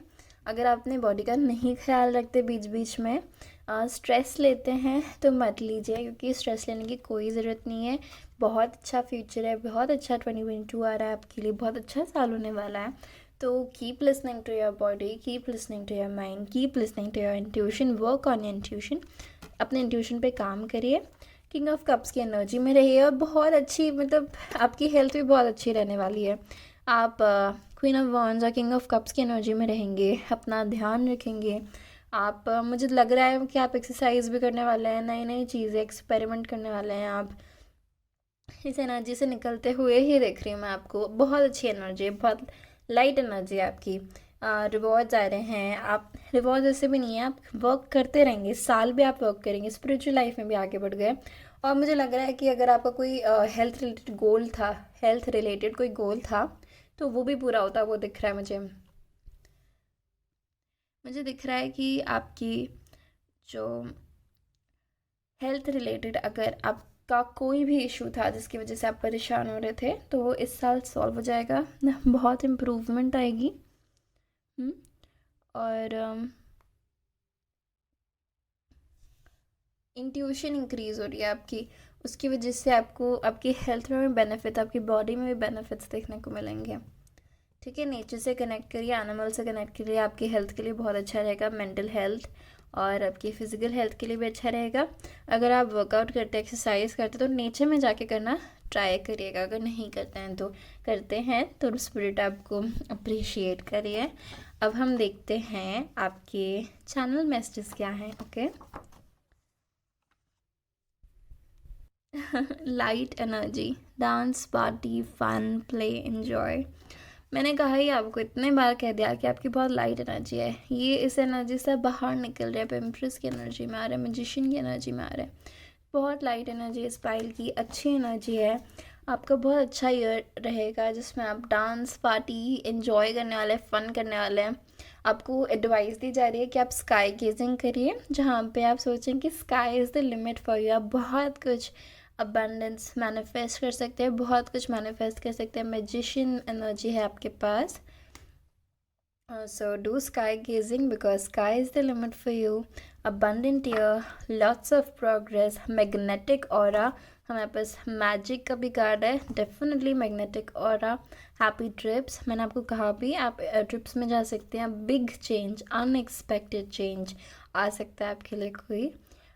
अगर आप अपने बॉडी का नहीं ख्याल रखते, बीच बीच में स्ट्रेस लेते हैं तो मत लीजिए, क्योंकि स्ट्रेस लेने की कोई ज़रूरत नहीं है। बहुत अच्छा फ्यूचर है, बहुत अच्छा 2022 आ रहा है आपके लिए, बहुत अच्छा साल होने वाला है। तो keep listening to your body, keep listening to your mind, keep listening to your intuition, work on your intuition, अपने इंट्यूशन पे काम करिए, किंग ऑफ कप्स की एनर्जी में रहिए और बहुत अच्छी, मतलब आपकी हेल्थ भी बहुत अच्छी रहने वाली है। आप क्वीन ऑफ वॉन्ड्स और किंग ऑफ कप्स की एनर्जी में रहेंगे, अपना ध्यान रखेंगे आप। मुझे लग रहा है कि आप एक्सरसाइज भी करने वाले हैं, नई नई चीज़ें एक्सपेरिमेंट करने वाले हैं आप। इस एनर्जी से निकलते हुए ही देख रही हूँ मैं आपको। बहुत अच्छी एनर्जी है, बहुत लाइट एनर्जी है आपकी। रिवॉर्ड्स आ रहे हैं। आप रिवॉर्ड ऐसे भी नहीं है, आप वर्क करते रहेंगे, साल भी आप वर्क करेंगे, स्पिरिचुअल लाइफ में भी आगे बढ़ गए। और मुझे लग रहा है कि अगर आपका कोई हेल्थ रिलेटेड गोल था, हेल्थ रिलेटेड कोई गोल था, तो वो भी पूरा होता, वो दिख रहा है मुझे दिख रहा है कि आपकी जो हेल्थ रिलेटेड, अगर आपका कोई भी इशू था जिसकी वजह से आप परेशान हो रहे थे, तो वो इस साल सॉल्व हो जाएगा। बहुत इम्प्रूवमेंट आएगी। और इंट्यूशन इंक्रीज हो रही है आपकी, उसकी वजह से आपको आपकी हेल्थ में भी बेनिफिट, आपकी बॉडी में भी बेनिफिट्स देखने को मिलेंगे। ठीक है, नेचर से कनेक्ट करिए, एनिमल से कनेक्ट करिए, आपकी हेल्थ के लिए बहुत अच्छा रहेगा। मेंटल हेल्थ और आपकी फ़िज़िकल हेल्थ के लिए भी अच्छा रहेगा। अगर आप वर्कआउट करते, एक्सरसाइज करते, तो नेचर में जाके करना ट्राई करिएगा। अगर नहीं करते हैं तो करते हैं तो स्पिरिट आपको अप्रिशिएट करिए। अब हम देखते हैं आपके चैनल मैसेजेस क्या हैं। Okay, light energy, dance, party, fun, play, enjoy. मैंने कहा ही आपको इतने बार कह दिया कि आपकी बहुत लाइट एनर्जी है। ये इस एनर्जी से बाहर निकल रहे हैं, एम्प्रेस की एनर्जी में आ रहे हैं, मैजिशियन की एनर्जी में आ रहे हैं। बहुत लाइट एनर्जी है, स्पाइल की अच्छी एनर्जी है। आपका बहुत अच्छा ईयर रहेगा जिसमें आप डांस, पार्टी एंजॉय करने वाले हैं, फ़न करने वाले हैं। आपको एडवाइस दी जा रही है कि आप स्काई गेजिंग करिए, जहाँ पे आप सोचें कि sky is the limit for you. आप बहुत कुछ अबंडेंस मैनिफेस्ट कर सकते हैं, बहुत कुछ मैनिफेस्ट कर सकते हैं। मैजिशियन एनर्जी है आपके पास। So do sky gazing because sky is the limit for you. Abundant year, lots of progress, magnetic aura. हमारे पास मैजिक का भी कार्ड है, definitely magnetic aura. Happy trips, मैंने आपको कहा भी, आप ट्रिप्स में जा सकते हैं। बिग चेंज, अनएक्सपेक्टेड चेंज आ सकता है आपके लिए कोई।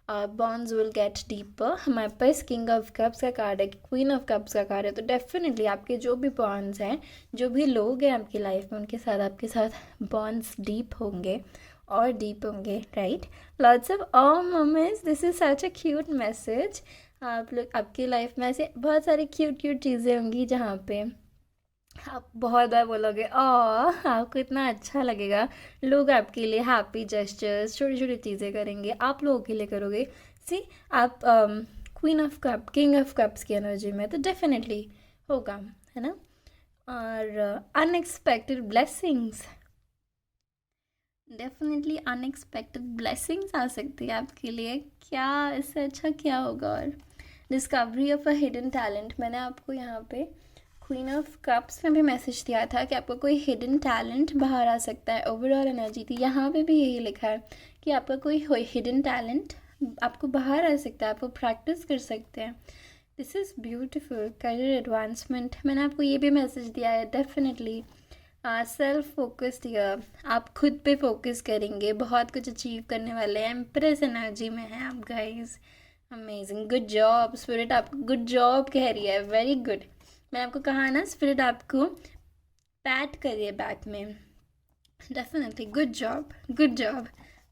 Bonds will get deeper. हमारे पास किंग ऑफ कप्स का कार्ड है, क्वीन ऑफ कप्स का कार्ड है। तो डेफिनेटली आपके जो भी बॉन्ड्स हैं, जो भी लोग हैं आपकी लाइफ में, उनके साथ आपके साथ बॉन्ड्स डीप होंगे और डीप होंगे, right. Lots of all moments, this is such a cute message. आप लोग, आपकी लाइफ में ऐसे बहुत सारी क्यूट क्यूट चीज़ें होंगी जहाँ पे आप बहुत बार बोलोगे आपको इतना अच्छा लगेगा। लोग आपके लिए हैप्पी जेस्चर्स, छोटी छोटी चीज़ें करेंगे, आप लोगों के लिए करोगे। सी, आप queen of cup, king of cups की एनर्जी में, तो डेफिनेटली होगा, है ना। और unexpected blessings, definitely unexpected blessings आ सकती है आपके लिए। क्या इससे अच्छा क्या होगा। और discovery of a hidden talent, मैंने आपको यहाँ पे क्वीन ऑफ कप्स में भी मैसेज दिया था कि आपका कोई हिडन टैलेंट बाहर आ सकता है। ओवरऑल एनर्जी थी, यहाँ पे भी यही लिखा है कि आपका कोई हिडन टैलेंट आपको बाहर आ सकता है, आपको प्रैक्टिस कर सकते हैं। This is beautiful. Career advancement, मैंने आपको ये भी मैसेज दिया है। डेफिनेटली सेल्फ फोकस्ड ईयर, आप खुद पे फोकस करेंगे, बहुत कुछ अचीव करने वाले हैं। एम्प्रेस एनर्जी में हैं आप guys. Amazing, good job. Spirit आपको गुड जॉब कह रही है, वेरी गुड। मैंने आपको कहा ना, स्पिरिट आपको पैट करिए बैक में। Definitely good job, good job.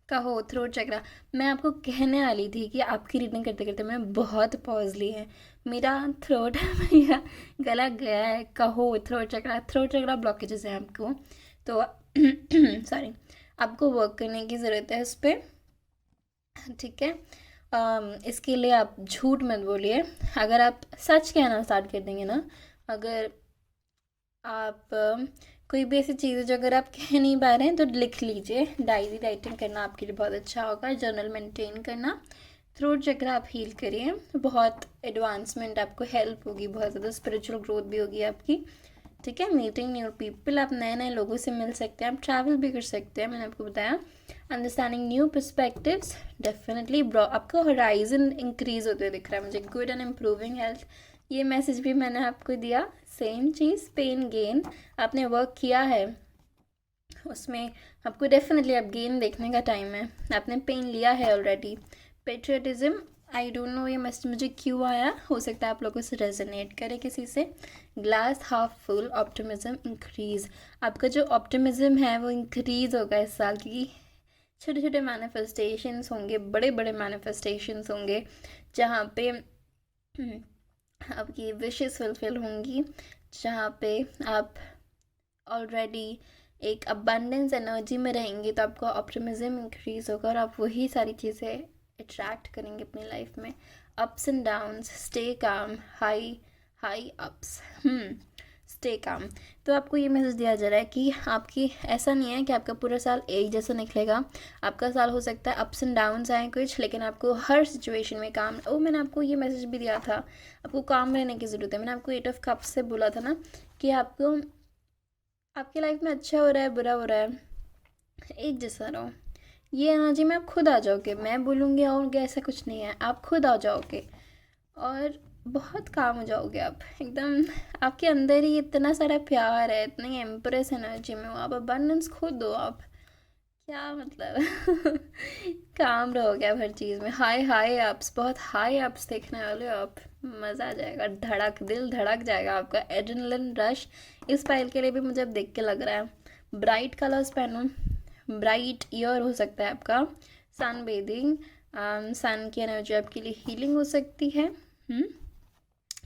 कहो थ्रोट चक्रा, मैं आपको कहने वाली थी कि आपकी रीडिंग करते करते मैं बहुत पॉज ली है। मेरा थ्रोट मेरा गला गया है। कहो थ्रोट चक्रा ब्लॉकेजेस हैं आपको, तो सॉरी, आपको वर्क करने की ज़रूरत है इस पर, ठीक है। इसके लिए आप झूठ मत बोलिए। अगर आप सच कहना स्टार्ट कर देंगे ना, अगर आप कोई भी ऐसी चीज़ है जो अगर आप कह नहीं पा रहे हैं, तो लिख लीजिए। डायरी राइटिंग करना आपके लिए बहुत अच्छा होगा, जर्नल मेंटेन करना। थ्रोट चक्र आप हील करिए, बहुत एडवांसमेंट आपको हेल्प होगी, बहुत ज़्यादा स्पिरिचुअल ग्रोथ भी होगी आपकी, ठीक है। मीटिंग न्यू पीपल, आप नए नए लोगों से मिल सकते हैं, आप ट्रैवल भी कर सकते हैं, मैंने आपको बताया। अंडरस्टैंडिंग न्यू पर्सपेक्टिव्स, डेफिनेटली आपका होराइजन इंक्रीज होते हुए दिख रहा है मुझे। गुड एंड इम्प्रूविंग हेल्थ, ये मैसेज भी मैंने आपको दिया। सेम चीज़, पेन गेन, आपने वर्क किया है, उसमें आपको डेफिनेटली अब गेन देखने का टाइम है, आपने पेन लिया है already. Patriotism, I don't know ये मैसेज मुझे क्यों आया, हो सकता है आप लोगों से रेजोनेट करे किसी से। Glass half full, optimism increase, आपका जो ऑप्टिमिज्म है वो इंक्रीज होगा इस साल, क्योंकि छोटे छोटे मैनिफेस्टेशंस होंगे, बड़े बड़े मैनिफेस्टेशंस होंगे, जहाँ पे आपकी विशेस फुलफिल होंगी, जहाँ पे आप ऑलरेडी एक अबंडेंस एनर्जी में रहेंगे, तो आपका ऑप्टिमिज्म इंक्रीज होगा और आप वही सारी चीज़ें अट्रैक्ट करेंगे अपनी लाइफ में। Ups and downs, stay calm, high high ups, stay calm. तो आपको ये मैसेज दिया जा रहा है कि आपकी ऐसा नहीं है कि आपका पूरा साल एक जैसा निकलेगा। आपका साल हो सकता है अप्स एंड डाउन्स आए कुछ, लेकिन आपको हर सिचुएशन में काम, मैंने आपको ये मैसेज भी दिया था, आपको काम रहने की ज़रूरत है। मैंने आपको 8 ऑफ कप्स से बोला था ना कि आपको आपकी लाइफ में अच्छा हो रहा है, बुरा हो रहा है, एक जैसा रहो। ये एनर्जी में आप खुद आ जाओगे, मैं बोलूँगी आओगे ऐसा कुछ नहीं है, आप खुद आ जाओगे और बहुत काम हो जाओगे आप एकदम। आपके अंदर ही इतना सारा प्यार है, इतनी एम्प्रेस एनर्जी में हो आप, अबंडेंस खुद हो आप, क्या मतलब काम रहोगे आप हर चीज़ में। हाई हाई अप्स, बहुत हाई अप्स देखने वाले हो आप, मज़ा आ जाएगा, धड़क, दिल धड़क जाएगा आपका, एड्रेनलिन रश इस फाइल के लिए भी मुझे अब देख के लग रहा है। ब्राइट कलर्स पहनो, ब्राइट ईयर हो सकता है आपका, सन बेदिंग, सन की एनर्जी आपके लिए हीलिंग हो सकती है।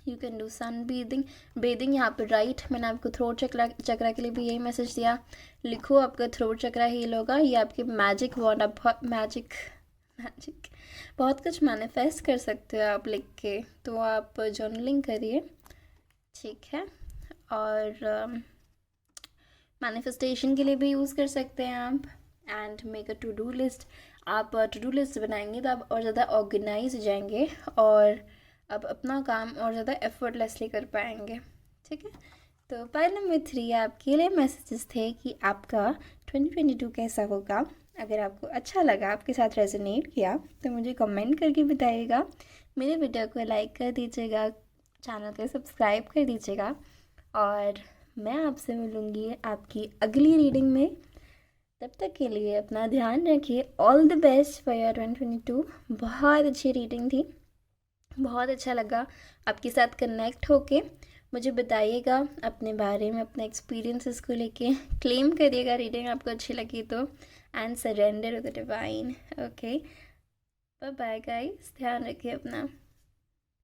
You can do sunbathing, bathing यहाँ पे राइट। मैंने आपको थ्रोट चक्रा के लिए भी यही मैसेज दिया, लिखो आपका थ्रोट चक्रा हील होगा, ये आपकी मैजिक वॉन्ड, आप बहुत मैजिक बहुत कुछ मैनिफेस्ट कर सकते हो आप लिख के, तो आप जर्नलिंग करिए, ठीक है। और मैनिफेस्टेशन के लिए भी यूज़ कर सकते हैं आप। And make a to do list, आप टू डू लिस्ट बनाएंगे तो आप और ज़्यादा ऑर्गेनाइज हो जाएंगे और आप अपना काम और ज़्यादा एफर्टलेसली कर पाएंगे, ठीक है। तो पाइल नंबर 3 आपके लिए मैसेजेस थे कि आपका 2022 कैसा होगा। अगर आपको अच्छा लगा, आपके साथ रेजोनेट किया, तो मुझे कमेंट करके बताइएगा, मेरे वीडियो को लाइक कर दीजिएगा, चैनल को सब्सक्राइब कर दीजिएगा, और मैं आपसे मिलूँगी आपकी अगली रीडिंग में। तब तक के लिए अपना ध्यान रखिए। All the best for your 2022। बहुत अच्छी रीडिंग थी, बहुत अच्छा लगा आपके साथ कनेक्ट होके। मुझे बताइएगा अपने बारे में, अपने एक्सपीरियंसेस को लेके, क्लेम करिएगा रीडिंग आपको अच्छी लगी तो, and surrender to the divine. Okay, bye bye guys, ध्यान रखिए अपना।